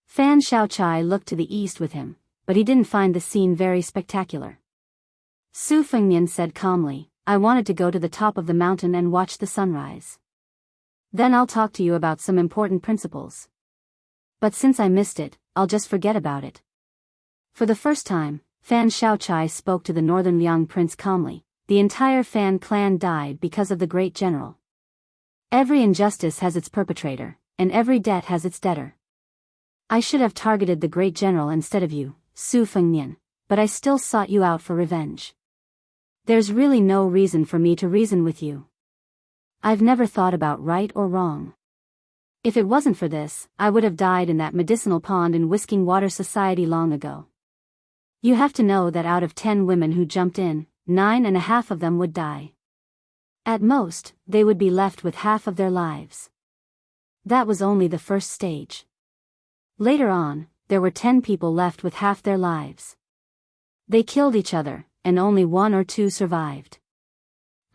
Fan Xiaochai looked to the east with him, but he didn't find the scene very spectacular. Su Fengnian said calmly, I wanted to go to the top of the mountain and watch the sunrise. Then I'll talk to you about some important principles. But since I missed it, I'll just forget about it. For the first time, Fan Xiaochai spoke to the northern Liang prince calmly. The entire Fan clan died because of the great general. Every injustice has its perpetrator, and every debt has its debtor. I should have targeted the great general instead of you, Su Fengnian, but I still sought you out for revenge. There's really no reason for me to reason with you. I've never thought about right or wrong. If it wasn't for this, I would have died in that medicinal pond in Whisking Water Society long ago. You have to know that out of 10 women who jumped in, 9.5 of them would die. At most, they would be left with half of their lives. That was only the first stage. Later on, there were 10 people left with half their lives. They killed each other, and only 1 or 2 survived.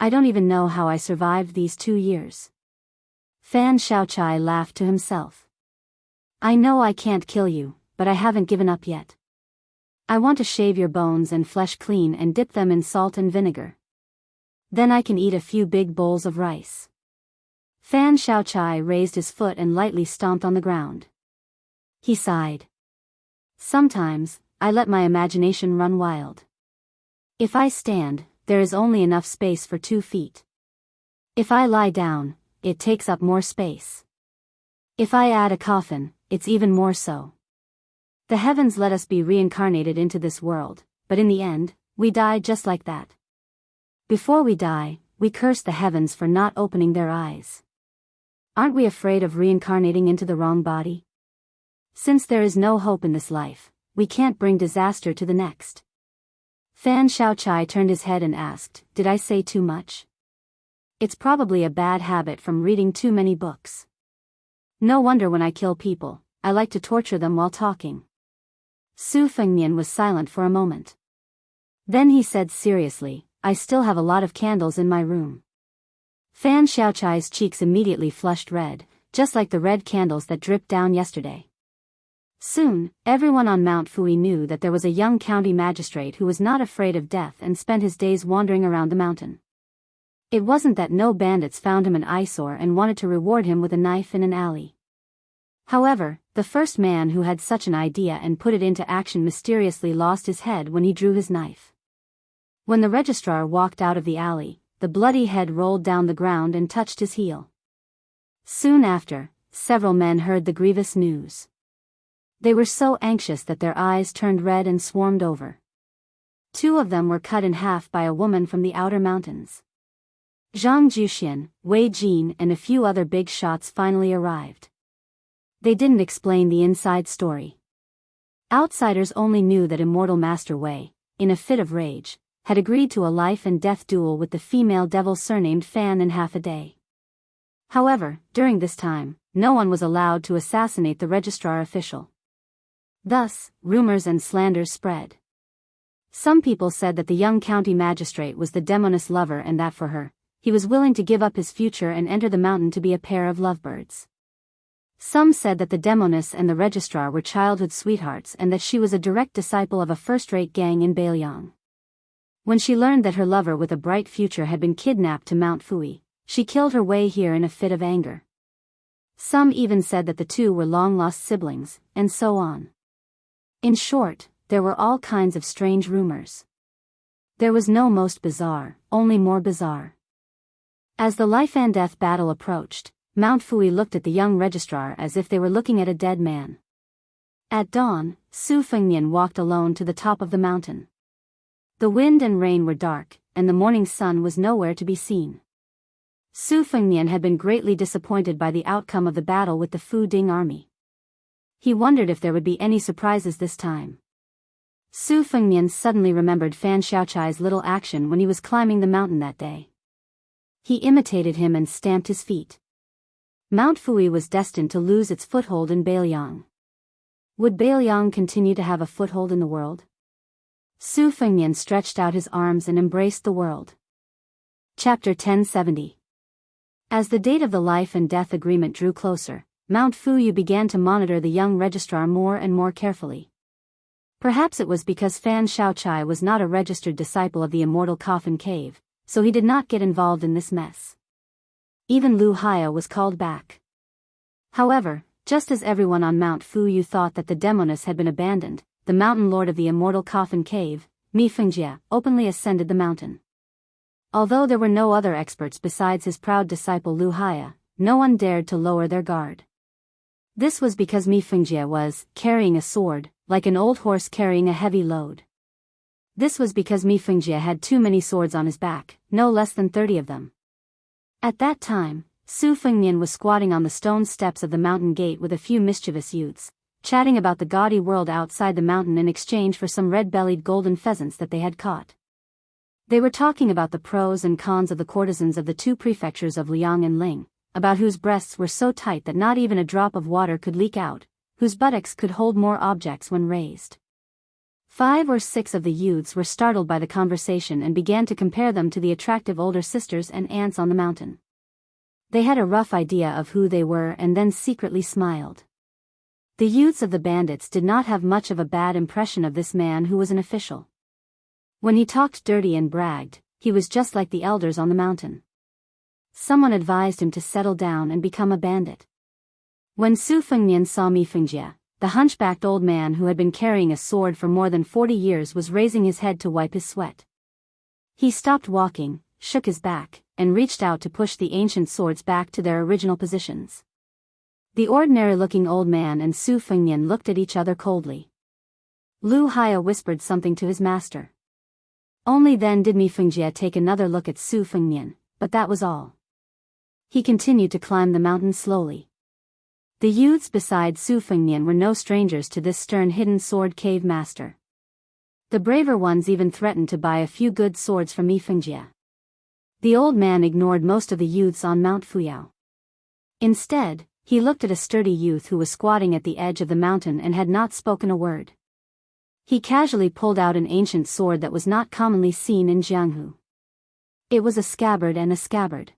I don't even know how I survived these 2 years. Fan Xiaochai laughed to himself. I know I can't kill you, but I haven't given up yet. I want to shave your bones and flesh clean and dip them in salt and vinegar. Then I can eat a few big bowls of rice. Fan Xiaochai raised his foot and lightly stomped on the ground. He sighed. Sometimes, I let my imagination run wild. If I stand, there is only enough space for 2 feet. If I lie down, it takes up more space. If I add a coffin, it's even more so. The heavens let us be reincarnated into this world, but in the end, we die just like that. Before we die, we curse the heavens for not opening their eyes. Aren't we afraid of reincarnating into the wrong body? Since there is no hope in this life, we can't bring disaster to the next. Fan Xiaochai turned his head and asked, "Did I say too much?" It's probably a bad habit from reading too many books. No wonder when I kill people, I like to torture them while talking. Su Fengnian was silent for a moment. Then he said seriously, "I still have a lot of candles in my room." Fan Xiaochai's cheeks immediately flushed red, just like the red candles that dripped down yesterday. Soon, everyone on Mount Fui knew that there was a young county magistrate who was not afraid of death and spent his days wandering around the mountain. It wasn't that no bandits found him an eyesore and wanted to reward him with a knife in an alley. However, the first man who had such an idea and put it into action mysteriously lost his head when he drew his knife. When the registrar walked out of the alley, the bloody head rolled down the ground and touched his heel. Soon after, several men heard the grievous news. They were so anxious that their eyes turned red and swarmed over. 2 of them were cut in half by a woman from the outer mountains. Zhang Juxian, Wei Jin and a few other big shots finally arrived. They didn't explain the inside story. Outsiders only knew that immortal Master Wei, in a fit of rage, had agreed to a life and death duel with the female devil surnamed Fan in half a day. However, during this time, no one was allowed to assassinate the registrar official. Thus, rumors and slanders spread. Some people said that the young county magistrate was the demoness lover and that for her, he was willing to give up his future and enter the mountain to be a pair of lovebirds. Some said that the demoness and the registrar were childhood sweethearts and that she was a direct disciple of a first-rate gang in Biyao. When she learned that her lover with a bright future had been kidnapped to Mount Fui, she killed her way here in a fit of anger. Some even said that the two were long-lost siblings, and so on. In short, there were all kinds of strange rumors. There was no most bizarre, only more bizarre. As the life and death battle approached, Mount Fui looked at the young registrar as if they were looking at a dead man. At dawn, Su Fengnian walked alone to the top of the mountain. The wind and rain were dark, and the morning sun was nowhere to be seen. Su Fengnian had been greatly disappointed by the outcome of the battle with the Fu Ding army. He wondered if there would be any surprises this time. Su Fengnian suddenly remembered Fan Xiaochai's little action when he was climbing the mountain that day. He imitated him and stamped his feet. Mount Fui was destined to lose its foothold in Biyao. Would Biyao continue to have a foothold in the world? Su Fengnian stretched out his arms and embraced the world. Chapter 1070. As the date of the life and death agreement drew closer, Mount Fui began to monitor the young registrar more and more carefully. Perhaps it was because Fan Xiaochai was not a registered disciple of the immortal Coffin Cave, so he did not get involved in this mess. Even Lu Haya was called back. However, just as everyone on Mount Fui thought that the demoness had been abandoned, the mountain lord of the immortal Coffin Cave, Mi Fengjie, openly ascended the mountain. Although there were no other experts besides his proud disciple Lu Haya, no one dared to lower their guard. This was because Mi Fengjie was carrying a sword, like an old horse carrying a heavy load. This was because Mi Fengjie had too many swords on his back, no less than 30 of them. At that time, Su Fengnian was squatting on the stone steps of the mountain gate with a few mischievous youths, chatting about the gaudy world outside the mountain in exchange for some red-bellied golden pheasants that they had caught. They were talking about the pros and cons of the courtesans of the 2 prefectures of Liang and Ling, about whose breasts were so tight that not even a drop of water could leak out, whose buttocks could hold more objects when raised. 5 or 6 of the youths were startled by the conversation and began to compare them to the attractive older sisters and aunts on the mountain. They had a rough idea of who they were and then secretly smiled. The youths of the bandits did not have much of a bad impression of this man who was an official. When he talked dirty and bragged, he was just like the elders on the mountain. Someone advised him to settle down and become a bandit. When Su Fengnian saw Mi Fengjie, the hunchbacked old man who had been carrying a sword for more than 40 years was raising his head to wipe his sweat. He stopped walking, shook his back, and reached out to push the ancient swords back to their original positions. The ordinary-looking old man and Su Fengnian looked at each other coldly. Lu Haya whispered something to his master. Only then did Mi Fengjie take another look at Su Fengnian, but that was all. He continued to climb the mountain slowly. The youths beside Su Fengnian were no strangers to this stern hidden sword cave master. The braver ones even threatened to buy a few good swords from Mi Fengjie. The old man ignored most of the youths on Mount Fuyao. Instead, he looked at a sturdy youth who was squatting at the edge of the mountain and had not spoken a word. He casually pulled out an ancient sword that was not commonly seen in Jianghu. It was a scabbard and a scabbard.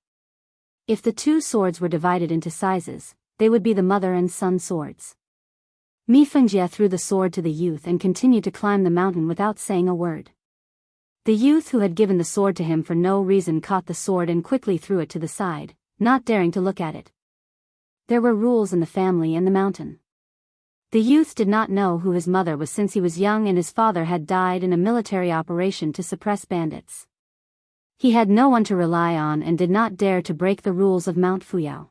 If the two swords were divided into sizes, they would be the mother and son swords. Mi Fengjie threw the sword to the youth and continued to climb the mountain without saying a word. The youth who had given the sword to him for no reason caught the sword and quickly threw it to the side, not daring to look at it. There were rules in the family and the mountain. The youth did not know who his mother was since he was young and his father had died in a military operation to suppress bandits. He had no one to rely on and did not dare to break the rules of Mount Fuyao.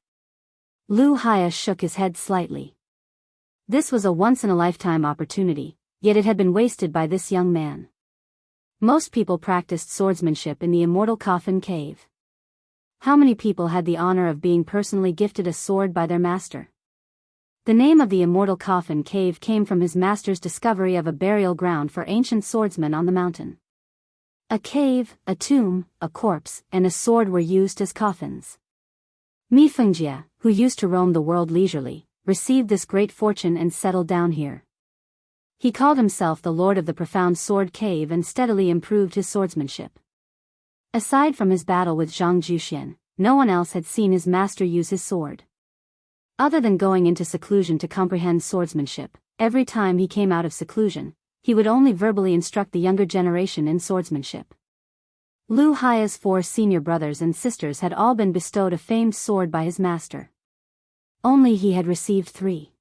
Lu Haya shook his head slightly. This was a once-in-a-lifetime opportunity, yet it had been wasted by this young man. Most people practiced swordsmanship in the immortal coffin cave. How many people had the honor of being personally gifted a sword by their master? The name of the immortal coffin cave came from his master's discovery of a burial ground for ancient swordsmen on the mountain. A cave, a tomb, a corpse, and a sword were used as coffins. Mi Fengjie, who used to roam the world leisurely, received this great fortune and settled down here. He called himself the Lord of the Profound Sword Cave and steadily improved his swordsmanship. Aside from his battle with Zhang Juxian, no one else had seen his master use his sword. Other than going into seclusion to comprehend swordsmanship, every time he came out of seclusion, he would only verbally instruct the younger generation in swordsmanship. Lu Haya's 4 senior brothers and sisters had all been bestowed a famed sword by his master. Only he had received 3.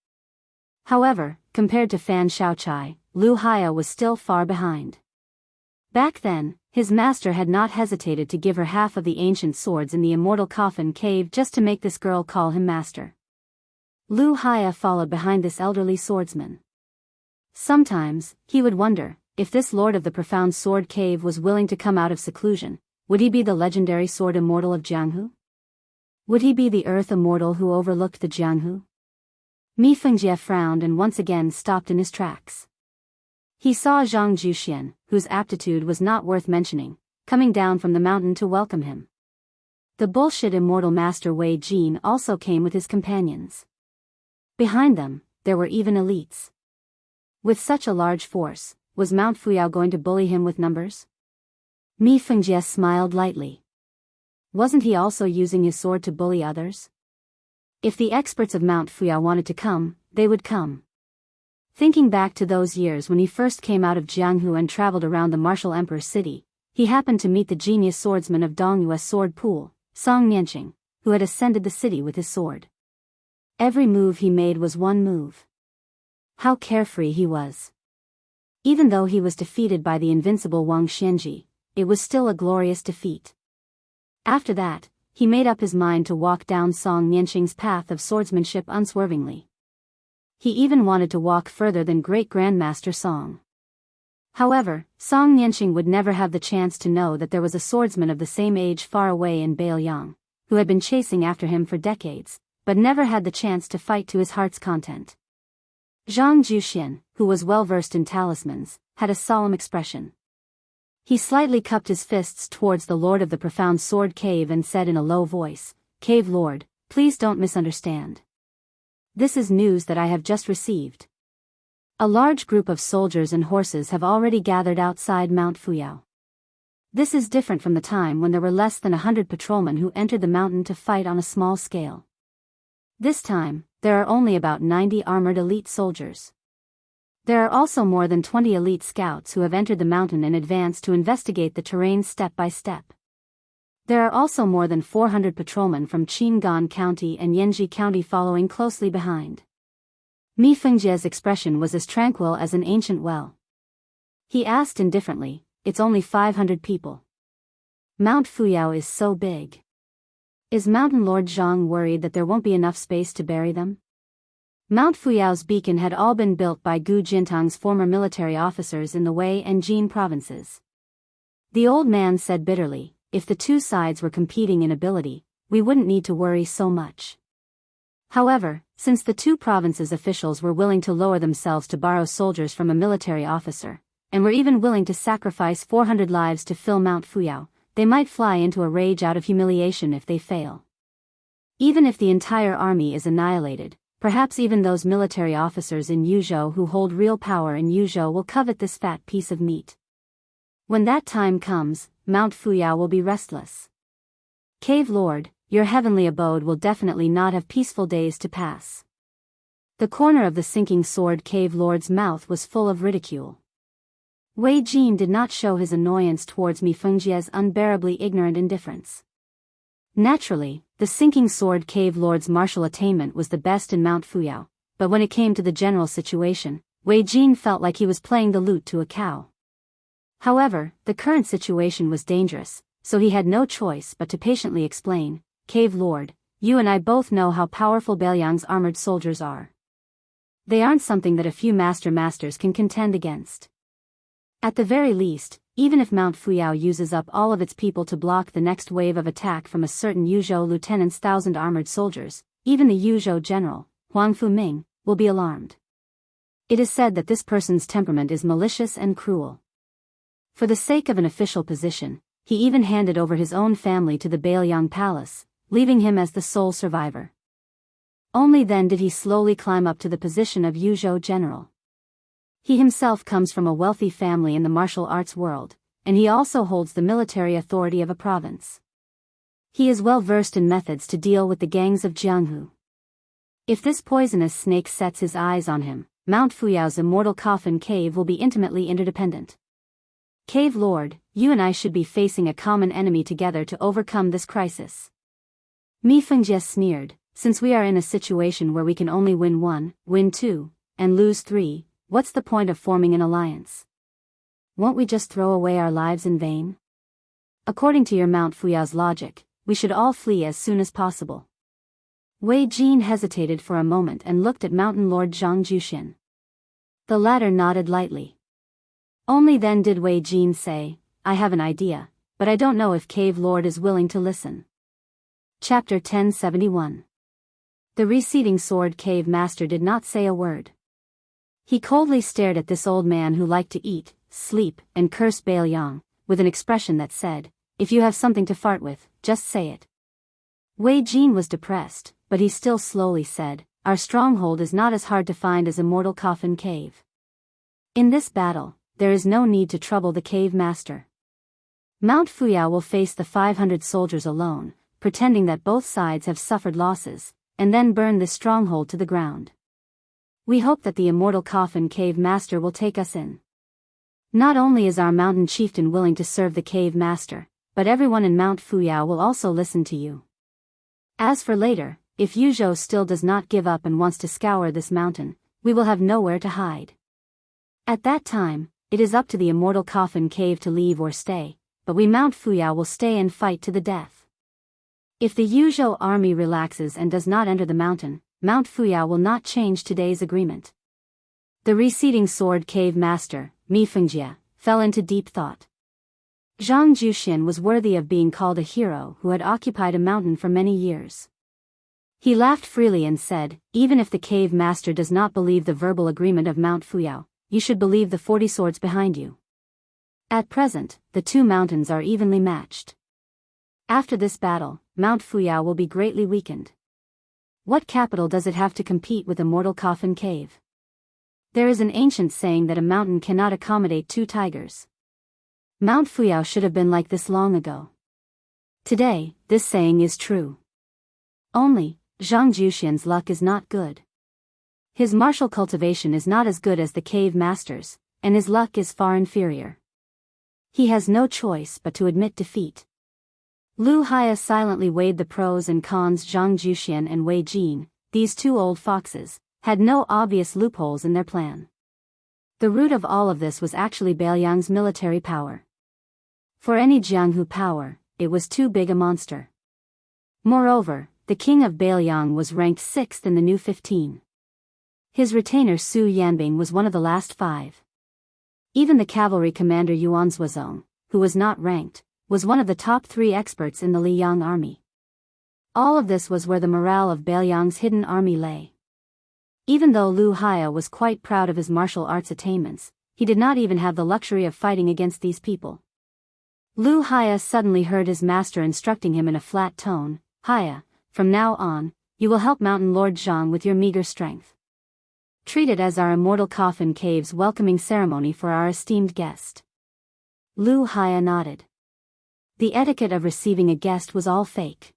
However, compared to Fan Shaochai, Lu Haya was still far behind. Back then, his master had not hesitated to give her half of the ancient swords in the immortal coffin cave just to make this girl call him master. Lu Haya followed behind this elderly swordsman. Sometimes, he would wonder, if this lord of the profound sword cave was willing to come out of seclusion, would he be the legendary sword immortal of Jianghu? Would he be the earth immortal who overlooked the Jianghu? Mi Fengjie frowned and once again stopped in his tracks. He saw Zhang Juxian, whose aptitude was not worth mentioning, coming down from the mountain to welcome him. The bullshit immortal master Wei Jin also came with his companions. Behind them, there were even elites. With such a large force, was Mount Fuyao going to bully him with numbers? Mi Fengjie smiled lightly. Wasn't he also using his sword to bully others? If the experts of Mount Fuyao wanted to come, they would come. Thinking back to those years when he first came out of Jianghu and traveled around the martial emperor's city, he happened to meet the genius swordsman of Dongyue's sword pool, Song Nianqing, who had ascended the city with his sword. Every move he made was one move. How carefree he was. Even though he was defeated by the invincible Wang Xianji, it was still a glorious defeat. After that, he made up his mind to walk down Song Nianqing's path of swordsmanship unswervingly. He even wanted to walk further than Great Grandmaster Song. However, Song Nianqing would never have the chance to know that there was a swordsman of the same age far away in Biyao, who had been chasing after him for decades, but never had the chance to fight to his heart's content. Zhang Juxian, who was well versed in talismans, had a solemn expression. He slightly cupped his fists towards the Lord of the Profound Sword Cave and said in a low voice, "Cave Lord, please don't misunderstand. This is news that I have just received. A large group of soldiers and horses have already gathered outside Mount Fuyao. This is different from the time when there were less than 100 patrolmen who entered the mountain to fight on a small scale. This time, there are only about 90 armored elite soldiers. There are also more than 20 elite scouts who have entered the mountain in advance to investigate the terrain step by step. There are also more than 400 patrolmen from Qingan County and Yanji County following closely behind." Mi Fengjie's expression was as tranquil as an ancient well. He asked indifferently, "It's only 500 people. Mount Fuyao is so big. Is Mountain Lord Zhang worried that there won't be enough space to bury them?" Mount Fuyao's beacon had all been built by Gu Jintang's former military officers in the Wei and Jin provinces. The old man said bitterly, if the two sides were competing in ability, we wouldn't need to worry so much. However, since the two provinces' officials were willing to lower themselves to borrow soldiers from a military officer, and were even willing to sacrifice 400 lives to fill Mount Fuyao, they might fly into a rage out of humiliation if they fail. Even if the entire army is annihilated, perhaps even those military officers in Yuzhou who hold real power in Yuzhou will covet this fat piece of meat. When that time comes, Mount Fuyao will be restless. Cave Lord, your heavenly abode will definitely not have peaceful days to pass. The corner of the sinking sword Cave Lord's mouth was full of ridicule. Wei Jin did not show his annoyance towards Mi Fengjia's unbearably ignorant indifference. Naturally, the sinking sword Cave Lord's martial attainment was the best in Mount Fuyao, but when it came to the general situation, Wei Jin felt like he was playing the lute to a cow. However, the current situation was dangerous, so he had no choice but to patiently explain, Cave Lord, you and I both know how powerful Bailiang's armored soldiers are. They aren't something that a few masters can contend against. At the very least, even if Mount Fuyao uses up all of its people to block the next wave of attack from a certain Yuzhou lieutenant's 1,000 armored soldiers, even the Yuzhou general, Huang Fuming, will be alarmed. It is said that this person's temperament is malicious and cruel. For the sake of an official position, he even handed over his own family to the Bailiang Palace, leaving him as the sole survivor. Only then did he slowly climb up to the position of Yuzhou general. He himself comes from a wealthy family in the martial arts world, and he also holds the military authority of a province. He is well versed in methods to deal with the gangs of Jianghu. If this poisonous snake sets his eyes on him, Mount Fuyao's immortal coffin cave will be intimately interdependent. Cave Lord, you and I should be facing a common enemy together to overcome this crisis. Mi Fengjie sneered, since we are in a situation where we can only win 1, win 2, and lose 3, what's the point of forming an alliance? Won't we just throw away our lives in vain? According to your Mount Fuyao's logic, we should all flee as soon as possible. Wei Jin hesitated for a moment and looked at Mountain Lord Zhang Juxian. The latter nodded lightly. Only then did Wei Jin say, I have an idea, but I don't know if Cave Lord is willing to listen. Chapter 1071. The receding sword cave master did not say a word. He coldly stared at this old man who liked to eat, sleep, and curse Bailiang, with an expression that said, if you have something to fart with, just say it. Wei Jin was depressed, but he still slowly said, our stronghold is not as hard to find as Immortal Coffin Cave. In this battle, there is no need to trouble the cave master. Mount Fuyao will face the 500 soldiers alone, pretending that both sides have suffered losses, and then burn this stronghold to the ground. We hope that the Immortal Coffin Cave master will take us in. Not only is our mountain chieftain willing to serve the cave master, but everyone in Mount Fuyao will also listen to you. As for later, if Yuzhou still does not give up and wants to scour this mountain, we will have nowhere to hide. At that time, it is up to the Immortal Coffin Cave to leave or stay, but we Mount Fuyao will stay and fight to the death. If the Yuzhou army relaxes and does not enter the mountain, Mount Fuyao will not change today's agreement. The receding sword cave master, Mi Fengjie, fell into deep thought. Zhang Juxian was worthy of being called a hero who had occupied a mountain for many years. He laughed freely and said, even if the cave master does not believe the verbal agreement of Mount Fuyao, you should believe the 40 swords behind you. At present, the two mountains are evenly matched. After this battle, Mount Fuyao will be greatly weakened. What capital does it have to compete with Immortal Coffin Cave? There is an ancient saying that a mountain cannot accommodate 2 tigers. Mount Fuyao should have been like this long ago. Today, this saying is true. Only, Zhang Juxian's luck is not good. His martial cultivation is not as good as the cave master's, and his luck is far inferior. He has no choice but to admit defeat. Lu Haya silently weighed the pros and cons. Zhang Juxian and Wei Jin, these two old foxes, had no obvious loopholes in their plan. The root of all of this was actually Bailiang's military power. For any Jianghu power, it was too big a monster. Moreover, the king of Bailiang was ranked 6th in the new 15. His retainer Su Yanbing was one of the last 5. Even the cavalry commander Yuan Zuozong, who was not ranked, was one of the top 3 experts in the Liang army. All of this was where the morale of Bailiang's hidden army lay. Even though Lu Haya was quite proud of his martial arts attainments, he did not even have the luxury of fighting against these people. Lu Haya suddenly heard his master instructing him in a flat tone, "Haya, from now on, you will help Mountain Lord Zhang with your meager strength. Treat it as our immortal coffin cave's welcoming ceremony for our esteemed guest." Lu Haya nodded. The etiquette of receiving a guest was all fake.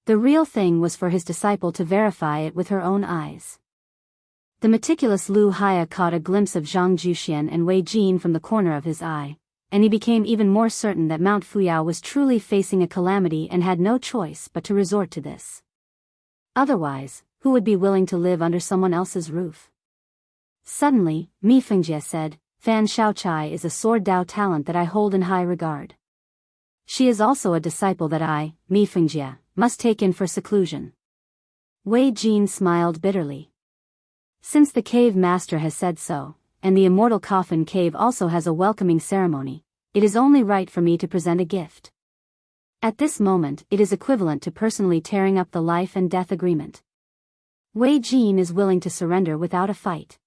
The real thing was for his disciple to verify it with her own eyes. The meticulous Lu Haya caught a glimpse of Zhang Juxian and Wei Jin from the corner of his eye, and he became even more certain that Mount Fuyao was truly facing a calamity and had no choice but to resort to this. Otherwise, who would be willing to live under someone else's roof? Suddenly, Mi Fengjie said, "Fan Shaochai is a sword Dao talent that I hold in high regard. She is also a disciple that I, Mi Fengjie, must take in for seclusion." Wei Jin smiled bitterly. Since the cave master has said so, and the immortal coffin cave also has a welcoming ceremony, it is only right for me to present a gift. At this moment it is equivalent to personally tearing up the life and death agreement. Wei Jin is willing to surrender without a fight.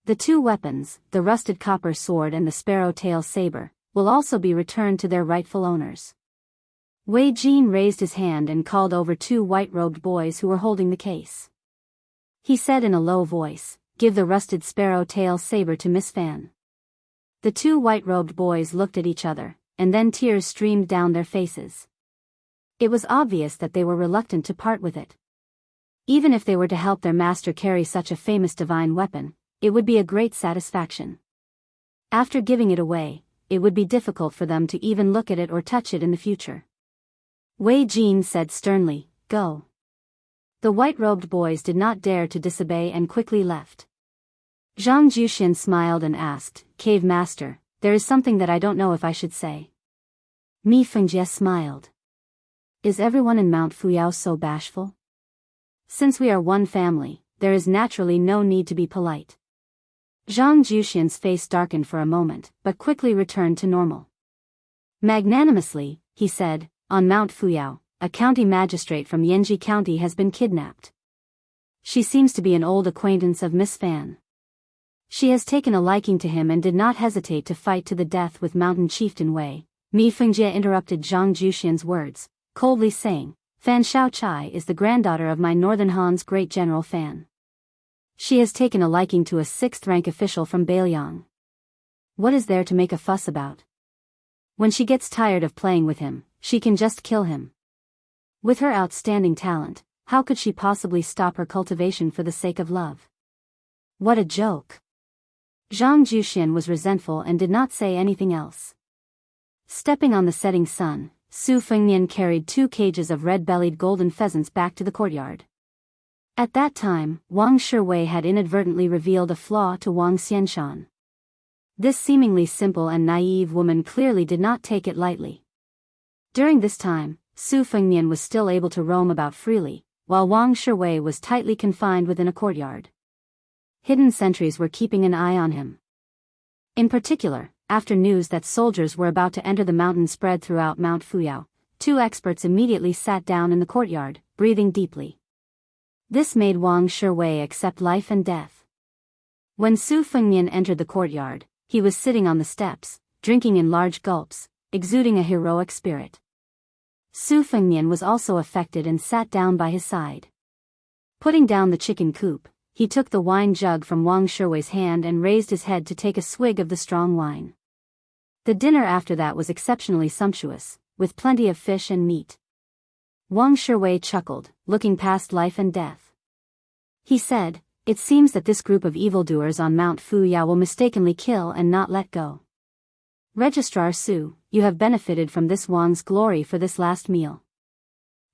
The 2 weapons, the rusted copper sword and the sparrow-tail saber, will also be returned to their rightful owners. Wei Jin raised his hand and called over 2 white-robed boys who were holding the case. He said in a low voice, "Give the rusted sparrow-tail saber to Miss Fan." The 2 white-robed boys looked at each other, and then tears streamed down their faces. It was obvious that they were reluctant to part with it. Even if they were to help their master carry such a famous divine weapon, it would be a great satisfaction. After giving it away, it would be difficult for them to even look at it or touch it in the future. Wei Jin said sternly, "Go." The white-robed boys did not dare to disobey and quickly left. Zhang Juxian smiled and asked, "Cave Master, there is something that I don't know if I should say." Mi Fengjie smiled. "Is everyone in Mount Fuyao so bashful? Since we are one family, there is naturally no need to be polite." Zhang Juxian's face darkened for a moment, but quickly returned to normal. Magnanimously, he said, "On Mount Fuyao, a county magistrate from Yanji County has been kidnapped. She seems to be an old acquaintance of Miss Fan. She has taken a liking to him and did not hesitate to fight to the death with Mountain Chieftain Wei." Mi Fengjie interrupted Zhang Juxian's words, coldly saying, "Fan Shaochai is the granddaughter of my Northern Han's great General Fan. She has taken a liking to a 6th-rank official from Bailiang. What is there to make a fuss about? When she gets tired of playing with him, she can just kill him. With her outstanding talent, how could she possibly stop her cultivation for the sake of love? What a joke." Zhang Juxian was resentful and did not say anything else. Stepping on the setting sun, Su Fengnian carried 2 cages of red-bellied golden pheasants back to the courtyard. At that time, Wang Shiwei had inadvertently revealed a flaw to Wang Xianshan. This seemingly simple and naive woman clearly did not take it lightly. During this time, Su Fengnian was still able to roam about freely, while Wang Shiwei was tightly confined within a courtyard. Hidden sentries were keeping an eye on him. In particular, after news that soldiers were about to enter the mountain spread throughout Mount Fuyao, 2 experts immediately sat down in the courtyard, breathing deeply. This made Wang Shiwei accept life and death. When Su Fengnian entered the courtyard, he was sitting on the steps, drinking in large gulps, exuding a heroic spirit. Su Fengnian was also affected and sat down by his side. Putting down the chicken coop, he took the wine jug from Wang Shiwei's hand and raised his head to take a swig of the strong wine. The dinner after that was exceptionally sumptuous, with plenty of fish and meat. Wang Shiwei chuckled, looking past life and death. He said, "It seems that this group of evildoers on Mount Fuyao will mistakenly kill and not let go. Registrar Su, you have benefited from this Wang's glory for this last meal.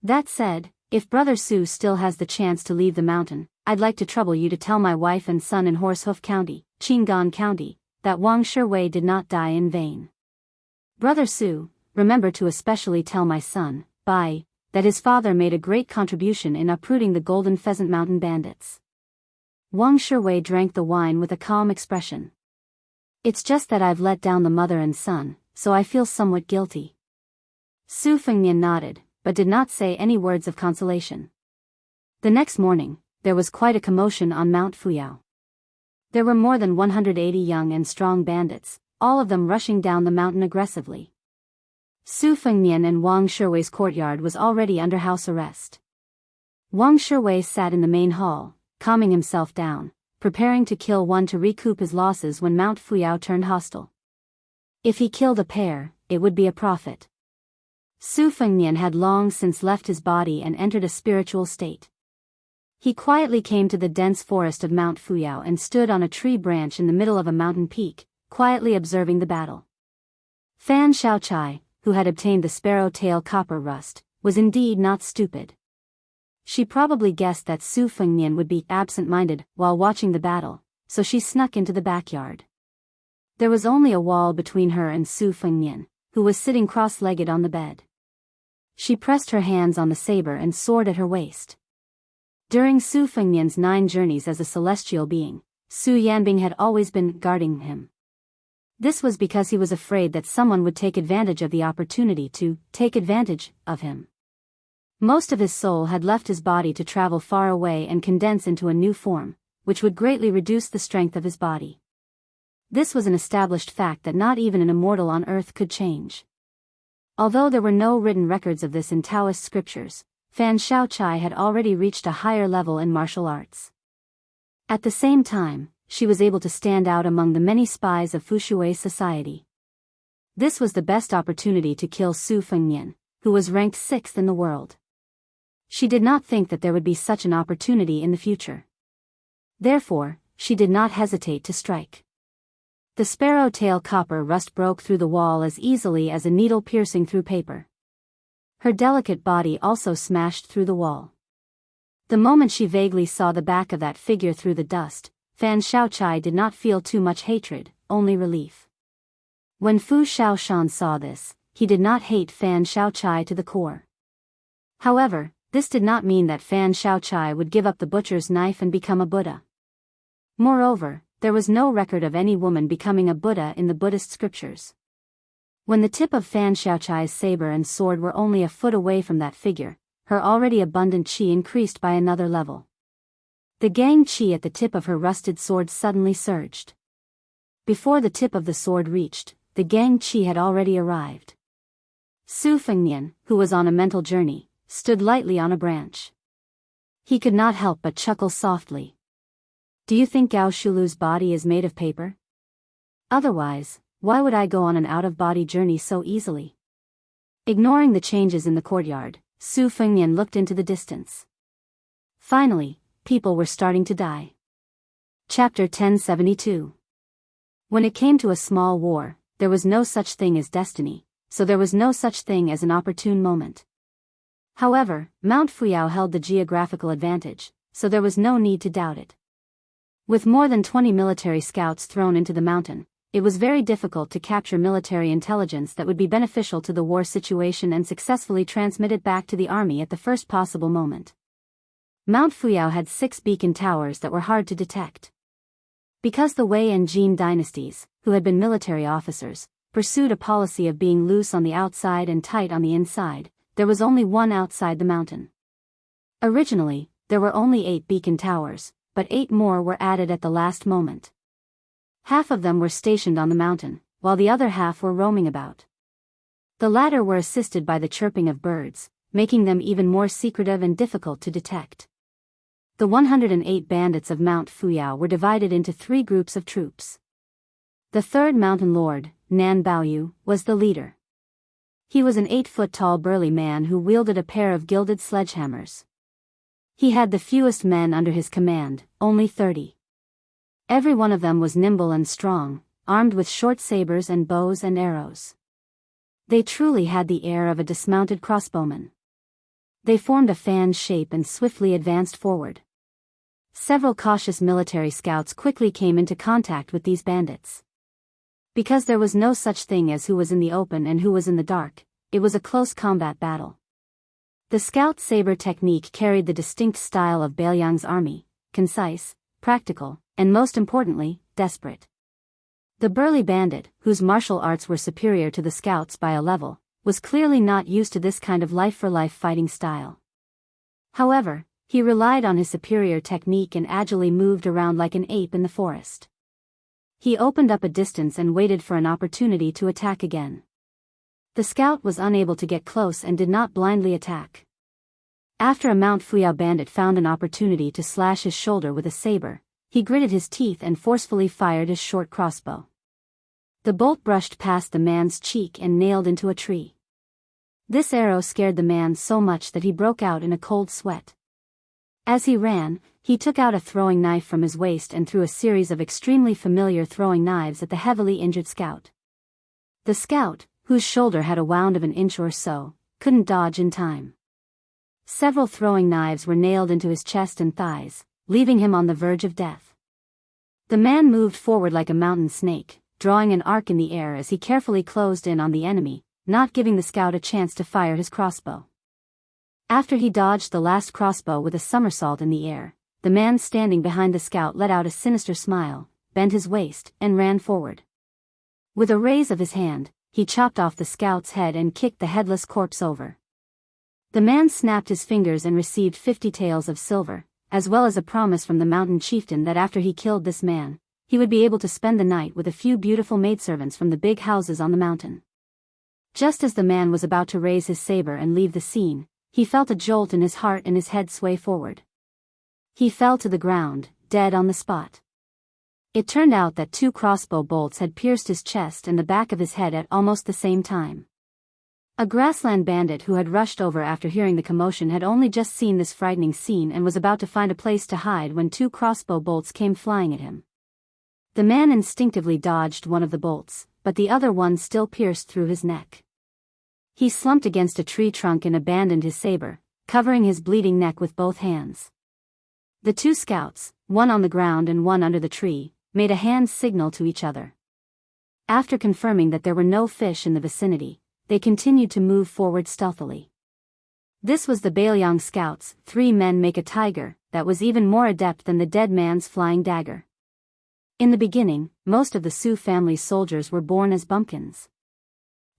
That said, if Brother Su still has the chance to leave the mountain, I'd like to trouble you to tell my wife and son in Horsehoof County, Qingan County, that Wang Shiwei did not die in vain. Brother Su, remember to especially tell my son, Bai, that his father made a great contribution in uprooting the Golden Pheasant Mountain bandits." Wang Shiwei drank the wine with a calm expression. "It's just that I've let down the mother and son, so I feel somewhat guilty. Su Fengnian nodded, but did not say any words of consolation. The next morning, there was quite a commotion on Mount Fuyao. There were more than 180 young and strong bandits, all of them rushing down the mountain aggressively. Su Fengnian and Wang Shiwei's courtyard was already under house arrest. Wang Shiwei sat in the main hall, calming himself down, preparing to kill one to recoup his losses when Mount Fuyao turned hostile. If he killed a pair, it would be a profit. Su Fengnian had long since left his body and entered a spiritual state. He quietly came to the dense forest of Mount Fuyao and stood on a tree branch in the middle of a mountain peak, quietly observing the battle. Fan Shaochai, who had obtained the sparrow-tail copper rust, was indeed not stupid. She probably guessed that Su Fengnian would be absent-minded while watching the battle, so she snuck into the backyard. There was only a wall between her and Su Fengnian, who was sitting cross-legged on the bed. She pressed her hands on the saber and sword at her waist. During Su Fengnian's 9 journeys as a celestial being, Su Yanbing had always been guarding him. This was because he was afraid that someone would take advantage of the opportunity to take advantage of him. Most of his soul had left his body to travel far away and condense into a new form, which would greatly reduce the strength of his body. This was an established fact that not even an immortal on earth could change. Although there were no written records of this in Taoist scriptures, Fan Shaochai had already reached a higher level in martial arts. At the same time, she was able to stand out among the many spies of Fushui's society. This was the best opportunity to kill Su Fengnian, who was ranked 6th in the world. She did not think that there would be such an opportunity in the future. Therefore, she did not hesitate to strike. The sparrow-tail copper rust broke through the wall as easily as a needle piercing through paper. Her delicate body also smashed through the wall. The moment she vaguely saw the back of that figure through the dust, Fan Shaochai did not feel too much hatred, only relief. When Fu Shaoshan saw this, he did not hate Fan Shaochai to the core. However, this did not mean that Fan Shaochai would give up the butcher's knife and become a Buddha. Moreover, there was no record of any woman becoming a Buddha in the Buddhist scriptures. When the tip of Fan Shaochai's saber and sword were only a foot away from that figure, her already abundant qi increased by another level. The gang qi at the tip of her rusted sword suddenly surged. Before the tip of the sword reached, the gang qi had already arrived. Su Fengnian, who was on a mental journey, stood lightly on a branch. He could not help but chuckle softly. Do you think Gao Shulu's body is made of paper? Otherwise, why would I go on an out-of-body journey so easily? Ignoring the changes in the courtyard, Su Fengnian looked into the distance. Finally, people were starting to die. Chapter 1072. When it came to a small war, there was no such thing as destiny, so there was no such thing as an opportune moment. However, Mount Fuyao held the geographical advantage, so there was no need to doubt it. With more than 20 military scouts thrown into the mountain, it was very difficult to capture military intelligence that would be beneficial to the war situation and successfully transmit it back to the army at the first possible moment. Mount Fuyao had 6 beacon towers that were hard to detect. Because the Wei and Jin dynasties, who had been military officers, pursued a policy of being loose on the outside and tight on the inside, there was only one outside the mountain. Originally, there were only 8 beacon towers, but 8 more were added at the last moment. Half of them were stationed on the mountain, while the other half were roaming about. The latter were assisted by the chirping of birds, making them even more secretive and difficult to detect. The 108 bandits of Mount Fuyao were divided into 3 groups of troops. The third mountain lord, Nan Baoyu, was the leader. He was an 8-foot-tall burly man who wielded a pair of gilded sledgehammers. He had the fewest men under his command, only 30. Every one of them was nimble and strong, armed with short sabers and bows and arrows. They truly had the air of a dismounted crossbowman. They formed a fan shape and swiftly advanced forward. Several cautious military scouts quickly came into contact with these bandits. Because there was no such thing as who was in the open and who was in the dark, it was a close combat battle. The scout saber technique carried the distinct style of Bailiang's army, concise, practical, and most importantly, desperate. The burly bandit, whose martial arts were superior to the scouts by a level, was clearly not used to this kind of life-for-life fighting style. However, he relied on his superior technique and agilely moved around like an ape in the forest. He opened up a distance and waited for an opportunity to attack again. The scout was unable to get close and did not blindly attack. After a Mount Fuyao bandit found an opportunity to slash his shoulder with a saber, he gritted his teeth and forcefully fired his short crossbow. The bolt brushed past the man's cheek and nailed into a tree. This arrow scared the man so much that he broke out in a cold sweat. As he ran, he took out a throwing knife from his waist and threw a series of extremely familiar throwing knives at the heavily injured scout. The scout, whose shoulder had a wound of an inch or so, couldn't dodge in time. Several throwing knives were nailed into his chest and thighs, leaving him on the verge of death. The man moved forward like a mountain snake, drawing an arc in the air as he carefully closed in on the enemy, not giving the scout a chance to fire his crossbow. After he dodged the last crossbow with a somersault in the air, the man standing behind the scout let out a sinister smile, bent his waist, and ran forward. With a raise of his hand, he chopped off the scout's head and kicked the headless corpse over. The man snapped his fingers and received 50 taels of silver, as well as a promise from the mountain chieftain that after he killed this man, he would be able to spend the night with a few beautiful maidservants from the big houses on the mountain. Just as the man was about to raise his saber and leave the scene, he felt a jolt in his heart and his head sway forward. He fell to the ground, dead on the spot. It turned out that 2 crossbow bolts had pierced his chest and the back of his head at almost the same time. A grassland bandit who had rushed over after hearing the commotion had only just seen this frightening scene and was about to find a place to hide when 2 crossbow bolts came flying at him. The man instinctively dodged one of the bolts, but the other one still pierced through his neck. He slumped against a tree trunk and abandoned his saber, covering his bleeding neck with both hands. The 2 scouts, one on the ground and one under the tree, made a hand signal to each other. After confirming that there were no fish in the vicinity, they continued to move forward stealthily. This was the Biyao scouts, 3 men make a tiger, that was even more adept than the dead man's flying dagger. In the beginning, most of the Sioux family's soldiers were born as bumpkins.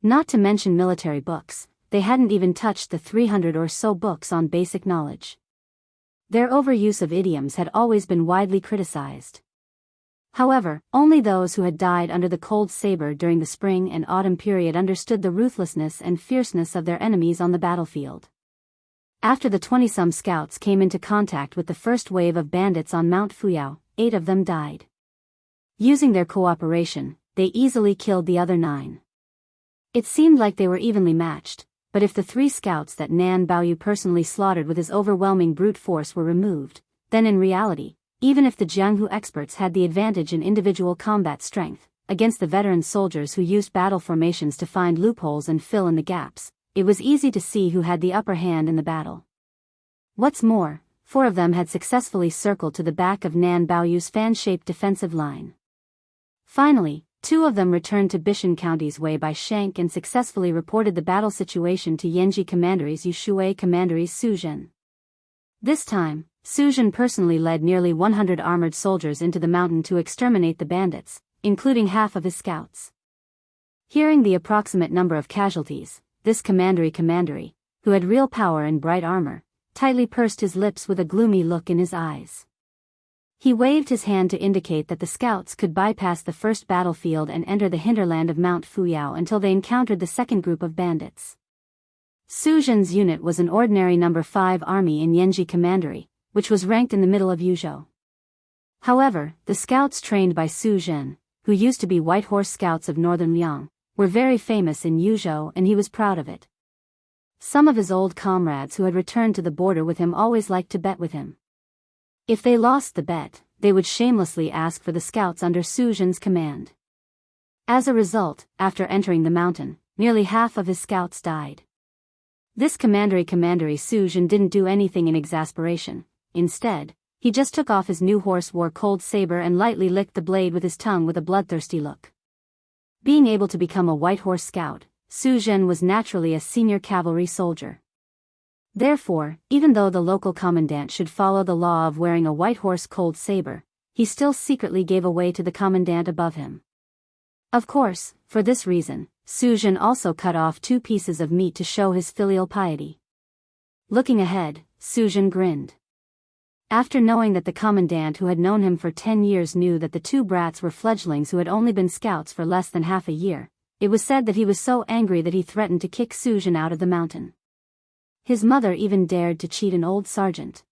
Not to mention military books, they hadn't even touched the 300 or so books on basic knowledge. Their overuse of idioms had always been widely criticized. However, only those who had died under the cold saber during the spring and autumn period understood the ruthlessness and fierceness of their enemies on the battlefield. After the 20-some scouts came into contact with the first wave of bandits on Mount Fuyao, 8 of them died. Using their cooperation, they easily killed the other 9. It seemed like they were evenly matched, but if the 3 scouts that Nan Baoyu personally slaughtered with his overwhelming brute force were removed, then in reality, even if the Jianghu experts had the advantage in individual combat strength, against the veteran soldiers who used battle formations to find loopholes and fill in the gaps, it was easy to see who had the upper hand in the battle. What's more, 4 of them had successfully circled to the back of Nan Baoyu's fan-shaped defensive line. Finally, 2 of them returned to Bishan County's way by Shank and successfully reported the battle situation to Yanji Commandery's Yushui Commandery's Suzhen. This time, Suzhen personally led nearly 100 armored soldiers into the mountain to exterminate the bandits, including half of his scouts. Hearing the approximate number of casualties, this commandery, who had real power and bright armor, tightly pursed his lips with a gloomy look in his eyes. He waved his hand to indicate that the scouts could bypass the first battlefield and enter the hinterland of Mount Fuyao until they encountered the second group of bandits. Suzhen's unit was an ordinary No. 5 army in Yanji Commandery, which was ranked in the middle of Yuzhou. However, the scouts trained by Suzhen, who used to be White Horse Scouts of Northern Liang, were very famous in Yuzhou and he was proud of it. Some of his old comrades who had returned to the border with him always liked to bet with him. If they lost the bet, they would shamelessly ask for the scouts under Suzhen's command. As a result, after entering the mountain, nearly half of his scouts died. This commandery Suzhen didn't do anything in exasperation. Instead, he just took off his new horse-war cold saber and lightly licked the blade with his tongue with a bloodthirsty look. Being able to become a White Horse Scout, Suzhen was naturally a senior cavalry soldier. Therefore, even though the local commandant should follow the law of wearing a White Horse cold saber, he still secretly gave away to the commandant above him. Of course, for this reason, Su Jin also cut off 2 pieces of meat to show his filial piety. Looking ahead, Su Jin grinned. After knowing that the commandant who had known him for 10 years knew that the 2 brats were fledglings who had only been scouts for less than half a year, it was said that he was so angry that he threatened to kick Su Jin out of the mountain. His mother even dared to cheat an old sergeant.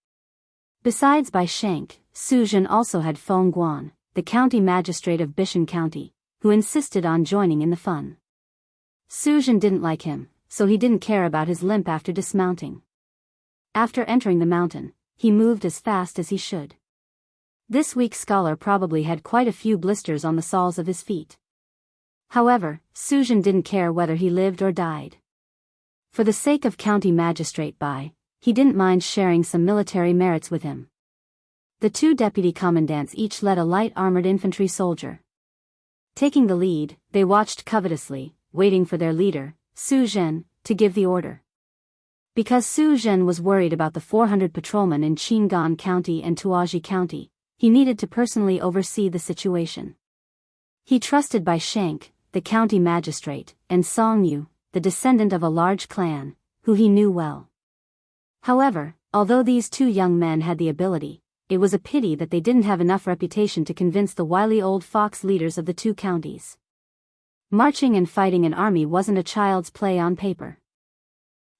Besides Bai Shank, Su Jin also had Feng Guan, the county magistrate of Bishan County, who insisted on joining in the fun. Su Jin didn't like him, so he didn't care about his limp after dismounting. After entering the mountain, he moved as fast as he should. This weak scholar probably had quite a few blisters on the soles of his feet. However, Su Jin didn't care whether he lived or died. For the sake of county magistrate Bai, he didn't mind sharing some military merits with him. The 2 deputy commandants each led a light armored infantry soldier. Taking the lead, they watched covetously, waiting for their leader, Su Jin, to give the order. Because Su Jin was worried about the 400 patrolmen in Qingan County and Tuaji County, he needed to personally oversee the situation. He trusted Bai Shank, the county magistrate, and Song Yu, the descendant of a large clan, who he knew well. However, although these 2 young men had the ability, it was a pity that they didn't have enough reputation to convince the wily old fox leaders of the 2 counties. Marching and fighting an army wasn't a child's play on paper.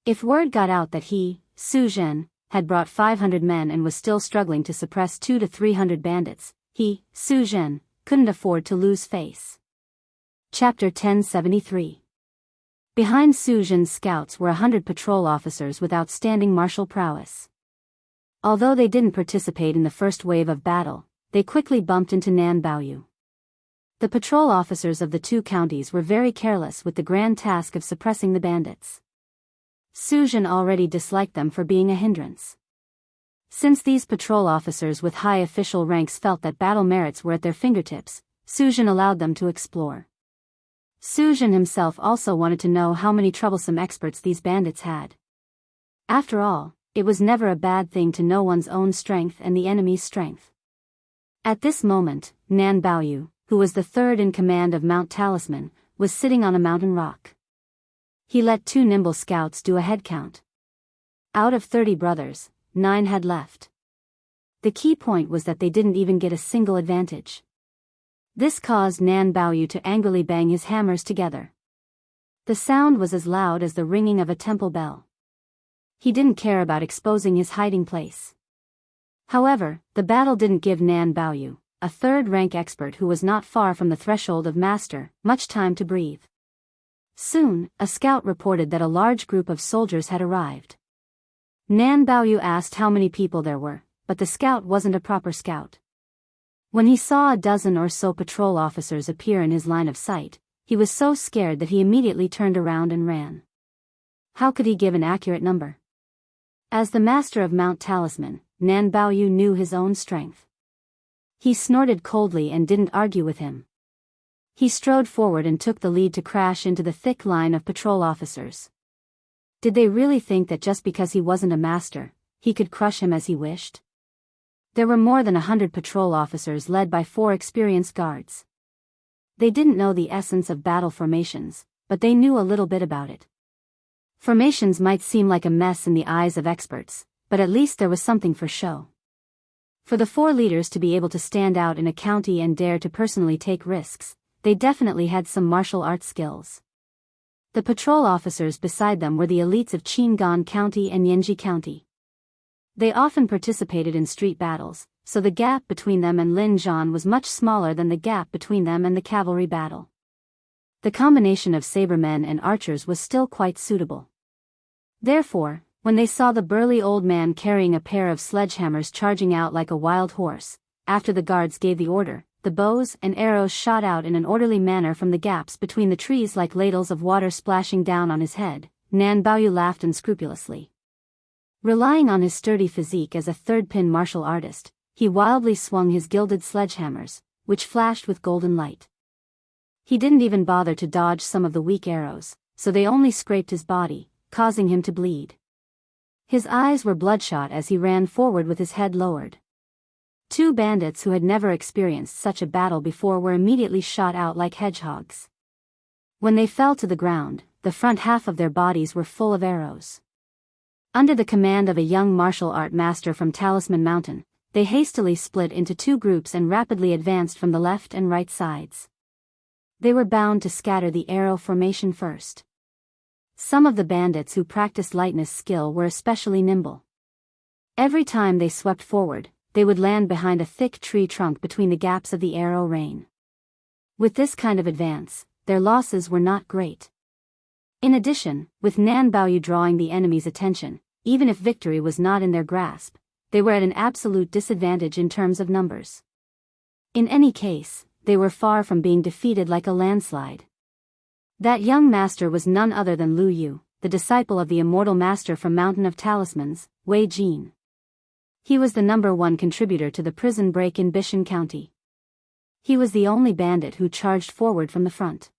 If word got out that he, Su Jin, had brought 500 men and was still struggling to suppress 200 to 300 bandits, he, Su Jin, couldn't afford to lose face. Chapter 1073. Behind Su Jin's scouts were 100 patrol officers with outstanding martial prowess. Although they didn't participate in the first wave of battle, they quickly bumped into Nan Baoyu. The patrol officers of the 2 counties were very careless with the grand task of suppressing the bandits. Su Jin already disliked them for being a hindrance. Since these patrol officers with high official ranks felt that battle merits were at their fingertips, Su Jin allowed them to explore. Su Jin himself also wanted to know how many troublesome experts these bandits had. After all, it was never a bad thing to know one's own strength and the enemy's strength. At this moment, Nan Baoyu, who was the 3rd in command of Mount Talisman, was sitting on a mountain rock. He let 2 nimble scouts do a head count. Out of 30 brothers, 9 had left. The key point was that they didn't even get a single advantage. This caused Nan Baoyu to angrily bang his hammers together. The sound was as loud as the ringing of a temple bell. He didn't care about exposing his hiding place. However, the battle didn't give Nan Baoyu, a 3rd-rank expert who was not far from the threshold of master, much time to breathe. Soon, a scout reported that a large group of soldiers had arrived. Nan Baoyu asked how many people there were, but the scout wasn't a proper scout. When he saw a dozen or so patrol officers appear in his line of sight, he was so scared that he immediately turned around and ran. How could he give an accurate number? As the master of Mount Talisman, Nan Baoyu knew his own strength. He snorted coldly and didn't argue with him. He strode forward and took the lead to crash into the thick line of patrol officers. Did they really think that just because he wasn't a master, he could crush him as he wished? There were more than 100 patrol officers led by 4 experienced guards. They didn't know the essence of battle formations, but they knew a little bit about it. Formations might seem like a mess in the eyes of experts, but at least there was something for show. For the 4 leaders to be able to stand out in a county and dare to personally take risks, they definitely had some martial arts skills. The patrol officers beside them were the elites of Qingan County and Yanji County. They often participated in street battles, so the gap between them and Lin Zhan was much smaller than the gap between them and the cavalry battle. The combination of sabermen and archers was still quite suitable. Therefore, when they saw the burly old man carrying a pair of sledgehammers charging out like a wild horse, after the guards gave the order, the bows and arrows shot out in an orderly manner from the gaps between the trees like ladles of water splashing down on his head. Nan Baoyu laughed unscrupulously. Relying on his sturdy physique as a third-pin martial artist, he wildly swung his gilded sledgehammers, which flashed with golden light. He didn't even bother to dodge some of the weak arrows, so they only scraped his body, causing him to bleed. His eyes were bloodshot as he ran forward with his head lowered. Two bandits who had never experienced such a battle before were immediately shot out like hedgehogs. When they fell to the ground, the front half of their bodies were full of arrows. Under the command of a young martial art master from Talisman Mountain, they hastily split into two groups and rapidly advanced from the left and right sides. They were bound to scatter the arrow formation first. Some of the bandits who practiced lightness skill were especially nimble. Every time they swept forward, they would land behind a thick tree trunk between the gaps of the arrow rain. With this kind of advance, their losses were not great. In addition, with Nan Baoyu drawing the enemy's attention, even if victory was not in their grasp, they were at an absolute disadvantage in terms of numbers. In any case, they were far from being defeated like a landslide. That young master was none other than Lu Yu, the disciple of the immortal master from Mountain of Talismans, Wei Jin. He was the #1 contributor to the prison break in Bishan County. He was the only bandit who charged forward from the front.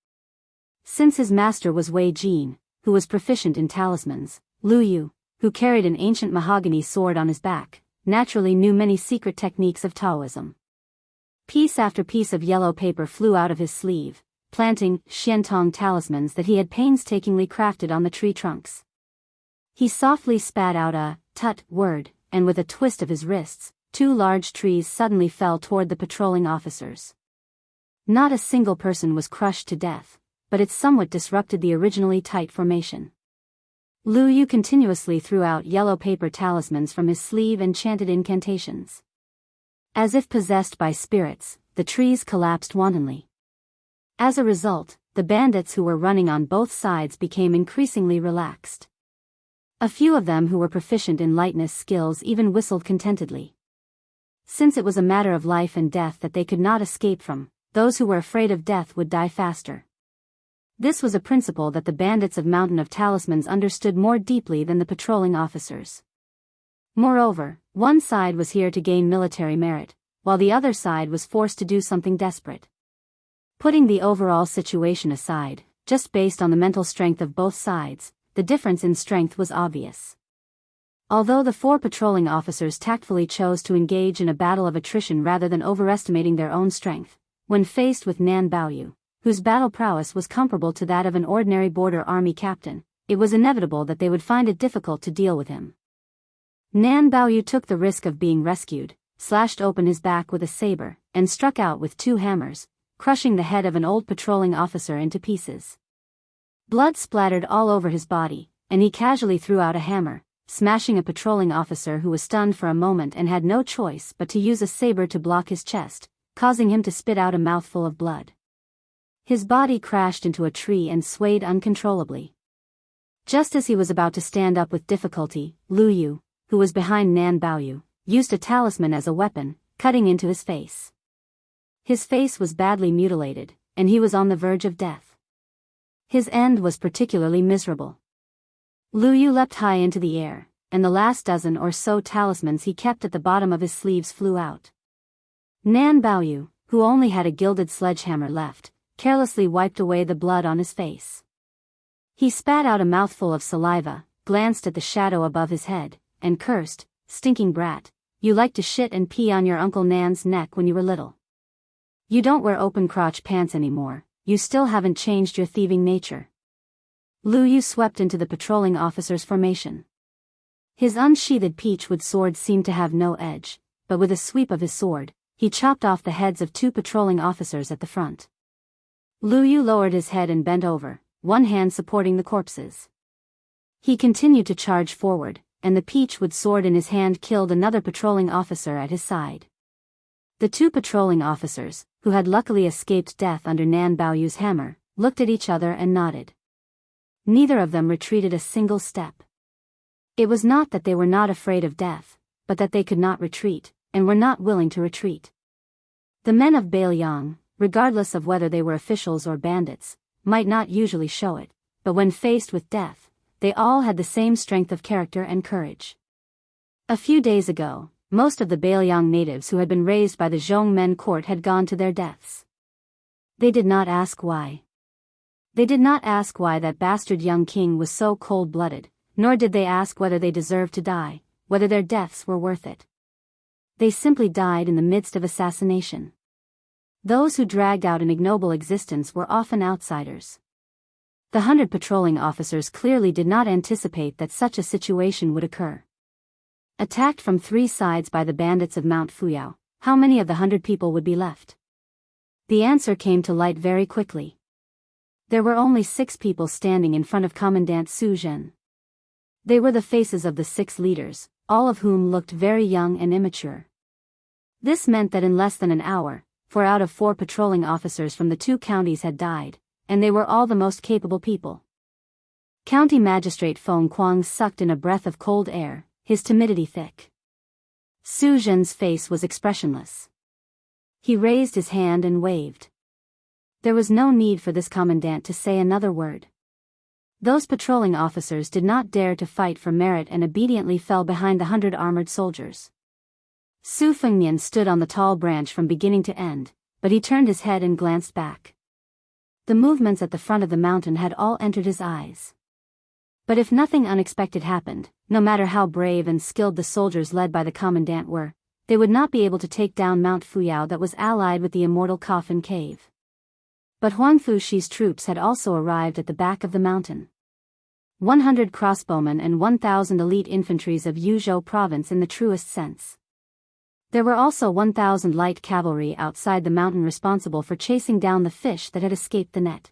Since his master was Wei Jin, who was proficient in talismans, Lu Yu, who carried an ancient mahogany sword on his back, naturally knew many secret techniques of Taoism. Piece after piece of yellow paper flew out of his sleeve, planting Xiantong talismans that he had painstakingly crafted on the tree trunks. He softly spat out a tut word, and with a twist of his wrists, two large trees suddenly fell toward the patrolling officers. Not a single person was crushed to death, but it somewhat disrupted the originally tight formation. Lu Yu continuously threw out yellow paper talismans from his sleeve and chanted incantations. As if possessed by spirits, the trees collapsed wantonly. As a result, the bandits who were running on both sides became increasingly relaxed. A few of them who were proficient in lightness skills even whistled contentedly. Since it was a matter of life and death that they could not escape from, those who were afraid of death would die faster. This was a principle that the bandits of Mountain of Talismans understood more deeply than the patrolling officers. Moreover, one side was here to gain military merit, while the other side was forced to do something desperate. Putting the overall situation aside, just based on the mental strength of both sides, the difference in strength was obvious. Although the four patrolling officers tactfully chose to engage in a battle of attrition rather than overestimating their own strength, when faced with Nan Baoyu, whose battle prowess was comparable to that of an ordinary border army captain, it was inevitable that they would find it difficult to deal with him. Nan Baoyu took the risk of being rescued, slashed open his back with a saber, and struck out with two hammers, crushing the head of an old patrolling officer into pieces. Blood splattered all over his body, and he casually threw out a hammer, smashing a patrolling officer who was stunned for a moment and had no choice but to use a saber to block his chest, causing him to spit out a mouthful of blood. His body crashed into a tree and swayed uncontrollably. Just as he was about to stand up with difficulty, Lu Yu, who was behind Nan Baoyu, used a talisman as a weapon, cutting into his face. His face was badly mutilated, and he was on the verge of death. His end was particularly miserable. Lu Yu leapt high into the air, and the last dozen or so talismans he kept at the bottom of his sleeves flew out. Nan Baoyu, who only had a gilded sledgehammer left, carelessly wiped away the blood on his face. He spat out a mouthful of saliva, glanced at the shadow above his head, and cursed, "Stinking brat, you liked to shit and pee on your Uncle Nan's neck when you were little. You don't wear open-crotch pants anymore, you still haven't changed your thieving nature." Lu Yu swept into the patrolling officer's formation. His unsheathed peachwood sword seemed to have no edge, but with a sweep of his sword, he chopped off the heads of two patrolling officers at the front. Lu Yu lowered his head and bent over, one hand supporting the corpses. He continued to charge forward, and the peachwood sword in his hand killed another patrolling officer at his side. The two patrolling officers, who had luckily escaped death under Nan Baoyu's hammer, looked at each other and nodded. Neither of them retreated a single step. It was not that they were not afraid of death, but that they could not retreat, and were not willing to retreat. The men of Biyao, regardless of whether they were officials or bandits, might not usually show it, but when faced with death, they all had the same strength of character and courage. A few days ago, most of the Biyao natives who had been raised by the Zhongmen court had gone to their deaths. They did not ask why. They did not ask why that bastard young king was so cold-blooded, nor did they ask whether they deserved to die, whether their deaths were worth it. They simply died in the midst of assassination. Those who dragged out an ignoble existence were often outsiders. The 100 patrolling officers clearly did not anticipate that such a situation would occur. Attacked from 3 sides by the bandits of Mount Fuyao, how many of the 100 people would be left? The answer came to light very quickly. There were only 6 people standing in front of Commandant Su Zhen. They were the faces of the 6 leaders, all of whom looked very young and immature. This meant that in less than an hour, 4 out of 4 patrolling officers from the 2 counties had died, and they were all the most capable people. County Magistrate Feng Kuang sucked in a breath of cold air, his timidity thick. Su Zhen's face was expressionless. He raised his hand and waved. There was no need for this commandant to say another word. Those patrolling officers did not dare to fight for merit and obediently fell behind the 100 armored soldiers. Su Fengnian stood on the tall branch from beginning to end, but he turned his head and glanced back. The movements at the front of the mountain had all entered his eyes. But if nothing unexpected happened, no matter how brave and skilled the soldiers led by the commandant were, they would not be able to take down Mount Fuyao that was allied with the immortal Coffin Cave. But Huang Fuxi's troops had also arrived at the back of the mountain. 100 crossbowmen and 1,000 elite infantries of Yuzhou province in the truest sense. There were also 1,000 light cavalry outside the mountain responsible for chasing down the fish that had escaped the net.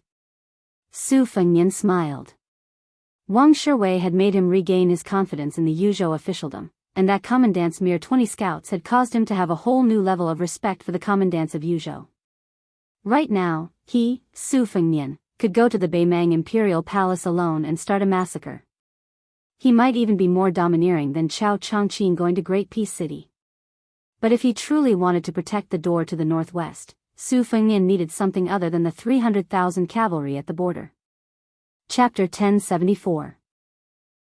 Su Fengnian smiled. Wang Shiwei had made him regain his confidence in the Yuzhou officialdom, and that commandant's mere 20 scouts had caused him to have a whole new level of respect for the commandants of Yuzhou. Right now, he, Su Fengnian, could go to the Beimang Imperial Palace alone and start a massacre. He might even be more domineering than Chao Chongqing going to Great Peace City. But if he truly wanted to protect the door to the northwest, Su Fengnian needed something other than the 300,000 cavalry at the border. Chapter 1074.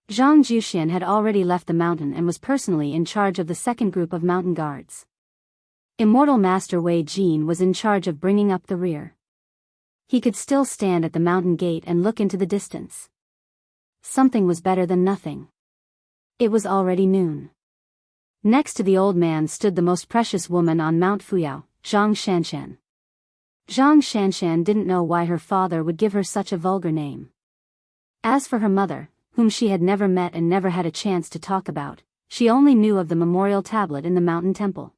Zhang Juxian had already left the mountain and was personally in charge of the second group of mountain guards. Immortal Master Wei Jin was in charge of bringing up the rear. He could still stand at the mountain gate and look into the distance. Something was better than nothing. It was already noon. Next to the old man stood the most precious woman on Mount Fuyao, Zhang Shanshan. Zhang Shanshan didn't know why her father would give her such a vulgar name. As for her mother, whom she had never met and never had a chance to talk about, she only knew of the memorial tablet in the mountain temple.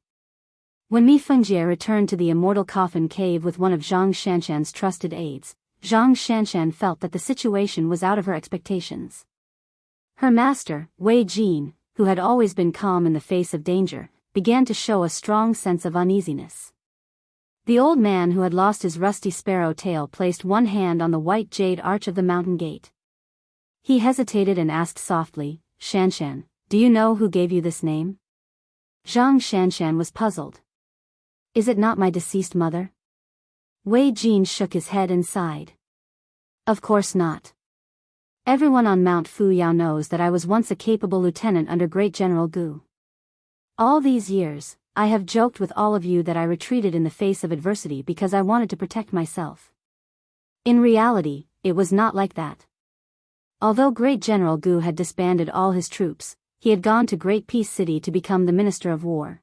When Mi Fengjie returned to the immortal coffin cave with one of Zhang Shanshan's trusted aides, Zhang Shanshan felt that the situation was out of her expectations. Her master, Wei Jin, who had always been calm in the face of danger, began to show a strong sense of uneasiness. The old man who had lost his rusty sparrow tail placed one hand on the white jade arch of the mountain gate. He hesitated and asked softly, "Shanshan, do you know who gave you this name?" Zhang Shanshan was puzzled. "Is it not my deceased mother?" Wei Jin shook his head and sighed. "Of course not. Everyone on Mount Fuyao knows that I was once a capable lieutenant under Great General Gu. All these years, I have joked with all of you that I retreated in the face of adversity because I wanted to protect myself. In reality, it was not like that. Although Great General Gu had disbanded all his troops, he had gone to Great Peace City to become the Minister of War.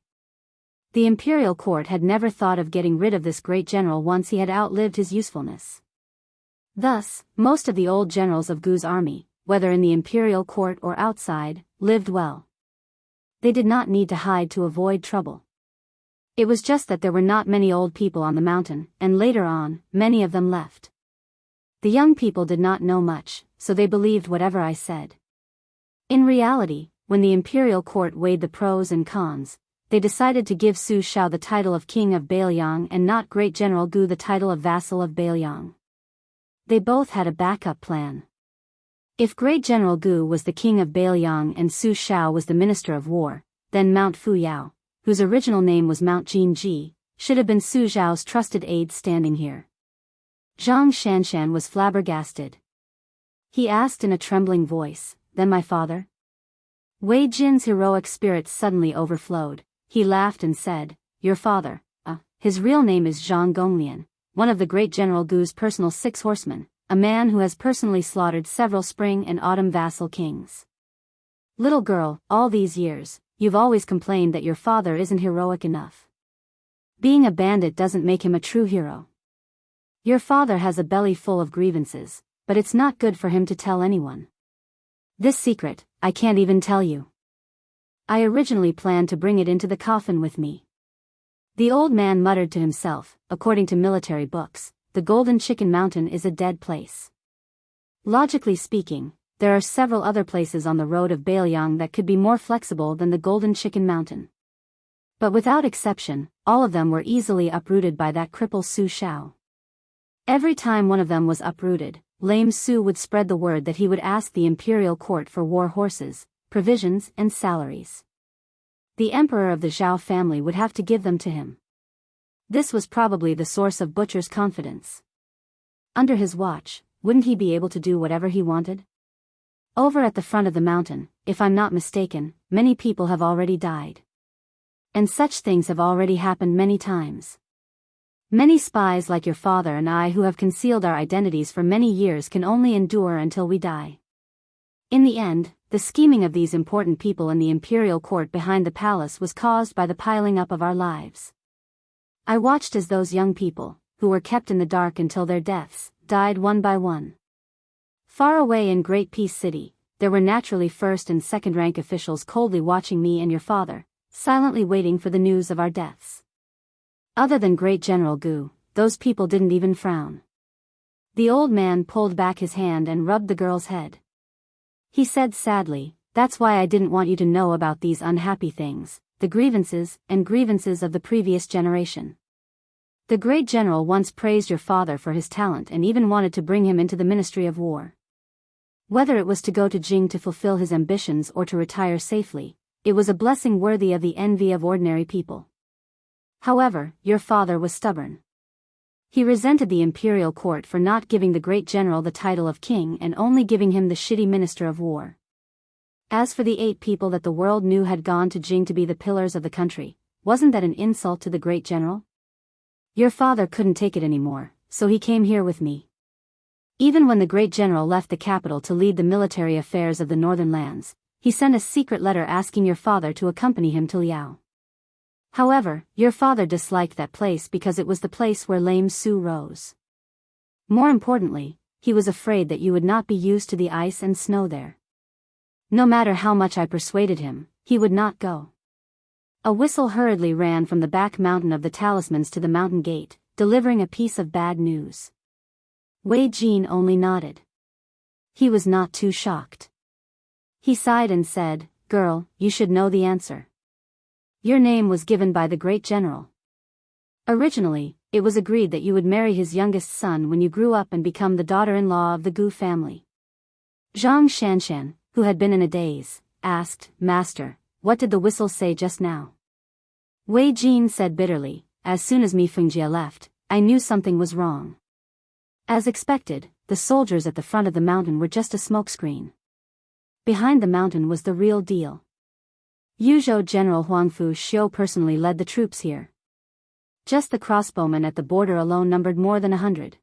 The imperial court had never thought of getting rid of this great general once he had outlived his usefulness. Thus, most of the old generals of Gu's army, whether in the imperial court or outside, lived well. They did not need to hide to avoid trouble. It was just that there were not many old people on the mountain, and later on, many of them left. The young people did not know much, so they believed whatever I said. In reality, when the imperial court weighed the pros and cons, they decided to give Su Shao the title of King of Beiliang and not Great General Gu the title of Vassal of Beiliang. They both had a backup plan. If Great General Gu was the King of Beiliang and Su Shao was the Minister of War, then Mount Fuyao, whose original name was Mount Jinji, should have been Su Zhao's trusted aide standing here. Zhang Shanshan was flabbergasted. He asked in a trembling voice, "Then my father?" Wei Jin's heroic spirit suddenly overflowed. He laughed and said, "Your father, his real name is Zhang Gonglian, one of the great General Gu's personal 6 horsemen, a man who has personally slaughtered several spring and autumn vassal kings." Little girl, all these years, you've always complained that your father isn't heroic enough. Being a bandit doesn't make him a true hero. Your father has a belly full of grievances, but it's not good for him to tell anyone. This secret, I can't even tell you. I originally planned to bring it into the coffin with me. The old man muttered to himself. According to military books, the Golden Chicken Mountain is a dead place. Logically speaking, there are several other places on the road of Biyao that could be more flexible than the Golden Chicken Mountain. But without exception, all of them were easily uprooted by that cripple Su Shao. Every time one of them was uprooted, Lame Su would spread the word that he would ask the imperial court for war horses, provisions and salaries. The emperor of the Zhao family would have to give them to him. This was probably the source of Butcher's confidence. Under his watch, wouldn't he be able to do whatever he wanted? Over at the front of the mountain, if I'm not mistaken, many people have already died. And such things have already happened many times. Many spies like your father and I who have concealed our identities for many years can only endure until we die. In the end, the scheming of these important people in the imperial court behind the palace was caused by the piling up of our lives. I watched as those young people, who were kept in the dark until their deaths, died one by one. Far away in Great Peace City, there were naturally first and second rank officials coldly watching me and your father, silently waiting for the news of our deaths. Other than Great General Gu, those people didn't even frown. The old man pulled back his hand and rubbed the girl's head. He said sadly, "That's why I didn't want you to know about these unhappy things, the grievances of the previous generation. The great general once praised your father for his talent and even wanted to bring him into the Ministry of War. Whether it was to go to Jing to fulfill his ambitions or to retire safely, it was a blessing worthy of the envy of ordinary people. However, your father was stubborn. He resented the imperial court for not giving the great general the title of king and only giving him the shitty minister of war. As for the 8 people that the world knew had gone to Jing to be the pillars of the country, wasn't that an insult to the great general? Your father couldn't take it anymore, so he came here with me. Even when the great general left the capital to lead the military affairs of the northern lands, he sent a secret letter asking your father to accompany him to Liao. However, your father disliked that place because it was the place where Lame Su rose. More importantly, he was afraid that you would not be used to the ice and snow there. No matter how much I persuaded him, he would not go. A whistle hurriedly ran from the back mountain of the talismans to the mountain gate, delivering a piece of bad news. Wei Jin only nodded. He was not too shocked. He sighed and said, "Girl, you should know the answer. Your name was given by the great general. Originally, it was agreed that you would marry his youngest son when you grew up and become the daughter-in-law of the Gu family." Zhang Shanshan, who had been in a daze, asked, "Master, what did the whistle say just now?" Wei Jin said bitterly, "As soon as Mi Fengjie left, I knew something was wrong." As expected, the soldiers at the front of the mountain were just a smokescreen. Behind the mountain was the real deal. Yuzhou General Huangfu Xiu personally led the troops here. Just the crossbowmen at the border alone numbered more than 100.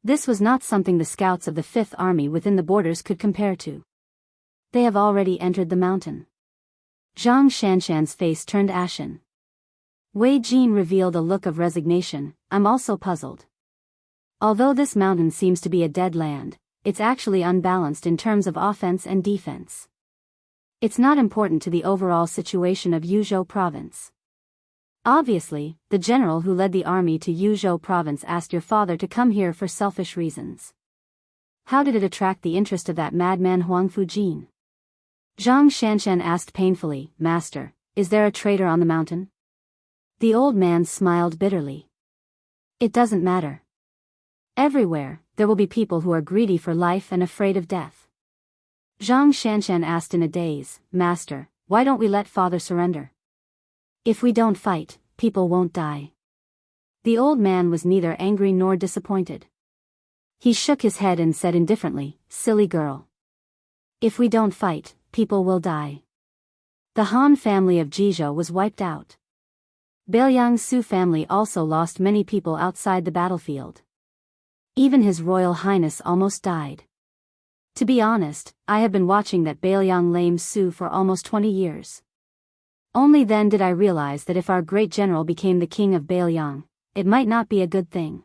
This was not something the scouts of the 5th Army within the borders could compare to. They have already entered the mountain. Zhang Shanshan's face turned ashen. Wei Jin revealed a look of resignation. "I'm also puzzled. Although this mountain seems to be a dead land, it's actually unbalanced in terms of offense and defense. It's not important to the overall situation of Yuzhou province. Obviously, the general who led the army to Yuzhou province asked your father to come here for selfish reasons. How did it attract the interest of that madman Huangfu Jin?" Zhang Shanshan asked painfully, "Master, is there a traitor on the mountain?" The old man smiled bitterly. "It doesn't matter. Everywhere, there will be people who are greedy for life and afraid of death." Zhang Shanshan asked in a daze, "Master, why don't we let father surrender? If we don't fight, people won't die." The old man was neither angry nor disappointed. He shook his head and said indifferently, "Silly girl. If we don't fight, people will die." The Han family of Jizhou was wiped out. Biyao Su family also lost many people outside the battlefield. Even His Royal Highness almost died. To be honest, I have been watching that Biyao Lame Su for almost 20 years. Only then did I realize that if our great general became the king of Biyao, it might not be a good thing.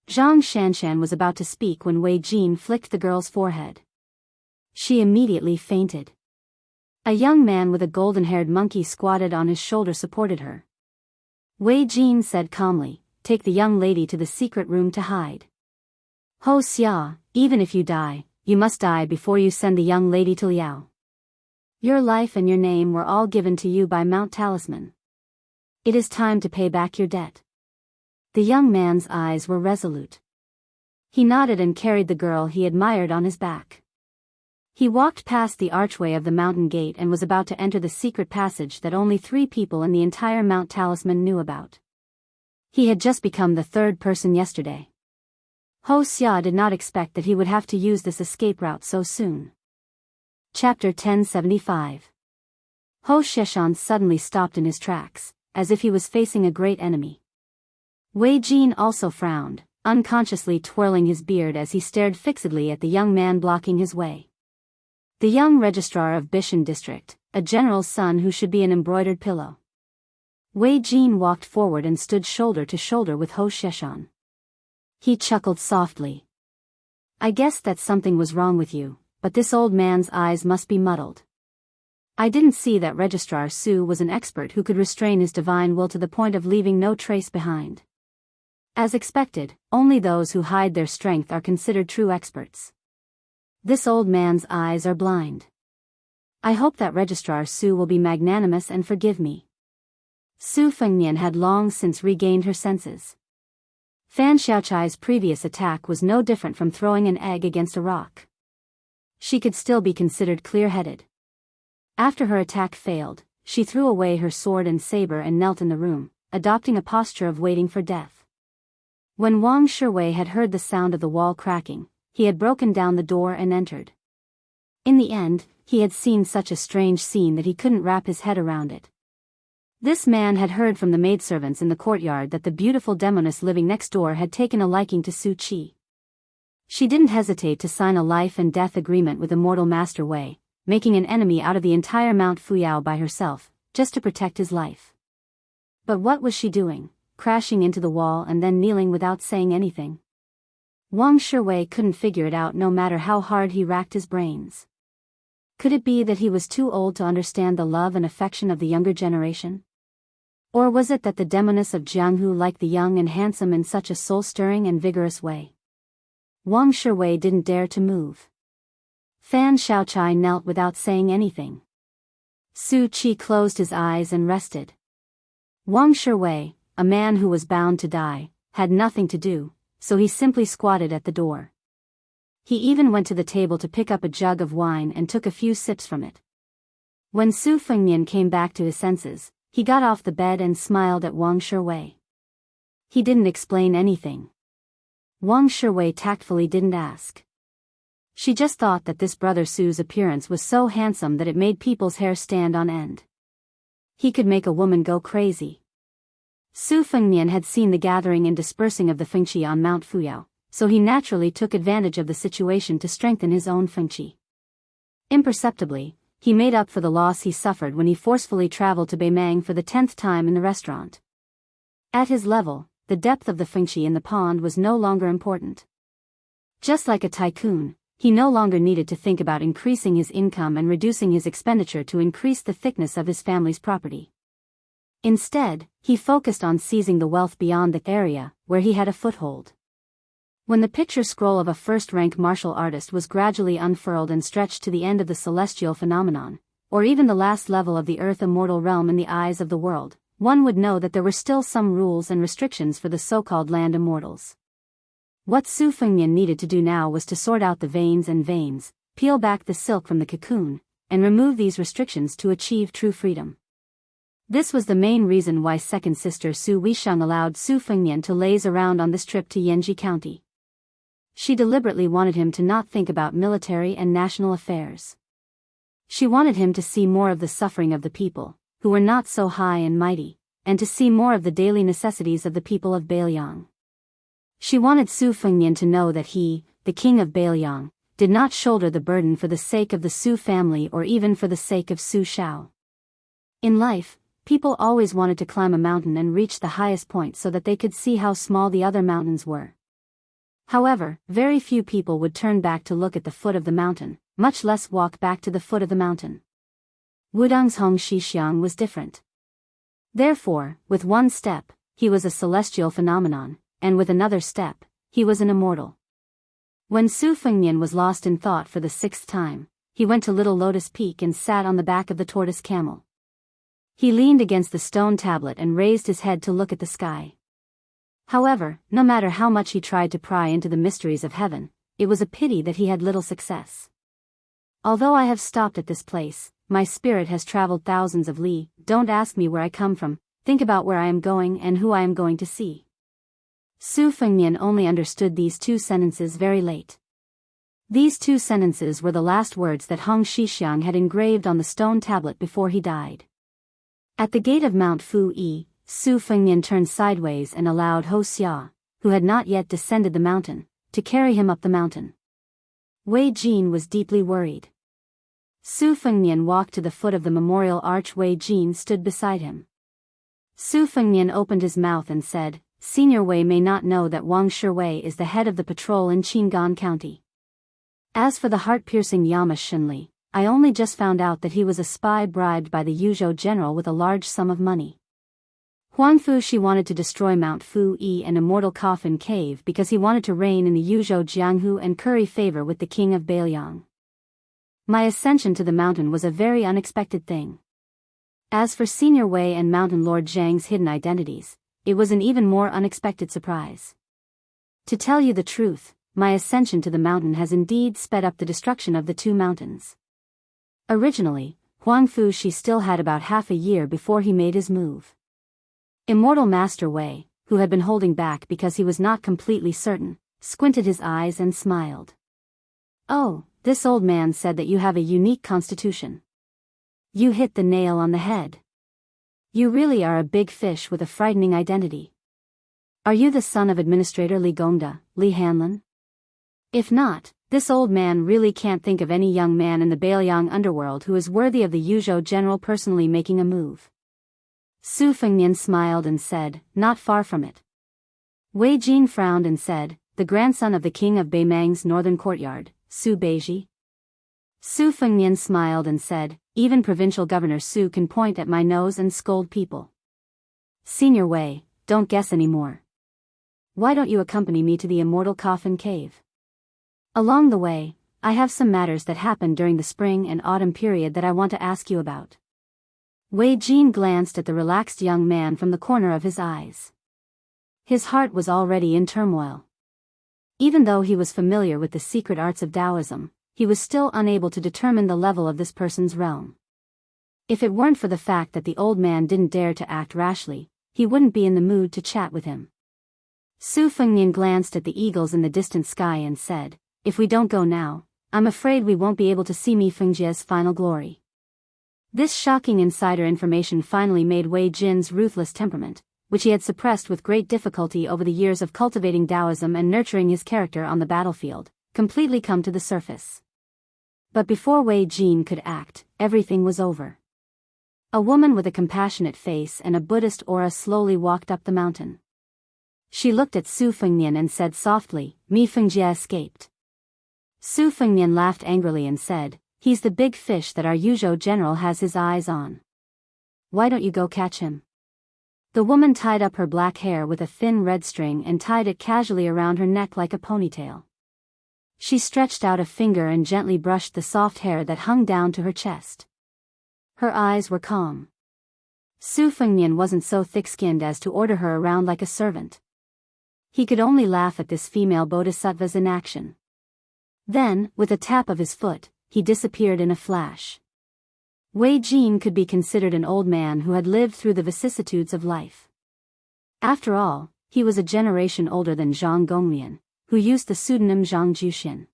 Zhang Shanshan was about to speak when Wei Jin flicked the girl's forehead. She immediately fainted. A young man with a golden-haired monkey squatted on his shoulder supported her. Wei Jin said calmly, "Take the young lady to the secret room to hide. Ho Xia, even if you die, you must die before you send the young lady to Liao. Your life and your name were all given to you by Mount Talisman. It is time to pay back your debt." The young man's eyes were resolute. He nodded and carried the girl he admired on his back. He walked past the archway of the mountain gate and was about to enter the secret passage that only 3 people in the entire Mount Talisman knew about. He had just become the 3rd person yesterday. Ho Xia did not expect that he would have to use this escape route so soon. Chapter 1075. Ho Sheshan suddenly stopped in his tracks, as if he was facing a great enemy. Wei Jin also frowned, unconsciously twirling his beard as he stared fixedly at the young man blocking his way. The young registrar of Bishan district, a general's son who should be an embroidered pillow. Wei Jin walked forward and stood shoulder to shoulder with Ho Sheshan. He chuckled softly. "I guess that something was wrong with you, but this old man's eyes must be muddled. I didn't see that Registrar Su was an expert who could restrain his divine will to the point of leaving no trace behind. As expected, only those who hide their strength are considered true experts. This old man's eyes are blind. I hope that Registrar Su will be magnanimous and forgive me." Su Fengnian had long since regained her senses. Fan Xiaochai's previous attack was no different from throwing an egg against a rock. She could still be considered clear-headed. After her attack failed, she threw away her sword and saber and knelt in the room, adopting a posture of waiting for death. When Wang Shiwei had heard the sound of the wall cracking, he had broken down the door and entered. In the end, he had seen such a strange scene that he couldn't wrap his head around it. This man had heard from the maidservants in the courtyard that the beautiful demoness living next door had taken a liking to Su Qi. She didn't hesitate to sign a life and death agreement with immortal Master Wei, making an enemy out of the entire Mount Fuyao by herself, just to protect his life. But what was she doing, crashing into the wall and then kneeling without saying anything? Wang Shiwei couldn't figure it out no matter how hard he racked his brains. Could it be that he was too old to understand the love and affection of the younger generation? Or was it that the demoness of Jianghu liked the young and handsome in such a soul-stirring and vigorous way? Wang Shiwei didn't dare to move. Fan Xiaochai knelt without saying anything. Su Qi closed his eyes and rested. Wang Shiwei, a man who was bound to die, had nothing to do, so he simply squatted at the door. He even went to the table to pick up a jug of wine and took a few sips from it. When Su Fengnian came back to his senses, he got off the bed and smiled at Wang Shiwei. He didn't explain anything. Wang Shiwei tactfully didn't ask. She just thought that this brother Su's appearance was so handsome that it made people's hair stand on end. He could make a woman go crazy. Su Fengnian had seen the gathering and dispersing of the Fengqi on Mount Fuyao, so he naturally took advantage of the situation to strengthen his own Fengqi. Imperceptibly, he made up for the loss he suffered when he forcefully traveled to Beimang for the 10th time in the restaurant. At his level, the depth of the Fengqi in the pond was no longer important. Just like a tycoon, he no longer needed to think about increasing his income and reducing his expenditure to increase the thickness of his family's property. Instead, he focused on seizing the wealth beyond the area where he had a foothold. When the picture scroll of a first-rank martial artist was gradually unfurled and stretched to the end of the celestial phenomenon, or even the last level of the earth immortal realm in the eyes of the world, one would know that there were still some rules and restrictions for the so-called land immortals. What Su Fengnian needed to do now was to sort out the veins, peel back the silk from the cocoon, and remove these restrictions to achieve true freedom. This was the main reason why second sister Su Weisheng allowed Su Fengnian to laze around on this trip to Yanji County. She deliberately wanted him to not think about military and national affairs. She wanted him to see more of the suffering of the people, who were not so high and mighty, and to see more of the daily necessities of the people of Biyao. She wanted Su Fengnian to know that he, the king of Biyao, did not shoulder the burden for the sake of the Su family or even for the sake of Su Shao. In life, people always wanted to climb a mountain and reach the highest point so that they could see how small the other mountains were. However, very few people would turn back to look at the foot of the mountain, much less walk back to the foot of the mountain. Wudong's Hong Shixiang was different. Therefore, with one step, he was a celestial phenomenon, and with another step, he was an immortal. When Su Fengnian was lost in thought for the 6th time, he went to Little Lotus Peak and sat on the back of the tortoise camel. He leaned against the stone tablet and raised his head to look at the sky. However, no matter how much he tried to pry into the mysteries of heaven, it was a pity that he had little success. Although I have stopped at this place, my spirit has traveled thousands of li. Don't ask me where I come from, think about where I am going and who I am going to see. Su Fengnian only understood these 2 sentences very late. These 2 sentences were the last words that Hong Shixiang had engraved on the stone tablet before he died. At the gate of Mount Fu Yi, Su Fengnian turned sideways and allowed Ho Xia, who had not yet descended the mountain, to carry him up the mountain. Wei Jin was deeply worried. Su Fengnian walked to the foot of the memorial arch. Wei Jin stood beside him. Su Fengnian opened his mouth and said, "Senior Wei may not know that Wang Shiwei is the head of the patrol in Qingan County. As for the heart-piercing Yama Shenli, I only just found out that he was a spy bribed by the Yuzhou general with a large sum of money. Huangfu Shi wanted to destroy Mount Fu Yi and Immortal Coffin Cave because he wanted to reign in the Yuzhou Jianghu and curry favor with the king of Biyao. My ascension to the mountain was a very unexpected thing. As for Senior Wei and Mountain Lord Zhang's hidden identities, it was an even more unexpected surprise. To tell you the truth, my ascension to the mountain has indeed sped up the destruction of the 2 mountains. Originally, Huangfu Shi still had about half a year before he made his move. Immortal Master Wei, who had been holding back because he was not completely certain, squinted his eyes and smiled. "Oh, this old man said that you have a unique constitution. You hit the nail on the head. You really are a big fish with a frightening identity. Are you the son of Administrator Li Gongda, Li Hanlin? If not, this old man really can't think of any young man in the Bailiang underworld who is worthy of the Yuzhou general personally making a move." Su Fengnian smiled and said, "Not far from it." Wei Jin frowned and said, "The grandson of the king of Beimang's northern courtyard, Su Beiji?" Su Fengnian smiled and said, "Even Provincial Governor Su can point at my nose and scold people. Senior Wei, don't guess anymore. Why don't you accompany me to the Immortal Coffin Cave? Along the way, I have some matters that happened during the spring and autumn period that I want to ask you about." Wei Jin glanced at the relaxed young man from the corner of his eyes. His heart was already in turmoil. Even though he was familiar with the secret arts of Taoism, he was still unable to determine the level of this person's realm. If it weren't for the fact that the old man didn't dare to act rashly, he wouldn't be in the mood to chat with him. Su Fengnian glanced at the eagles in the distant sky and said, "If we don't go now, I'm afraid we won't be able to see Mi Fengjie's final glory." This shocking insider information finally made Wei Jin's ruthless temperament, which he had suppressed with great difficulty over the years of cultivating Taoism and nurturing his character on the battlefield, completely come to the surface. But before Wei Jin could act, everything was over. A woman with a compassionate face and a Buddhist aura slowly walked up the mountain. She looked at Su Fengnian and said softly, "Mi Fengjie escaped." Su Fengnian laughed angrily and said, "He's the big fish that our Yuzhou general has his eyes on. Why don't you go catch him?" The woman tied up her black hair with a thin red string and tied it casually around her neck like a ponytail. She stretched out a finger and gently brushed the soft hair that hung down to her chest. Her eyes were calm. Su Fengnian wasn't so thick-skinned as to order her around like a servant. He could only laugh at this female bodhisattva's inaction. Then, with a tap of his foot, he disappeared in a flash. Wei Jin could be considered an old man who had lived through the vicissitudes of life. After all, he was a generation older than Zhang Gonglian, who used the pseudonym Zhang Juxin.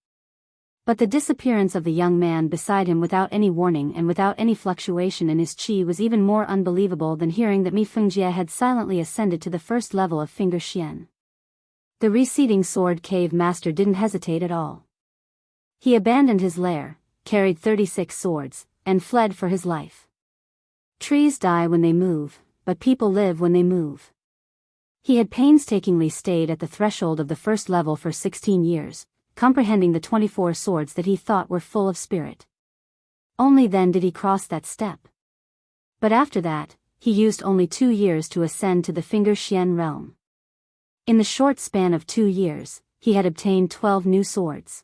But the disappearance of the young man beside him without any warning and without any fluctuation in his qi was even more unbelievable than hearing that Mi Fengjie had silently ascended to the first level of Finger Xian. The receding sword cave master didn't hesitate at all. He abandoned his lair, carried 36 swords, and fled for his life. Trees die when they move, but people live when they move. He had painstakingly stayed at the threshold of the first level for 16 years, comprehending the 24 swords that he thought were full of spirit. Only then did he cross that step. But after that, he used only 2 years to ascend to the Finger Xian realm. In the short span of 2 years, he had obtained 12 new swords.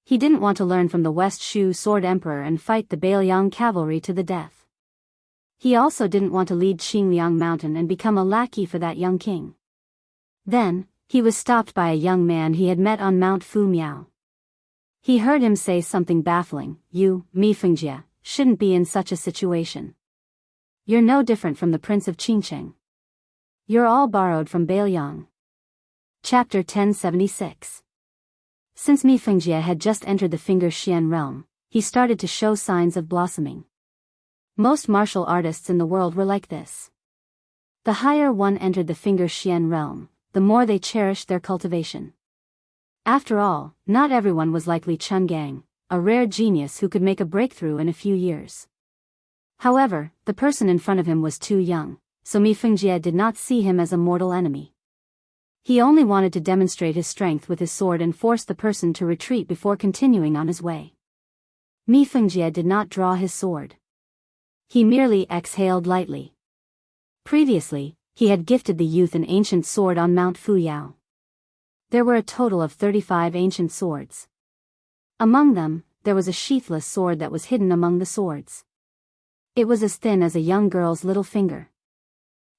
He didn't want to learn from the West Shu Sword Emperor and fight the Biyao cavalry to the death. He also didn't want to lead Xingliang Mountain and become a lackey for that young king. Then, he was stopped by a young man he had met on Mount Fu Miao. He heard him say something baffling. "You, Mi Fengjie, shouldn't be in such a situation. You're no different from the Prince of Qingcheng. You're all borrowed from Biyao." Chapter 1076. Since Mi Fengjie had just entered the Finger Xian realm, he started to show signs of blossoming. Most martial artists in the world were like this. The higher one entered the Finger Xian realm, the more they cherished their cultivation. After all, not everyone was like Li Chungang, a rare genius who could make a breakthrough in a few years. However, the person in front of him was too young, so Mi Fengjie did not see him as a mortal enemy. He only wanted to demonstrate his strength with his sword and force the person to retreat before continuing on his way. Mi Fengjie did not draw his sword. He merely exhaled lightly. Previously, he had gifted the youth an ancient sword on Mount Fuyao. There were a total of 35 ancient swords. Among them, there was a sheathless sword that was hidden among the swords. It was as thin as a young girl's little finger.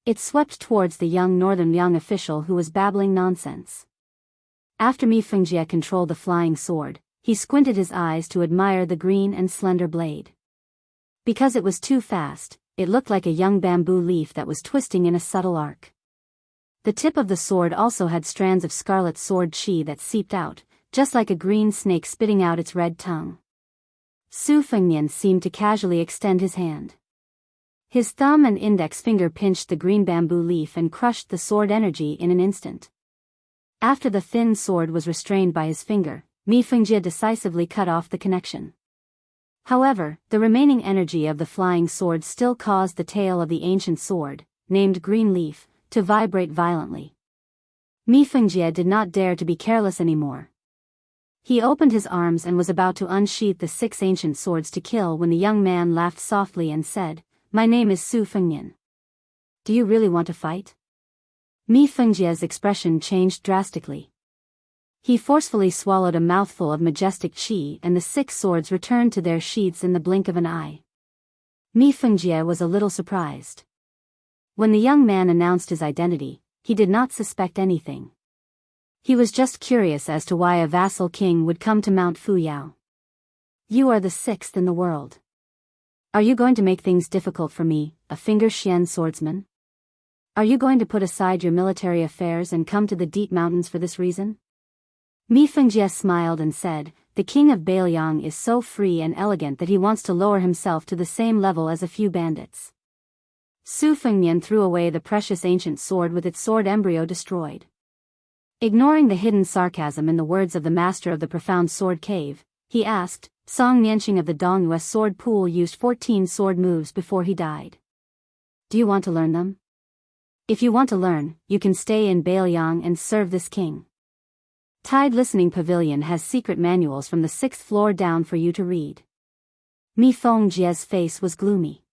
It swept towards the young Northern Liang official who was babbling nonsense. After Mi Fengjie controlled the flying sword, he squinted his eyes to admire the green and slender blade. Because it was too fast, it looked like a young bamboo leaf that was twisting in a subtle arc. The tip of the sword also had strands of scarlet sword qi that seeped out, just like a green snake spitting out its red tongue. Su Fengnian seemed to casually extend his hand. His thumb and index finger pinched the green bamboo leaf and crushed the sword energy in an instant. After the thin sword was restrained by his finger, Mi Fengjie decisively cut off the connection. However, the remaining energy of the flying sword still caused the tail of the ancient sword, named Green Leaf, to vibrate violently. Mi Fengjie did not dare to be careless anymore. He opened his arms and was about to unsheath the 6 ancient swords to kill when the young man laughed softly and said, "My name is Su Fengnian. Do you really want to fight?" Mi Fengjie's expression changed drastically. He forcefully swallowed a mouthful of majestic qi and the 6 swords returned to their sheaths in the blink of an eye. Mi Fengjie was a little surprised. When the young man announced his identity, he did not suspect anything. He was just curious as to why a vassal king would come to Mount Fuyao. "You are the 6th in the world. Are you going to make things difficult for me, a Finger Xian swordsman? Are you going to put aside your military affairs and come to the deep mountains for this reason?" Mi Fengjie smiled and said, "The king of Biyao is so free and elegant that he wants to lower himself to the same level as a few bandits." Su Fengnian threw away the precious ancient sword with its sword embryo destroyed. Ignoring the hidden sarcasm in the words of the master of the profound sword cave, he asked, "Song Nianqing of the Dongyue sword pool used 14 sword moves before he died. Do you want to learn them? If you want to learn, you can stay in Biyao and serve this king. Tide Listening Pavilion has secret manuals from the 6th floor down for you to read." Mi Fengjie's face was gloomy.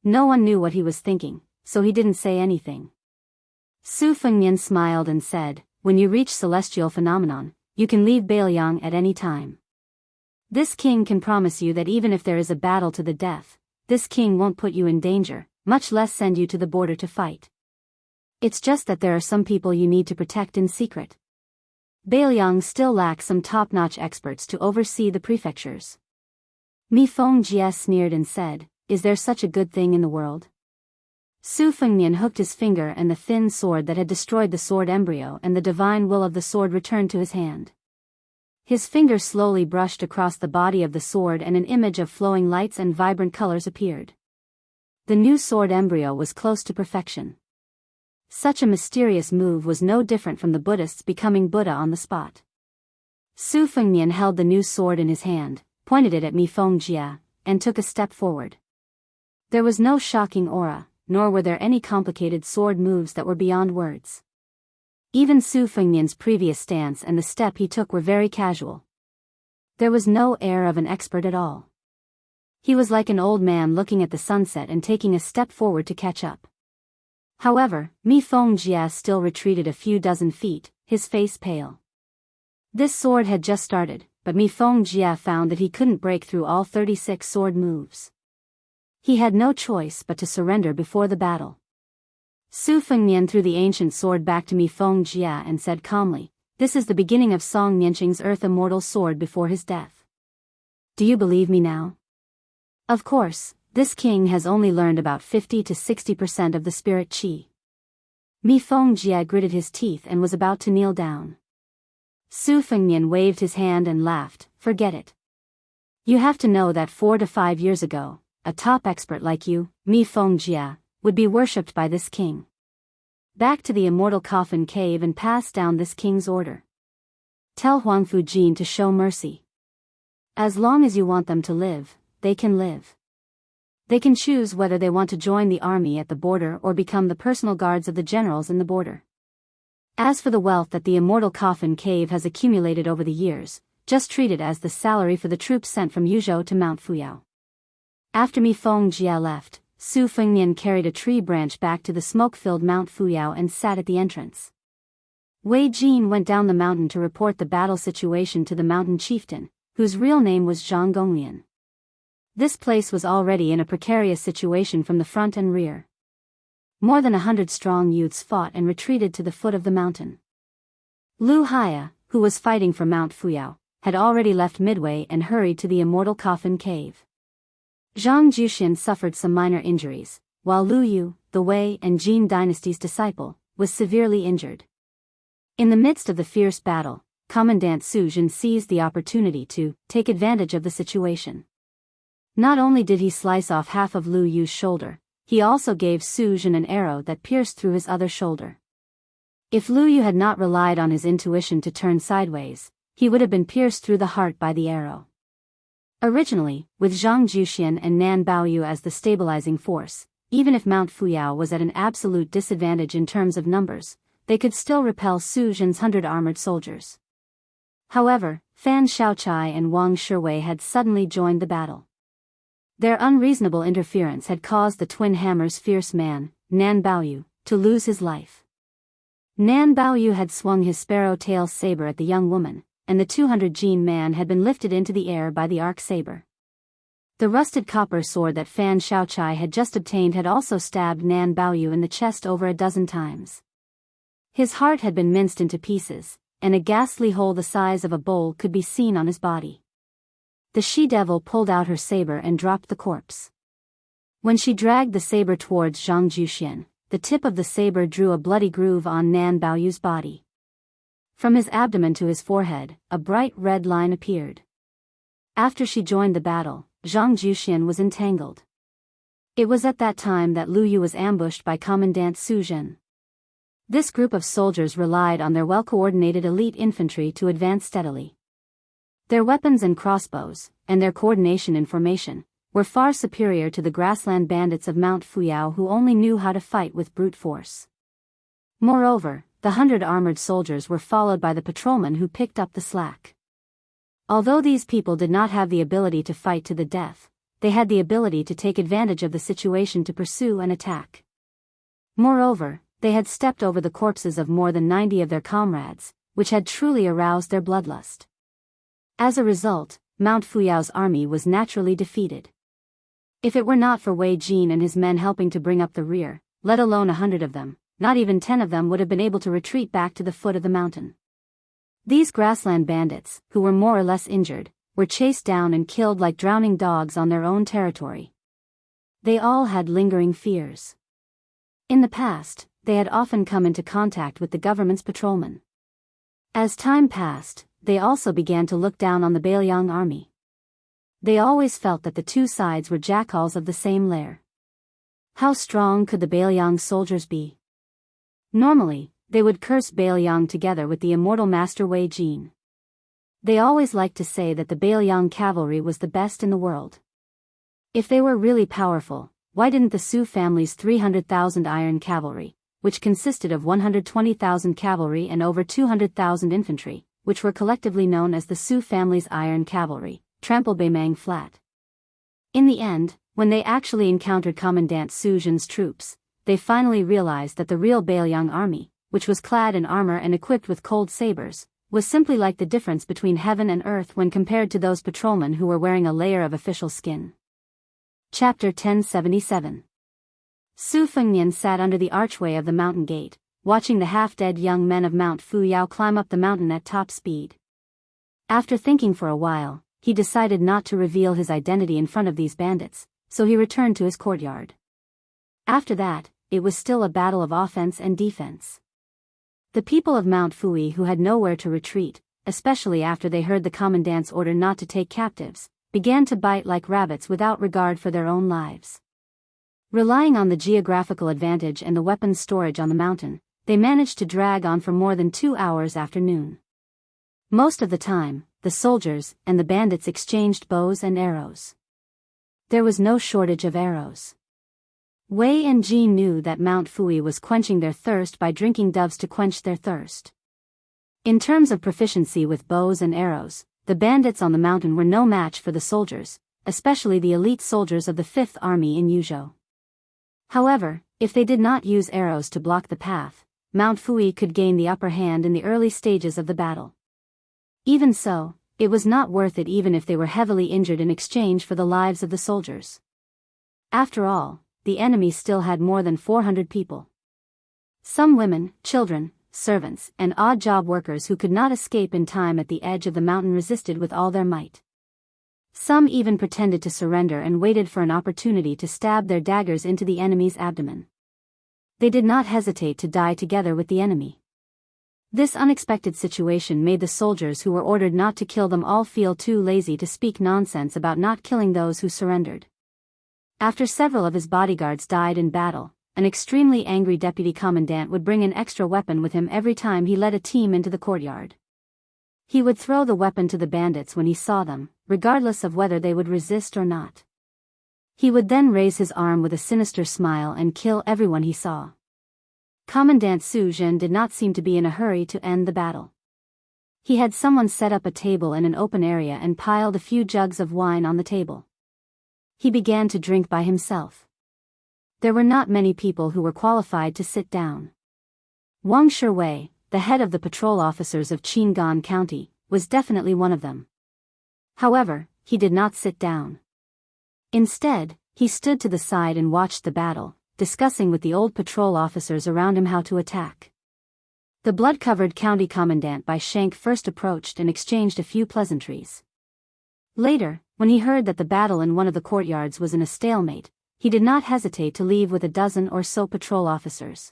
No one knew what he was thinking, so he didn't say anything. Su Fengnian smiled and said, "When you reach Celestial Phenomenon, you can leave Biyao at any time. This king can promise you that even if there is a battle to the death, this king won't put you in danger, much less send you to the border to fight. It's just that there are some people you need to protect in secret. Biyao still lacks some top-notch experts to oversee the prefectures." Mi Fengjie sneered and said, "Is there such a good thing in the world?" Su Fengnian hooked his finger and the thin sword that had destroyed the sword embryo and the divine will of the sword returned to his hand. His finger slowly brushed across the body of the sword and an image of flowing lights and vibrant colors appeared. The new sword embryo was close to perfection. Such a mysterious move was no different from the Buddhists becoming Buddha on the spot. Su Fengnian held the new sword in his hand, pointed it at Mi Fengjie, and took a step forward. There was no shocking aura, nor were there any complicated sword moves that were beyond words. Even Su Fengnian's previous stance and the step he took were very casual. There was no air of an expert at all. He was like an old man looking at the sunset and taking a step forward to catch up. However, Mi Fengjie still retreated a few dozen feet, his face pale. This sword had just started, but Mi Fengjie found that he couldn't break through all 36 sword moves. He had no choice but to surrender before the battle. Su Fengnian threw the ancient sword back to Mi Fengjie and said calmly, "This is the beginning of Song Nianqing's Earth Immortal Sword before his death. Do you believe me now?" Of course, this king has only learned about 50 to 60% of the spirit qi. Mi Fengjie gritted his teeth and was about to kneel down. Su Fengnian waved his hand and laughed, "Forget it. You have to know that 4 to 5 years ago, a top expert like you, Mi Fengjie, would be worshipped by this king. Back to the immortal coffin cave and pass down this king's order. Tell Huang Fujin to show mercy. As long as you want them to live, they can live. They can choose whether they want to join the army at the border or become the personal guards of the generals in the border. As for the wealth that the immortal coffin cave has accumulated over the years, just treat it as the salary for the troops sent from Yuzhou to Mount Fuyao." After Mi Fengjie left, Su Fengnian carried a tree branch back to the smoke-filled Mount Fuyao and sat at the entrance. Wei Jin went down the mountain to report the battle situation to the mountain chieftain, whose real name was Zhang Gonglian. This place was already in a precarious situation from the front and rear. More than 100 strong youths fought and retreated to the foot of the mountain. Lu Haya, who was fighting for Mount Fuyao, had already left midway and hurried to the immortal coffin cave. Zhang Juxian suffered some minor injuries, while Lu Yu, the Wei and Jin dynasty's disciple, was severely injured. In the midst of the fierce battle, Commandant Su Jin seized the opportunity to take advantage of the situation. Not only did he slice off half of Lu Yu's shoulder, he also gave Su Jin an arrow that pierced through his other shoulder. If Lu Yu had not relied on his intuition to turn sideways, he would have been pierced through the heart by the arrow. Originally, with Zhang Juxian and Nan Baoyu as the stabilizing force, even if Mount Fuyao was at an absolute disadvantage in terms of numbers, they could still repel Su Jin's 100 armored soldiers. However, Fan Shaochai and Wang Shiwei had suddenly joined the battle. Their unreasonable interference had caused the Twin Hammer's fierce man, Nan Baoyu, to lose his life. Nan Baoyu had swung his sparrow-tail saber at the young woman, and the 200-gene man had been lifted into the air by the arc saber. The rusted copper sword that Fan Shaochai had just obtained had also stabbed Nan Baoyu in the chest over a dozen times. His heart had been minced into pieces, and a ghastly hole the size of a bowl could be seen on his body. The she-devil pulled out her saber and dropped the corpse. When she dragged the saber towards Zhang Juxian, the tip of the saber drew a bloody groove on Nan Baoyu's body. From his abdomen to his forehead, a bright red line appeared. After she joined the battle, Zhang Juxian was entangled. It was at that time that Lu Yu was ambushed by Commandant Su Jin. This group of soldiers relied on their well-coordinated elite infantry to advance steadily. Their weapons and crossbows, and their coordination in formation, were far superior to the grassland bandits of Mount Fuyao who only knew how to fight with brute force. Moreover, the 100 armored soldiers were followed by the patrolmen who picked up the slack. Although these people did not have the ability to fight to the death, they had the ability to take advantage of the situation to pursue and attack. Moreover, they had stepped over the corpses of more than 90 of their comrades, which had truly aroused their bloodlust. As a result, Mount Fuyao's army was naturally defeated. If it were not for Wei Jin and his men helping to bring up the rear, let alone 100 of them, not even 10 of them would have been able to retreat back to the foot of the mountain. These grassland bandits, who were more or less injured, were chased down and killed like drowning dogs on their own territory. They all had lingering fears. In the past, they had often come into contact with the government's patrolmen. As time passed, they also began to look down on the Bailiang army. They always felt that the two sides were jackals of the same lair. How strong could the Bailiang soldiers be? Normally, they would curse Bailiang together with the immortal master Wei Jin. They always liked to say that the Bailiang cavalry was the best in the world. If they were really powerful, why didn't the Su family's 300,000 iron cavalry, which consisted of 120,000 cavalry and over 200,000 infantry, which were collectively known as the Su family's iron cavalry, trample Beimang flat? In the end, when they actually encountered Commandant Su Jin's troops, they finally realized that the real Beiliang army, which was clad in armor and equipped with cold sabers, was simply like the difference between heaven and earth when compared to those patrolmen who were wearing a layer of official skin. Chapter 1077. Su Fengnian sat under the archway of the mountain gate, watching the half-dead young men of Mount Fuyao climb up the mountain at top speed. After thinking for a while, he decided not to reveal his identity in front of these bandits, so he returned to his courtyard. After that, it was still a battle of offense and defense. The people of Mount Fui who had nowhere to retreat, especially after they heard the commandant's order not to take captives, began to bite like rabbits without regard for their own lives. Relying on the geographical advantage and the weapons storage on the mountain, they managed to drag on for more than 2 hours after noon. Most of the time, the soldiers and the bandits exchanged bows and arrows. There was no shortage of arrows. Wei and Ji knew that Mount Fui was quenching their thirst by drinking doves to quench their thirst. In terms of proficiency with bows and arrows, the bandits on the mountain were no match for the soldiers, especially the elite soldiers of the 5th Army in Yuzhou. However, if they did not use arrows to block the path, Mount Fui could gain the upper hand in the early stages of the battle. Even so, it was not worth it even if they were heavily injured in exchange for the lives of the soldiers. After all, the enemy still had more than 400 people. Some women, children, servants, and odd job workers who could not escape in time at the edge of the mountain resisted with all their might. Some even pretended to surrender and waited for an opportunity to stab their daggers into the enemy's abdomen. They did not hesitate to die together with the enemy. This unexpected situation made the soldiers who were ordered not to kill them all feel too lazy to speak nonsense about not killing those who surrendered. After several of his bodyguards died in battle, an extremely angry deputy commandant would bring an extra weapon with him every time he led a team into the courtyard. He would throw the weapon to the bandits when he saw them, regardless of whether they would resist or not. He would then raise his arm with a sinister smile and kill everyone he saw. Commandant Su Jin did not seem to be in a hurry to end the battle. He had someone set up a table in an open area and piled a few jugs of wine on the table. He began to drink by himself. There were not many people who were qualified to sit down. Wang Shiwei, the head of the patrol officers of Qingan County, was definitely one of them. However, he did not sit down. Instead, he stood to the side and watched the battle, discussing with the old patrol officers around him how to attack. The blood-covered county commandant Bai Shank first approached and exchanged a few pleasantries. Later, when he heard that the battle in one of the courtyards was in a stalemate, he did not hesitate to leave with a dozen or so patrol officers.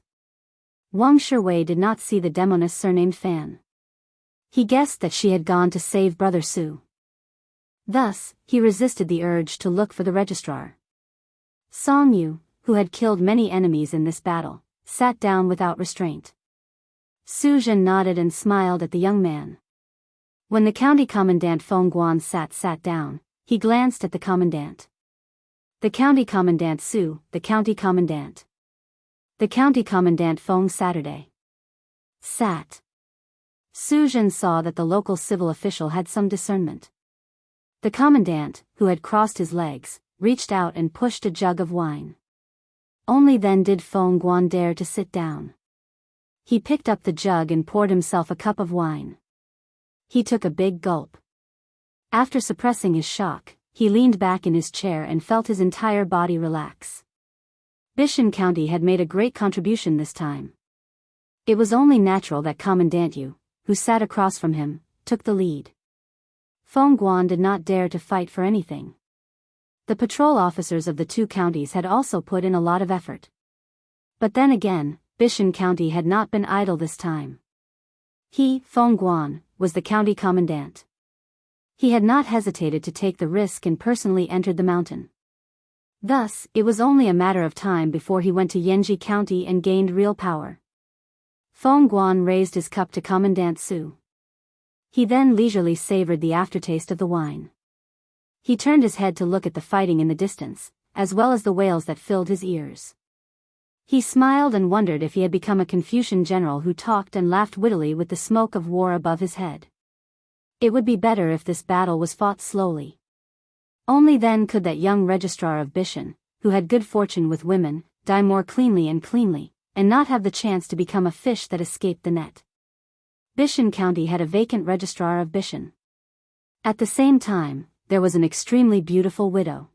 Wang Shiwei did not see the demoness surnamed Fan. He guessed that she had gone to save Brother Su. Thus, he resisted the urge to look for the registrar. Song Yu, who had killed many enemies in this battle, sat down without restraint. Su Jin nodded and smiled at the young man. When the county commandant Feng Guan sat down, he glanced at the commandant. The county commandant Su, the county commandant. The county commandant Feng Saturday. Sat. Su Jin saw that the local civil official had some discernment. The commandant, who had crossed his legs, reached out and pushed a jug of wine. Only then did Feng Guan dare to sit down. He picked up the jug and poured himself a cup of wine. He took a big gulp. After suppressing his shock, he leaned back in his chair and felt his entire body relax. Bishan County had made a great contribution this time. It was only natural that Commandant Yu, who sat across from him, took the lead. Feng Guan did not dare to fight for anything. The patrol officers of the two counties had also put in a lot of effort. But then again, Bishan County had not been idle this time. He, Feng Guan, was the county commandant. He had not hesitated to take the risk and personally entered the mountain. Thus, it was only a matter of time before he went to Yanji County and gained real power. Feng Guan raised his cup to Commandant Su. He then leisurely savored the aftertaste of the wine. He turned his head to look at the fighting in the distance, as well as the wails that filled his ears. He smiled and wondered if he had become a Confucian general who talked and laughed wittily with the smoke of war above his head. It would be better if this battle was fought slowly. Only then could that young registrar of Bishan, who had good fortune with women, die more cleanly, and not have the chance to become a fish that escaped the net. Bishan County had a vacant registrar of Bishan. At the same time, there was an extremely beautiful widow.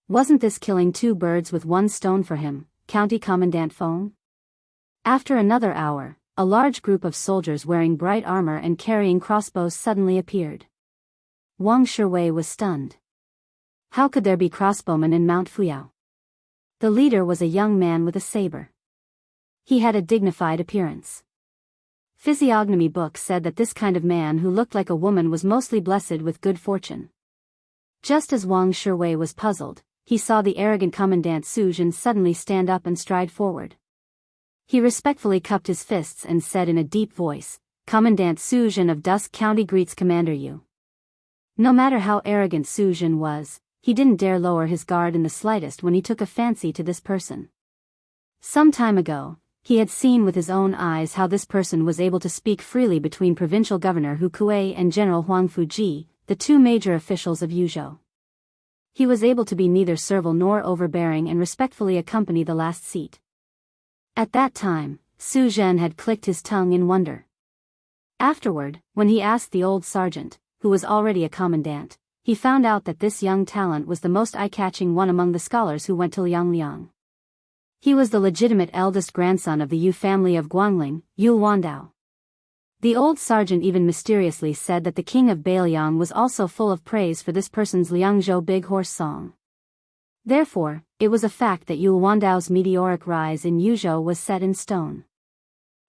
Wasn't this killing two birds with one stone for him, County Commandant Feng? After another hour, a large group of soldiers wearing bright armor and carrying crossbows suddenly appeared. Wang Shiwei was stunned. How could there be crossbowmen in Mount Fuyao? The leader was a young man with a saber. He had a dignified appearance. Physiognomy books said that this kind of man who looked like a woman was mostly blessed with good fortune. Just as Wang Shiwei was puzzled, he saw the arrogant Commandant Su Zhen suddenly stand up and stride forward. He respectfully cupped his fists and said in a deep voice, "Commandant Su Zhen of Dusk County greets Commander Yu." No matter how arrogant Su Zhen was, he didn't dare lower his guard in the slightest when he took a fancy to this person. Some time ago, he had seen with his own eyes how this person was able to speak freely between Provincial Governor Hu Kuei and General Huang Fuji, the two major officials of Yuzhou. He was able to be neither servile nor overbearing and respectfully accompany the last seat. At that time, Su Zhen had clicked his tongue in wonder. Afterward, when he asked the old sergeant, who was already a commandant, he found out that this young talent was the most eye-catching one among the scholars who went to Liangliang. He was the legitimate eldest grandson of the Yu family of Guangling, Yu Wandao. The old sergeant even mysteriously said that the king of Beiliang was also full of praise for this person's Liangzhou big horse song. Therefore, it was a fact that Yu Wandao's meteoric rise in Yuzhou was set in stone.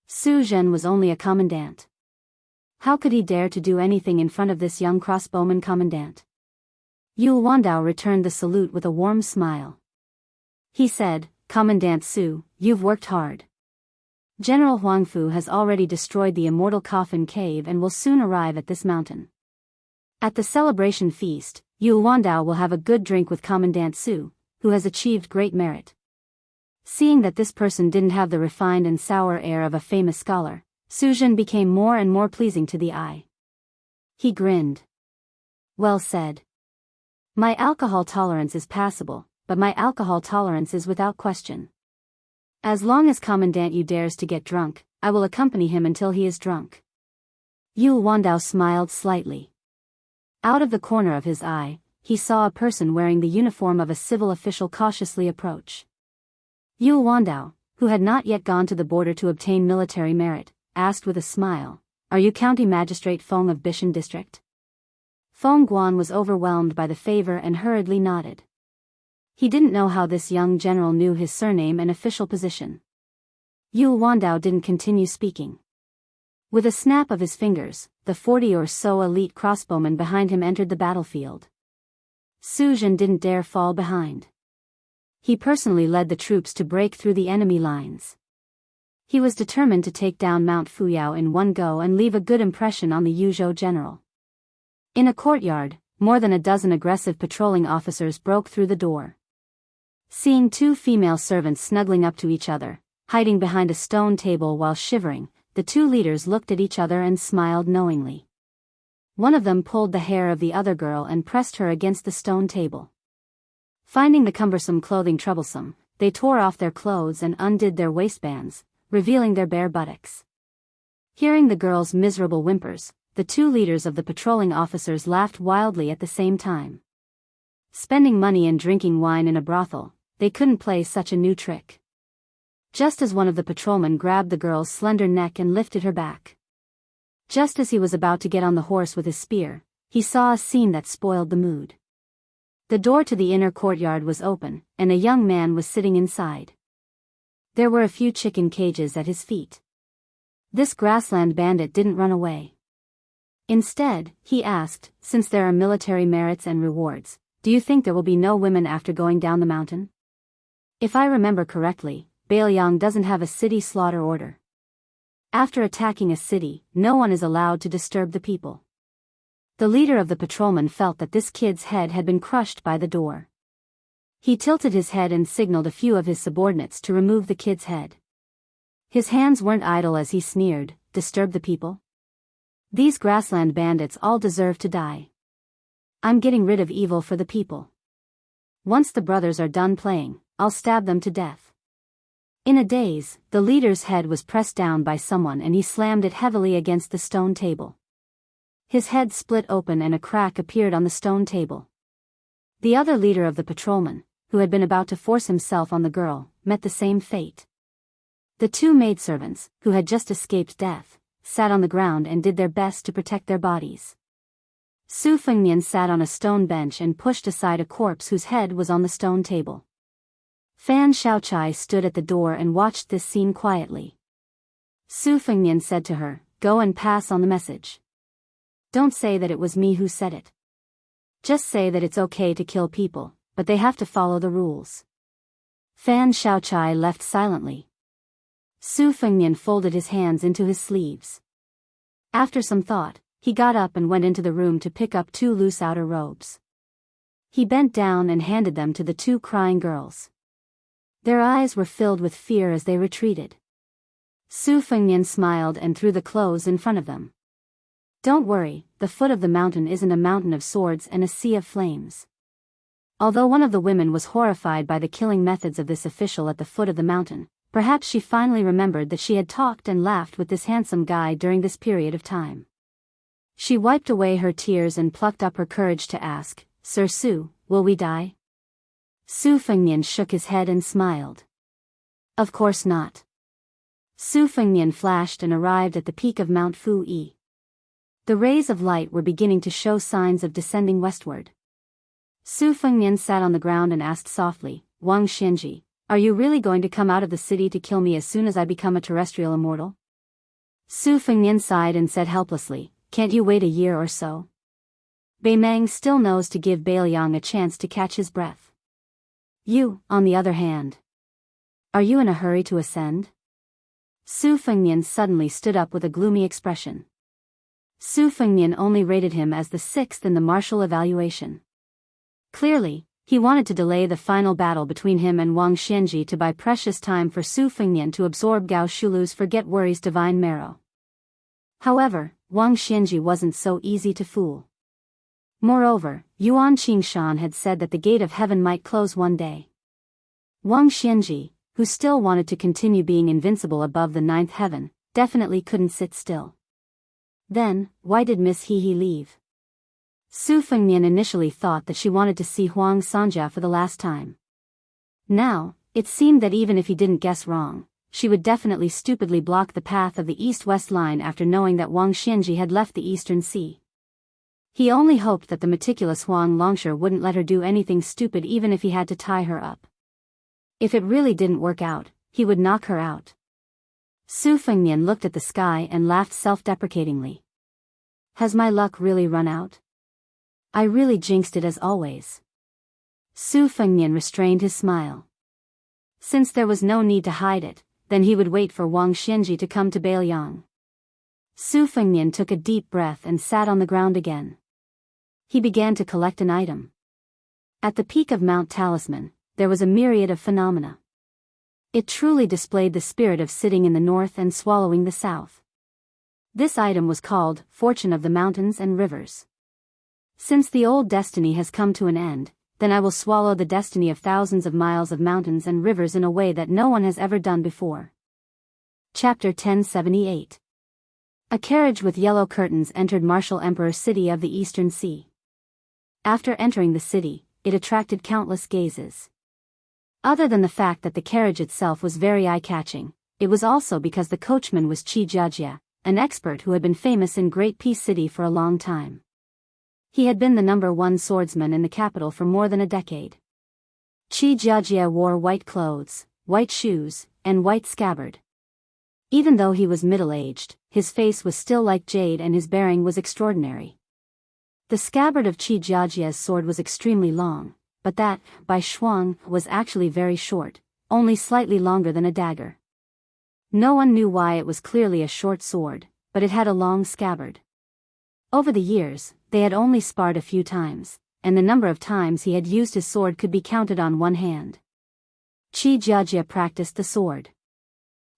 Su Zhen was only a commandant. How could he dare to do anything in front of this young crossbowman commandant? Yu Wandao returned the salute with a warm smile. He said, "Commandant Su, you've worked hard. General Huangfu has already destroyed the immortal coffin cave and will soon arrive at this mountain. At the celebration feast, Yu Wandao will have a good drink with Commandant Su, who has achieved great merit." Seeing that this person didn't have the refined and sour air of a famous scholar, Su Zhen became more and more pleasing to the eye. He grinned. "Well said. My alcohol tolerance is passable, but my alcohol tolerance is without question. As long as Commandant Yu dares to get drunk, I will accompany him until he is drunk." Yu Wandao smiled slightly. Out of the corner of his eye, he saw a person wearing the uniform of a civil official cautiously approach. Yu Wandao, who had not yet gone to the border to obtain military merit, asked with a smile, "Are you County Magistrate Feng of Bishan District?" Feng Guan was overwhelmed by the favor and hurriedly nodded. He didn't know how this young general knew his surname and official position. Yu Wandao didn't continue speaking. With a snap of his fingers, the 40 or so elite crossbowmen behind him entered the battlefield. Su Zhen didn't dare fall behind. He personally led the troops to break through the enemy lines. He was determined to take down Mount Fuyao in one go and leave a good impression on the Yuzhou general. In a courtyard, more than a dozen aggressive patrolling officers broke through the door. Seeing two female servants snuggling up to each other, hiding behind a stone table while shivering, the two leaders looked at each other and smiled knowingly. One of them pulled the hair of the other girl and pressed her against the stone table. Finding the cumbersome clothing troublesome, they tore off their clothes and undid their waistbands, revealing their bare buttocks. Hearing the girl's miserable whimpers, the two leaders of the patrolling officers laughed wildly at the same time. Spending money and drinking wine in a brothel, they couldn't play such a new trick. Just as one of the patrolmen grabbed the girl's slender neck and lifted her back. Just as he was about to get on the horse with his spear, he saw a scene that spoiled the mood. The door to the inner courtyard was open, and a young man was sitting inside. There were a few chicken cages at his feet. This grassland bandit didn't run away. Instead, he asked, "Since there are military merits and rewards, do you think there will be no women after going down the mountain?" If I remember correctly, Beiliang doesn't have a city slaughter order. After attacking a city, no one is allowed to disturb the people. The leader of the patrolmen felt that this kid's head had been crushed by the door. He tilted his head and signaled a few of his subordinates to remove the kid's head. His hands weren't idle as he sneered, "Disturb the people? These grassland bandits all deserve to die. I'm getting rid of evil for the people. Once the brothers are done playing, I'll stab them to death." In a daze, the leader's head was pressed down by someone and he slammed it heavily against the stone table. His head split open and a crack appeared on the stone table. The other leader of the patrolmen, who had been about to force himself on the girl, met the same fate. The two maidservants, who had just escaped death, sat on the ground and did their best to protect their bodies. Su Fengnian sat on a stone bench and pushed aside a corpse whose head was on the stone table. Fan Shaochai stood at the door and watched this scene quietly. Su Fengnian said to her, "Go and pass on the message. Don't say that it was me who said it. Just say that it's okay to kill people, but they have to follow the rules." Fan Shaochai left silently. Su Fengnian folded his hands into his sleeves. After some thought, he got up and went into the room to pick up two loose outer robes. He bent down and handed them to the two crying girls. Their eyes were filled with fear as they retreated. Su Fengnian smiled and threw the clothes in front of them. "Don't worry, the foot of the mountain isn't a mountain of swords and a sea of flames." Although one of the women was horrified by the killing methods of this official at the foot of the mountain, perhaps she finally remembered that she had talked and laughed with this handsome guy during this period of time. She wiped away her tears and plucked up her courage to ask, "Sir Su, will we die?" Su Fengnian shook his head and smiled. "Of course not." Su Fengnian flashed and arrived at the peak of Mount Fu Yi. The rays of light were beginning to show signs of descending westward. Su Fengnian sat on the ground and asked softly, "Wang Xianji, are you really going to come out of the city to kill me as soon as I become a terrestrial immortal?" Su Fengnian sighed and said helplessly, "Can't you wait a year or so?" Bei Meng still knows to give Bailiang a chance to catch his breath. You, on the other hand. Are you in a hurry to ascend? Su Fengnian suddenly stood up with a gloomy expression. Su Fengnian only rated him as the sixth in the martial evaluation. Clearly, he wanted to delay the final battle between him and Wang Xianji to buy precious time for Su Fengnian to absorb Gao Shulu's Forget Worry's divine marrow. However, Wang Xianji wasn't so easy to fool. Moreover, Yuan Qingshan had said that the gate of heaven might close one day. Wang Xianji, who still wanted to continue being invincible above the ninth heaven, definitely couldn't sit still. Then, why did Miss He leave? Su Fengnian initially thought that she wanted to see Huang Sanja for the last time. Now, it seemed that even if he didn't guess wrong, she would definitely stupidly block the path of the east-west line after knowing that Wang Xianji had left the Eastern Sea. He only hoped that the meticulous Huang Longsher wouldn't let her do anything stupid even if he had to tie her up. If it really didn't work out, he would knock her out. Su Fengnian looked at the sky and laughed self-deprecatingly. Has my luck really run out? I really jinxed it as always. Su Fengnian restrained his smile. Since there was no need to hide it, then he would wait for Wang Xianji to come to Bailiang. Su Fengnian took a deep breath and sat on the ground again. He began to collect an item. At the peak of Mount Talisman, there was a myriad of phenomena. It truly displayed the spirit of sitting in the north and swallowing the south. This item was called Fortune of the Mountains and Rivers. Since the old destiny has come to an end, then I will swallow the destiny of thousands of miles of mountains and rivers in a way that no one has ever done before. Chapter 1078. A carriage with yellow curtains entered Martial Emperor City of the Eastern Sea. After entering the city, it attracted countless gazes. Other than the fact that the carriage itself was very eye-catching, it was also because the coachman was Qi Jiajia, an expert who had been famous in Great Peace City for a long time. He had been the #1 swordsman in the capital for more than a decade. Qi Jiajia wore white clothes, white shoes, and white scabbard. Even though he was middle-aged, his face was still like jade and his bearing was extraordinary. The scabbard of Qi Jiajia's sword was extremely long, but that, by Shuang, was actually very short, only slightly longer than a dagger. No one knew why it was clearly a short sword, but it had a long scabbard. Over the years, they had only sparred a few times, and the number of times he had used his sword could be counted on one hand. Qi Jiajie practiced the sword.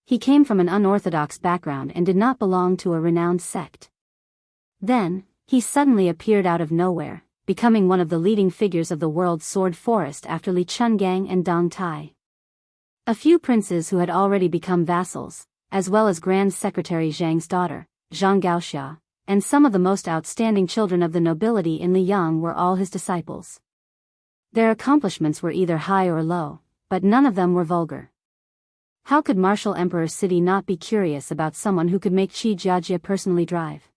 He came from an unorthodox background and did not belong to a renowned sect. Then, he suddenly appeared out of nowhere, becoming one of the leading figures of the world's sword forest after Li Chungang and Dong Tai. A few princes who had already become vassals, as well as Grand Secretary Zhang's daughter, Zhang Gaoxia, and some of the most outstanding children of the nobility in Liang were all his disciples. Their accomplishments were either high or low, but none of them were vulgar. How could Martial Emperor City not be curious about someone who could make Qi Jiajie personally drive?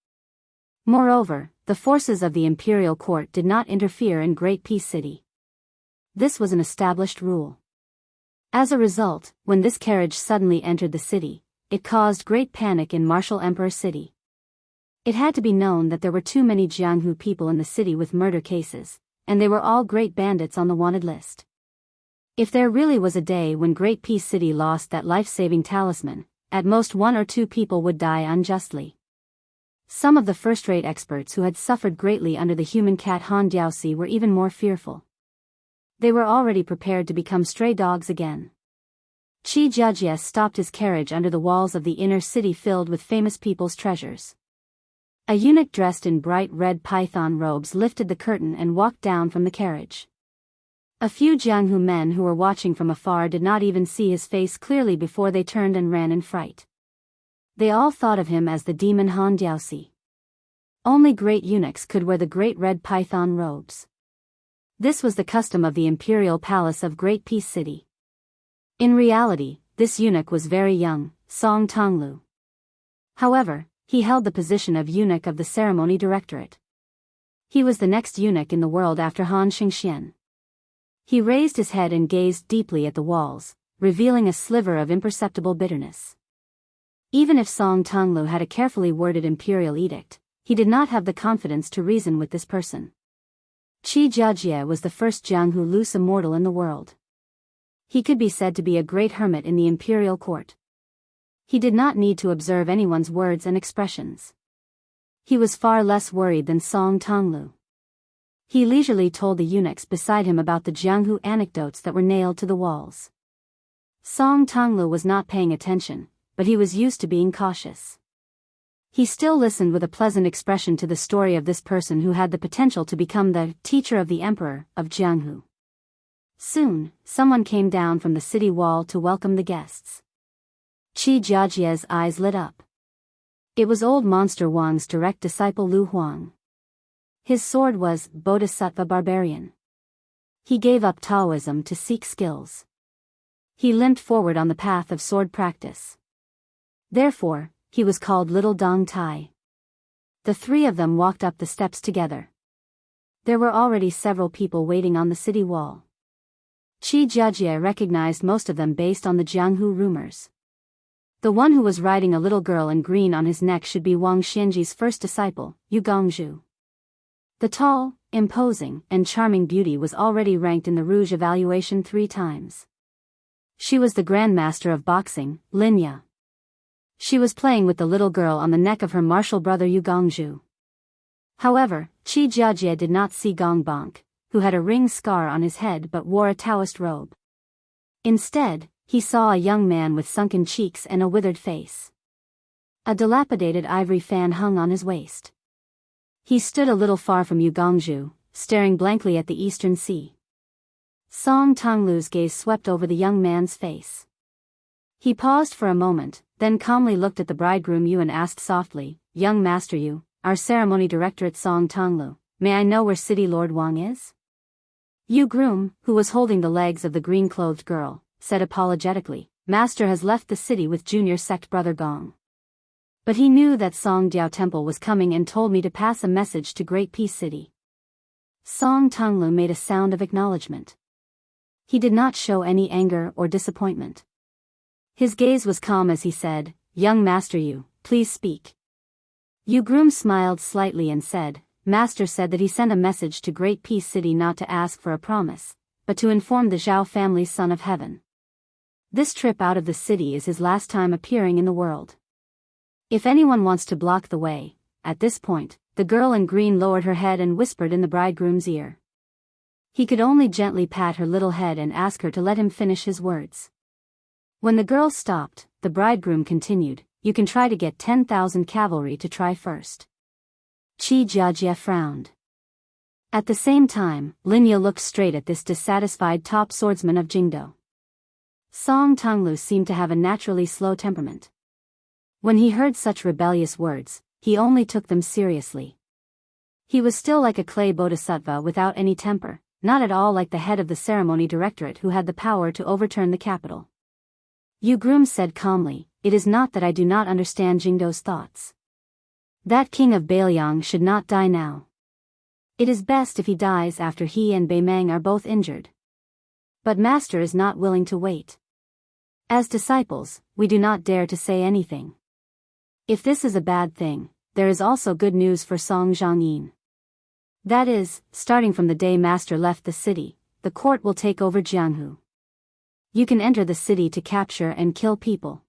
Moreover, the forces of the imperial court did not interfere in Great Peace City. This was an established rule. As a result, when this carriage suddenly entered the city, it caused great panic in Martial Emperor City. It had to be known that there were too many Jianghu people in the city with murder cases, and they were all great bandits on the wanted list. If there really was a day when Great Peace City lost that life-saving talisman, at most 1 or 2 people would die unjustly. Some of the first-rate experts who had suffered greatly under the human cat Han Diaosi were even more fearful. They were already prepared to become stray dogs again. Qi Jiajie stopped his carriage under the walls of the inner city filled with famous people's treasures. A eunuch dressed in bright red python robes lifted the curtain and walked down from the carriage. A few Jianghu men who were watching from afar did not even see his face clearly before they turned and ran in fright. They all thought of him as the demon Han Diaosi. Only great eunuchs could wear the great red python robes. This was the custom of the imperial palace of Great Peace City. In reality, this eunuch was very young, Song Tonglu. However, he held the position of eunuch of the ceremony directorate. He was the next eunuch in the world after Han Xingxian. He raised his head and gazed deeply at the walls, revealing a sliver of imperceptible bitterness. Even if Song Tonglu had a carefully worded imperial edict, he did not have the confidence to reason with this person. Qi Jiajie was the first Jianghu loose immortal in the world. He could be said to be a great hermit in the imperial court. He did not need to observe anyone's words and expressions. He was far less worried than Song Tonglu. He leisurely told the eunuchs beside him about the Jianghu anecdotes that were nailed to the walls. Song Tonglu was not paying attention, but he was used to being cautious. He still listened with a pleasant expression to the story of this person who had the potential to become the teacher of the emperor of Jianghu. Soon, someone came down from the city wall to welcome the guests. Qi Jiajie's eyes lit up. It was old monster Wang's direct disciple Lu Huang. His sword was Bodhisattva Barbarian. He gave up Taoism to seek skills. He limped forward on the path of sword practice. Therefore, he was called Little Dong Tai. The 3 of them walked up the steps together. There were already several people waiting on the city wall. Qi Jiajie recognized most of them based on the Jianghu rumors. The one who was riding a little girl in green on his neck should be Wang Xianji's first disciple, Yu Gongzhu. The tall, imposing, and charming beauty was already ranked in the Rouge evaluation 3 times. She was the grandmaster of boxing, Linya. She was playing with the little girl on the neck of her martial brother Yu Gongzhu. However, Qi Jiajie did not see Gong Bonk, who had a ring scar on his head but wore a Taoist robe. Instead, he saw a young man with sunken cheeks and a withered face. A dilapidated ivory fan hung on his waist. He stood a little far from Yu Gongzhu, staring blankly at the eastern sea. Song Tonglu's gaze swept over the young man's face. He paused for a moment, then calmly looked at the bridegroom Yu and asked softly, "Young Master Yu, our ceremony director at Song Tonglu, may I know where City Lord Wang is?" Yu groom, who was holding the legs of the green-clothed girl, said apologetically, "Master has left the city with junior sect brother Gong. But he knew that Song Diao Temple was coming and told me to pass a message to Great Peace City." Song Tonglu made a sound of acknowledgement. He did not show any anger or disappointment. His gaze was calm as he said, "Young Master Yu, please speak." Yu groom smiled slightly and said, "Master said that he sent a message to Great Peace City not to ask for a promise, but to inform the Zhao family's son of heaven. This trip out of the city is his last time appearing in the world. If anyone wants to block the way," at this point, the girl in green lowered her head and whispered in the bridegroom's ear, He could only gently pat her little head and ask her to let him finish his words. When the girl stopped, the bridegroom continued, "You can try to get 10,000 cavalry to try first." Qi Jiajie frowned. At the same time, Linya looked straight at this dissatisfied top swordsman of Jingdo. Song Tonglu seemed to have a naturally slow temperament. When he heard such rebellious words, he only took them seriously. He was still like a clay bodhisattva without any temper, not at all like the head of the ceremony directorate who had the power to overturn the capital. Yu Groom said calmly, "It is not that I do not understand Jingdo's thoughts. That king of Biyao should not die now. It is best if he dies after he and Beimang are both injured. But master is not willing to wait. As disciples, we do not dare to say anything. If this is a bad thing, there is also good news for Song Zhangyin. That is, starting from the day master left the city, the court will take over Jianghu. You can enter the city to capture and kill people.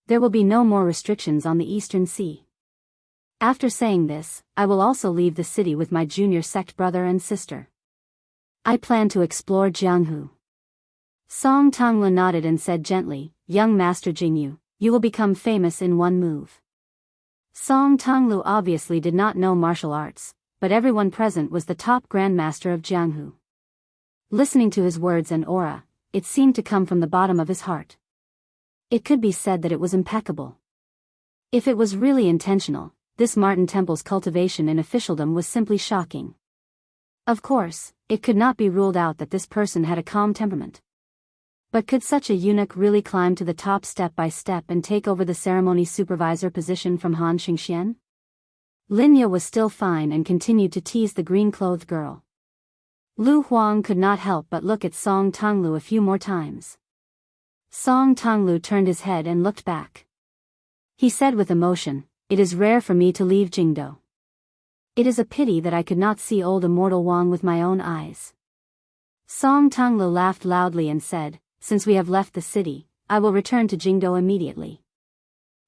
There will be no more restrictions on the Eastern Sea. After saying this, I will also leave the city with my junior sect brother and sister. I plan to explore Jianghu." Song Tonglu nodded and said gently, "Young Master Jingyu, you will become famous in one move." Song Tonglu obviously did not know martial arts, but everyone present was the top grandmaster of Jianghu. Listening to his words and aura, it seemed to come from the bottom of his heart. It could be said that it was impeccable. If it was really intentional, this Martin Temple's cultivation in officialdom was simply shocking. Of course, it could not be ruled out that this person had a calm temperament. But could such a eunuch really climb to the top step by step and take over the ceremony supervisor position from Han Xingxian? Linya was still fine and continued to tease the green-clothed girl. Lu Huang could not help but look at Song Tonglu a few more times. Song Tonglu turned his head and looked back. He said with emotion, "It is rare for me to leave Jingdo. It is a pity that I could not see old immortal Wang with my own eyes." Song Tonglu laughed loudly and said, "Since we have left the city, I will return to Jingdo immediately.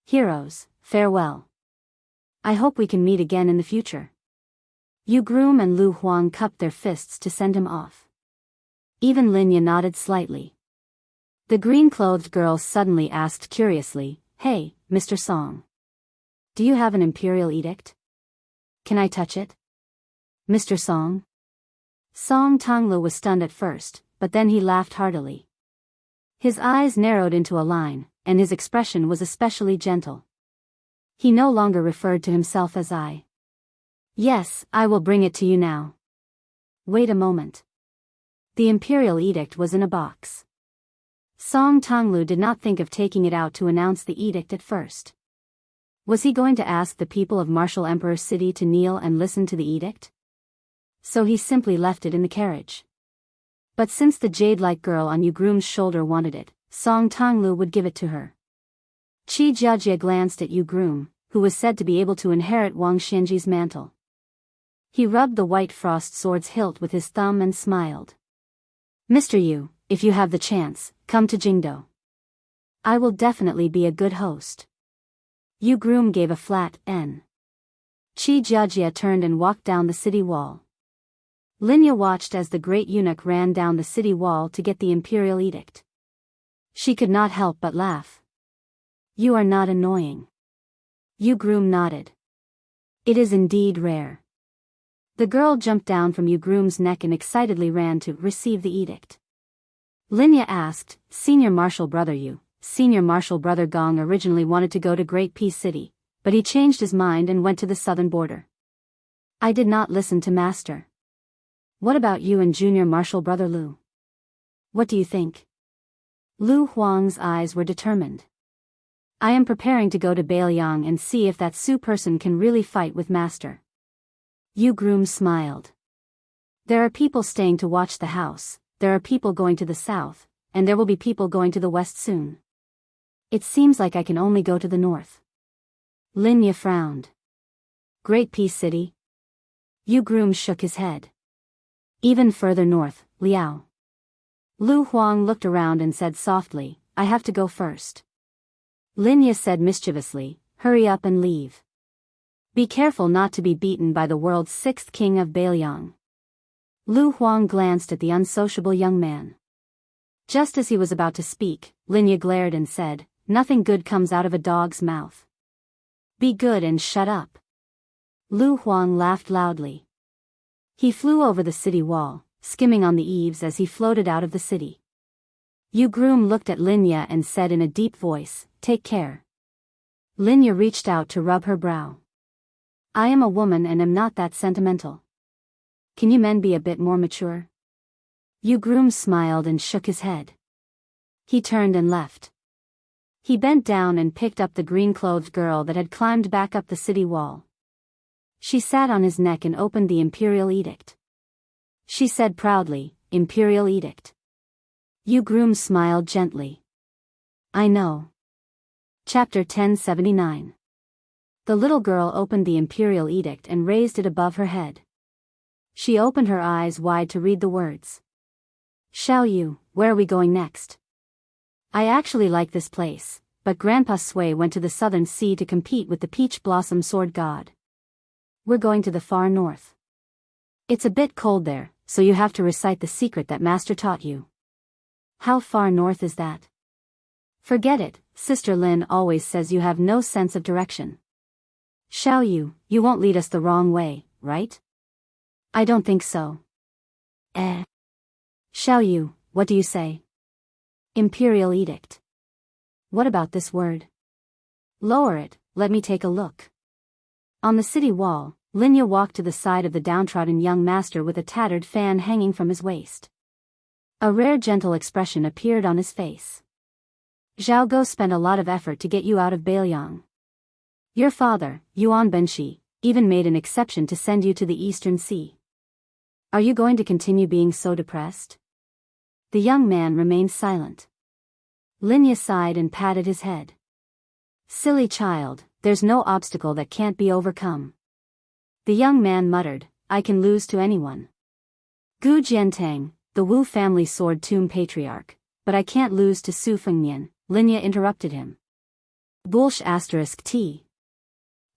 Heroes, farewell. I hope we can meet again in the future." Yu Groom and Lu Huang cupped their fists to send him off. Even Linya nodded slightly. The green-clothed girl suddenly asked curiously, "Hey, Mr. Song. Do you have an imperial edict? Can I touch it?" "Mr. Song?" Song Tonglu was stunned at first, but then he laughed heartily. His eyes narrowed into a line, and his expression was especially gentle. He no longer referred to himself as I. "Yes, I will bring it to you now. Wait a moment." The imperial edict was in a box. Song Tonglu did not think of taking it out to announce the edict at first. Was he going to ask the people of Martial Emperor City to kneel and listen to the edict? So he simply left it in the carriage. But since the jade-like girl on Yu Groom's shoulder wanted it, Song Tonglu would give it to her. Qi Jiajie glanced at Yu Groom, who was said to be able to inherit Wang Xianji's mantle. He rubbed the white frost sword's hilt with his thumb and smiled. "Mr. Yu, if you have the chance, come to Jingdo. I will definitely be a good host." Yu Groom gave a flat N. Qi Jiajie turned and walked down the city wall. Linya watched as the great eunuch ran down the city wall to get the imperial edict. She could not help but laugh. "You are not annoying." Yu Groom nodded. "It is indeed rare." The girl jumped down from Yu Groom's neck and excitedly ran to receive the edict. Linya asked, "Senior Marshal Brother Yu, Senior Marshal Brother Gong originally wanted to go to Great Peace City, but he changed his mind and went to the southern border. I did not listen to Master. What about you and Junior Marshal Brother Lu? What do you think?" Lu Huang's eyes were determined. "I am preparing to go to Biyao and see if that Su person can really fight with Master." Yu Groom smiled. "There are people staying to watch the house, there are people going to the south, and there will be people going to the west soon. It seems like I can only go to the north." Linya frowned. "Great Peace City?" Yu Groom shook his head. "Even further north, Liao." Lu Huang looked around and said softly, "I have to go first." Linya said mischievously, "Hurry up and leave. Be careful not to be beaten by the world's 6th king of Biyao." Lu Huang glanced at the unsociable young man. Just as he was about to speak, Linya glared and said, "Nothing good comes out of a dog's mouth. Be good and shut up." Lu Huang laughed loudly. He flew over the city wall, skimming on the eaves as he floated out of the city. Yu Groom looked at Linya and said in a deep voice, "Take care." Linya reached out to rub her brow. "I am a woman and am not that sentimental. Can you men be a bit more mature?" Yu Groom smiled and shook his head. He turned and left. He bent down and picked up the green-clothed girl that had climbed back up the city wall. She sat on his neck and opened the Imperial Edict. She said proudly, "Imperial Edict." Yu Groom smiled gently. "I know." Chapter 1079. The little girl opened the Imperial Edict and raised it above her head. She opened her eyes wide to read the words. "Xiao Yu, where are we going next? I actually like this place, but Grandpa Sui went to the southern sea to compete with the Peach Blossom Sword God. We're going to the far north. It's a bit cold there, so you have to recite the secret that Master taught you." "How far north is that?" "Forget it, Sister Lin always says you have no sense of direction. Xiao Yu, you won't lead us the wrong way, right?" "I don't think so." Xiao Yu, what do you say?" "Imperial Edict." "What about this word?" "Lower it, let me take a look." On the city wall, Linya walked to the side of the downtrodden young master with a tattered fan hanging from his waist. A rare gentle expression appeared on his face. "Zhao Go spent a lot of effort to get you out of Biyao. Your father, Yuan Benshi, even made an exception to send you to the Eastern Sea. Are you going to continue being so depressed?" The young man remained silent. Linya sighed and patted his head. "Silly child, there's no obstacle that can't be overcome." The young man muttered, "I can lose to anyone. Gu Jiantang, the Wu family sword tomb patriarch, but I can't lose to Su Fengnian," Linya interrupted him. Bullsh *T.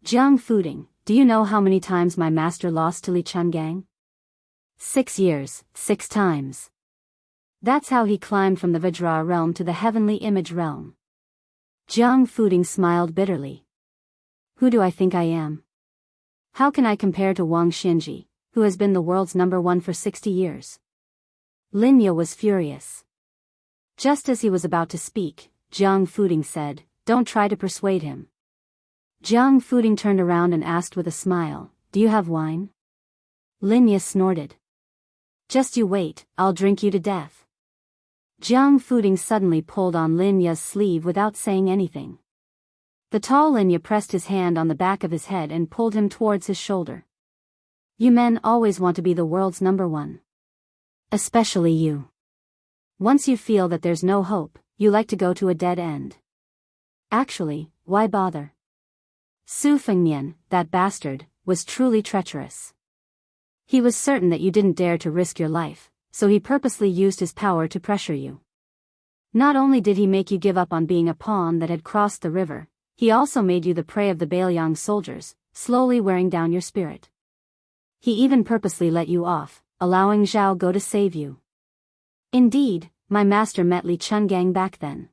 Jiang Fuding, do you know how many times my master lost to Li Chungang? 6 years, 6 times. That's how he climbed from the Vajra realm to the heavenly image realm. Jiang Fuding smiled bitterly. "Who do I think I am? How can I compare to Wang Xinji, who has been the world's #1 for 60 years? Linya was furious. Just as he was about to speak, Jiang Fuding said, "Don't try to persuade him." Jiang Fuding turned around and asked with a smile, "Do you have wine?" Linya snorted. "Just you wait, I'll drink you to death." Jiang Fuding suddenly pulled on Linya's sleeve without saying anything. The tall Linya pressed his hand on the back of his head and pulled him towards his shoulder. "You men always want to be the world's #1. Especially you. Once you feel that there's no hope, you like to go to a dead end. Actually, why bother? Su Fengnian, that bastard, was truly treacherous. He was certain that you didn't dare to risk your life, so he purposely used his power to pressure you. Not only did he make you give up on being a pawn that had crossed the river, he also made you the prey of the Biyao soldiers, slowly wearing down your spirit. He even purposely let you off, allowing Zhao Go to save you. Indeed, my master met Li Chungang back then.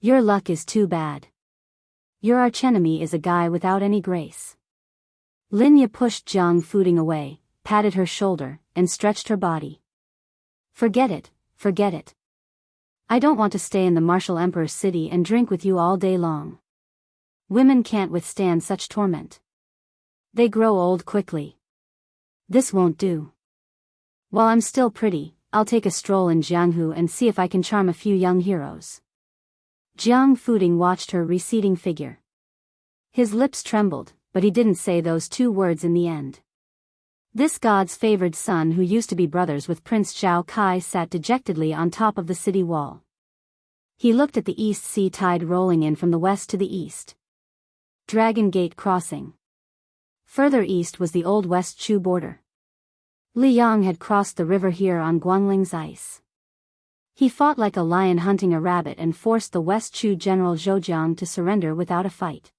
Your luck is too bad. Your archenemy is a guy without any grace." Linya pushed Jiang Fuding away, patted her shoulder, and stretched her body. Forget it, forget it. I don't want to stay in the martial emperor's city and drink with you all day long. Women can't withstand such torment. They grow old quickly. This won't do. While I'm still pretty, I'll take a stroll in Jianghu and see if I can charm a few young heroes." Jiang Fuding watched her receding figure. His lips trembled, but he didn't say those 2 words in the end. This god's favored son who used to be brothers with Prince Zhao Kai sat dejectedly on top of the city wall. He looked at the East Sea tide rolling in from the west to the east. Dragon Gate Crossing. Further east was the old West Chu border. Li Yang had crossed the river here on Guangling's ice. He fought like a lion hunting a rabbit and forced the West Chu general Zhou Jiang to surrender without a fight.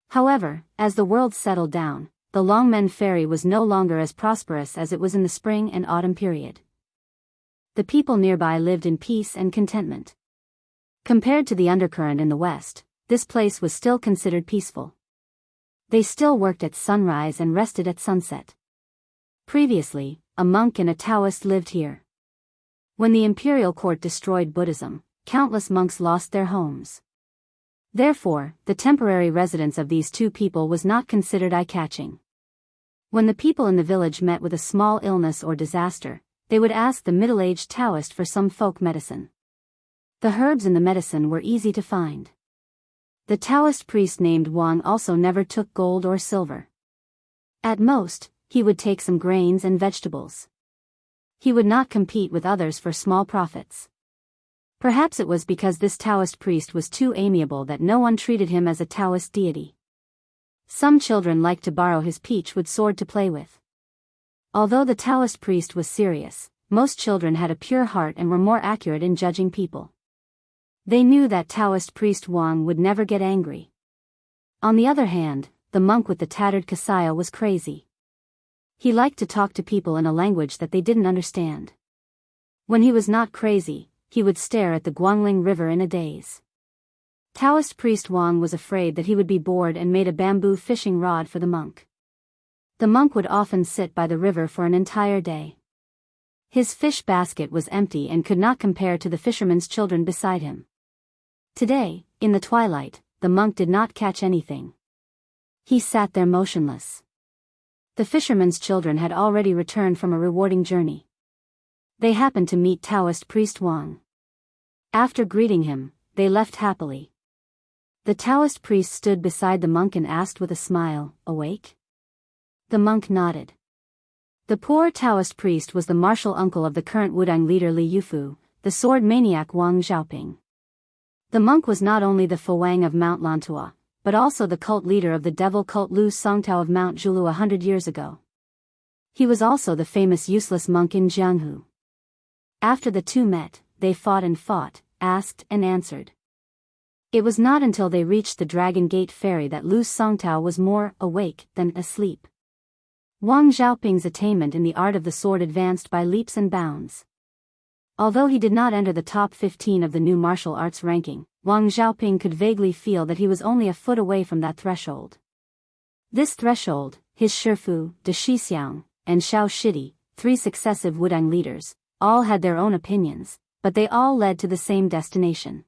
However, as the world settled down, the Longmen Ferry was no longer as prosperous as it was in the spring and autumn period. The people nearby lived in peace and contentment. Compared to the undercurrent in the west, this place was still considered peaceful. They still worked at sunrise and rested at sunset. Previously, a monk and a Taoist lived here. When the imperial court destroyed Buddhism, countless monks lost their homes. Therefore, the temporary residence of these two people was not considered eye-catching. When the people in the village met with a small illness or disaster, they would ask the middle-aged Taoist for some folk medicine. The herbs in the medicine were easy to find. The Taoist priest named Wang also never took gold or silver. At most, he would take some grains and vegetables. He would not compete with others for small profits. Perhaps it was because this Taoist priest was too amiable that no one treated him as a Taoist deity. Some children liked to borrow his peach-wood sword to play with. Although the Taoist priest was serious, most children had a pure heart and were more accurate in judging people. They knew that Taoist priest Wang would never get angry. On the other hand, the monk with the tattered kasaya was crazy. He liked to talk to people in a language that they didn't understand. When he was not crazy, he would stare at the Guangling River in a daze. Taoist priest Wang was afraid that he would be bored and made a bamboo fishing rod for the monk. The monk would often sit by the river for an entire day. His fish basket was empty and could not compare to the fishermen's children beside him. Today, in the twilight, the monk did not catch anything. He sat there motionless. The fishermen's children had already returned from a rewarding journey. They happened to meet Taoist priest Wang. After greeting him, they left happily. The Taoist priest stood beside the monk and asked with a smile, "Awake?" The monk nodded. The poor Taoist priest was the martial uncle of the current Wudang leader Li Yufu, the sword maniac Wang Xiaoping. The monk was not only the Fuwang of Mount Lantua, but also the cult leader of the devil cult Lu Songtao of Mount Zhulu 100 years ago. He was also the famous useless monk in Jianghu. After the two met, they fought and fought, asked and answered. It was not until they reached the Dragon Gate ferry that Lu Songtao was more awake than asleep. Wang Xiaoping's attainment in the art of the sword advanced by leaps and bounds. Although he did not enter the top 15 of the new martial arts ranking, Wang Xiaoping could vaguely feel that he was only a foot away from that threshold. This threshold, his Shifu, De Shixiang, and Xiao Shidi, 3 successive Wudang leaders, all had their own opinions, but they all led to the same destination.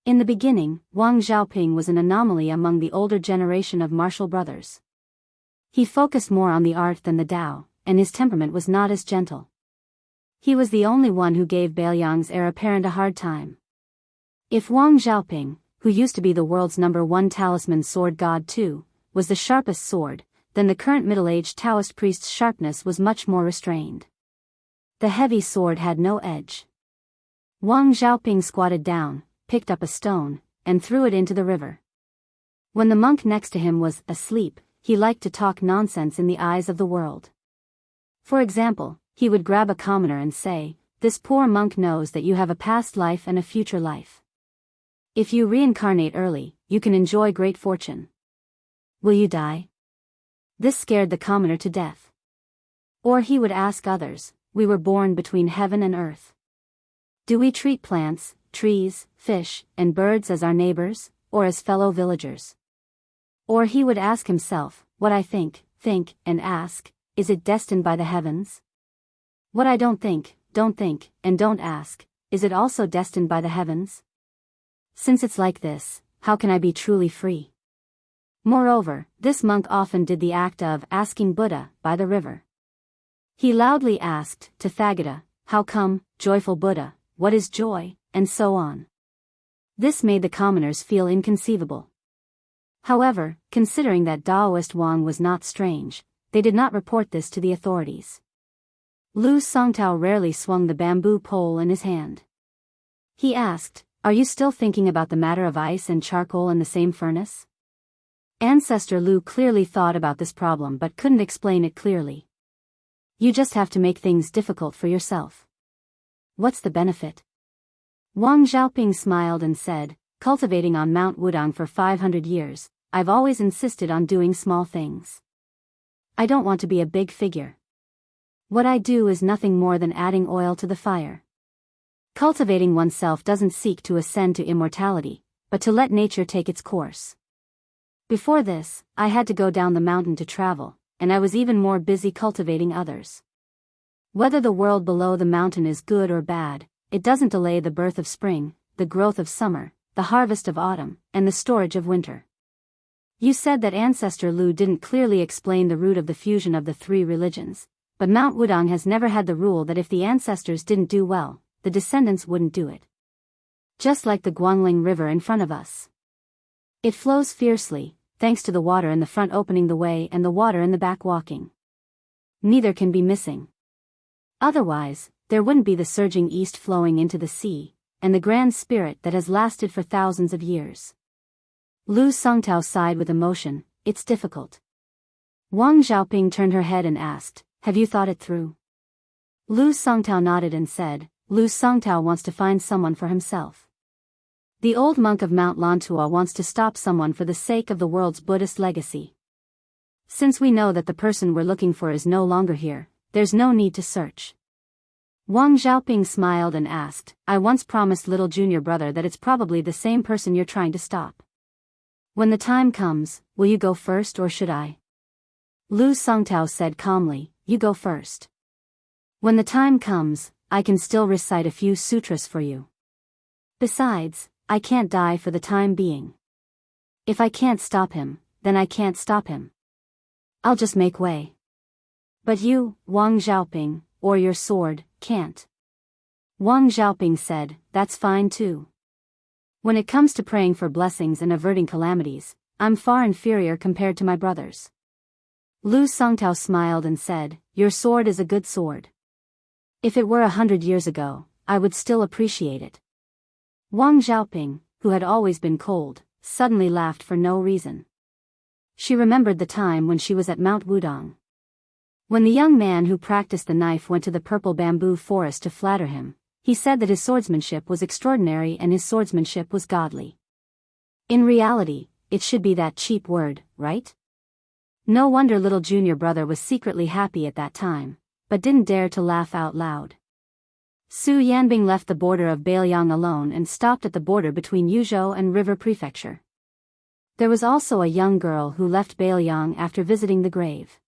In the beginning, Wang Xiaoping was an anomaly among the older generation of martial brothers. He focused more on the art than the Tao, and his temperament was not as gentle. He was the only one who gave Bailiang's heir apparent a hard time. If Wang Xiaoping, who used to be the world's #1 talisman sword god too, was the sharpest sword, then the current middle-aged Taoist priest's sharpness was much more restrained. The heavy sword had no edge. Wang Xiaoping squatted down, picked up a stone, and threw it into the river. When the monk next to him was asleep, he liked to talk nonsense in the eyes of the world. For example, he would grab a commoner and say, "This poor monk knows that you have a past life and a future life. If you reincarnate early, you can enjoy great fortune. Will you die?" This scared the commoner to death. Or he would ask others, "We were born between heaven and earth. Do we treat plants, trees, fish, and birds as our neighbors, or as fellow villagers?" Or he would ask himself, "What I think, and ask, is it destined by the heavens? What I don't think, and don't ask, is it also destined by the heavens? Since it's like this, how can I be truly free?" Moreover, this monk often did the act of asking Buddha by the river. He loudly asked Tathagata, "How come, joyful Buddha, what is joy?" and so on. This made the commoners feel inconceivable. However, considering that Taoist Wang was not strange, they did not report this to the authorities. Lu Songtao rarely swung the bamboo pole in his hand. He asked, "Are you still thinking about the matter of ice and charcoal in the same furnace?" Ancestor Lu clearly thought about this problem but couldn't explain it clearly. "You just have to make things difficult for yourself. What's the benefit?" Wang Xiaoping smiled and said, "Cultivating on Mount Wudang for 500 years, I've always insisted on doing small things. I don't want to be a big figure. What I do is nothing more than adding oil to the fire. Cultivating oneself doesn't seek to ascend to immortality, but to let nature take its course. Before this, I had to go down the mountain to travel, and I was even more busy cultivating others. Whether the world below the mountain is good or bad, it doesn't delay the birth of spring, the growth of summer, the harvest of autumn, and the storage of winter. You said that Ancestor Lu didn't clearly explain the root of the fusion of the three religions, but Mount Wudong has never had the rule that if the ancestors didn't do well, the descendants wouldn't do it. Just like the Guangling River in front of us. It flows fiercely, thanks to the water in the front opening the way and the water in the back walking. Neither can be missing. Otherwise, there wouldn't be the surging east flowing into the sea, and the grand spirit that has lasted for thousands of years. Lu Songtao sighed with emotion. It's difficult. Wang Xiaoping turned her head and asked, have you thought it through? Lu Songtao nodded and said, Lu Songtao wants to find someone for himself. The old monk of Mount Lantua wants to stop someone for the sake of the world's Buddhist legacy. Since we know that the person we're looking for is no longer here, there's no need to search. Wang Xiaoping smiled and asked, I once promised little junior brother that it's probably the same person you're trying to stop. When the time comes, will you go first or should I? Lu Songtao said calmly, you go first. When the time comes, I can still recite a few sutras for you. Besides, I can't die for the time being. If I can't stop him, then I can't stop him. I'll just make way. But you, Wang Xiaoping, or your sword, can't. Wang Xiaoping said, that's fine too. When it comes to praying for blessings and averting calamities, I'm far inferior compared to my brothers. Lu Songtao smiled and said, your sword is a good sword. If it were 100 years ago, I would still appreciate it. Wang Xiaoping, who had always been cold, suddenly laughed for no reason. She remembered the time when she was at Mount Wudong. When the young man who practiced the knife went to the purple bamboo forest to flatter him, he said that his swordsmanship was extraordinary and his swordsmanship was godly. In reality, it should be that cheap word, right? No wonder little junior brother was secretly happy at that time, but didn't dare to laugh out loud. Su Yanbing left the border of Biyao alone and stopped at the border between Yuzhou and River Prefecture. There was also a young girl who left Biyao after visiting the grave.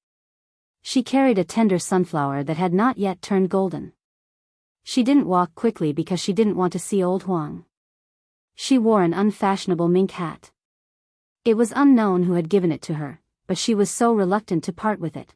She carried a tender sunflower that had not yet turned golden. She didn't walk quickly because she didn't want to see old Huang. She wore an unfashionable mink hat. It was unknown who had given it to her, but she was so reluctant to part with it.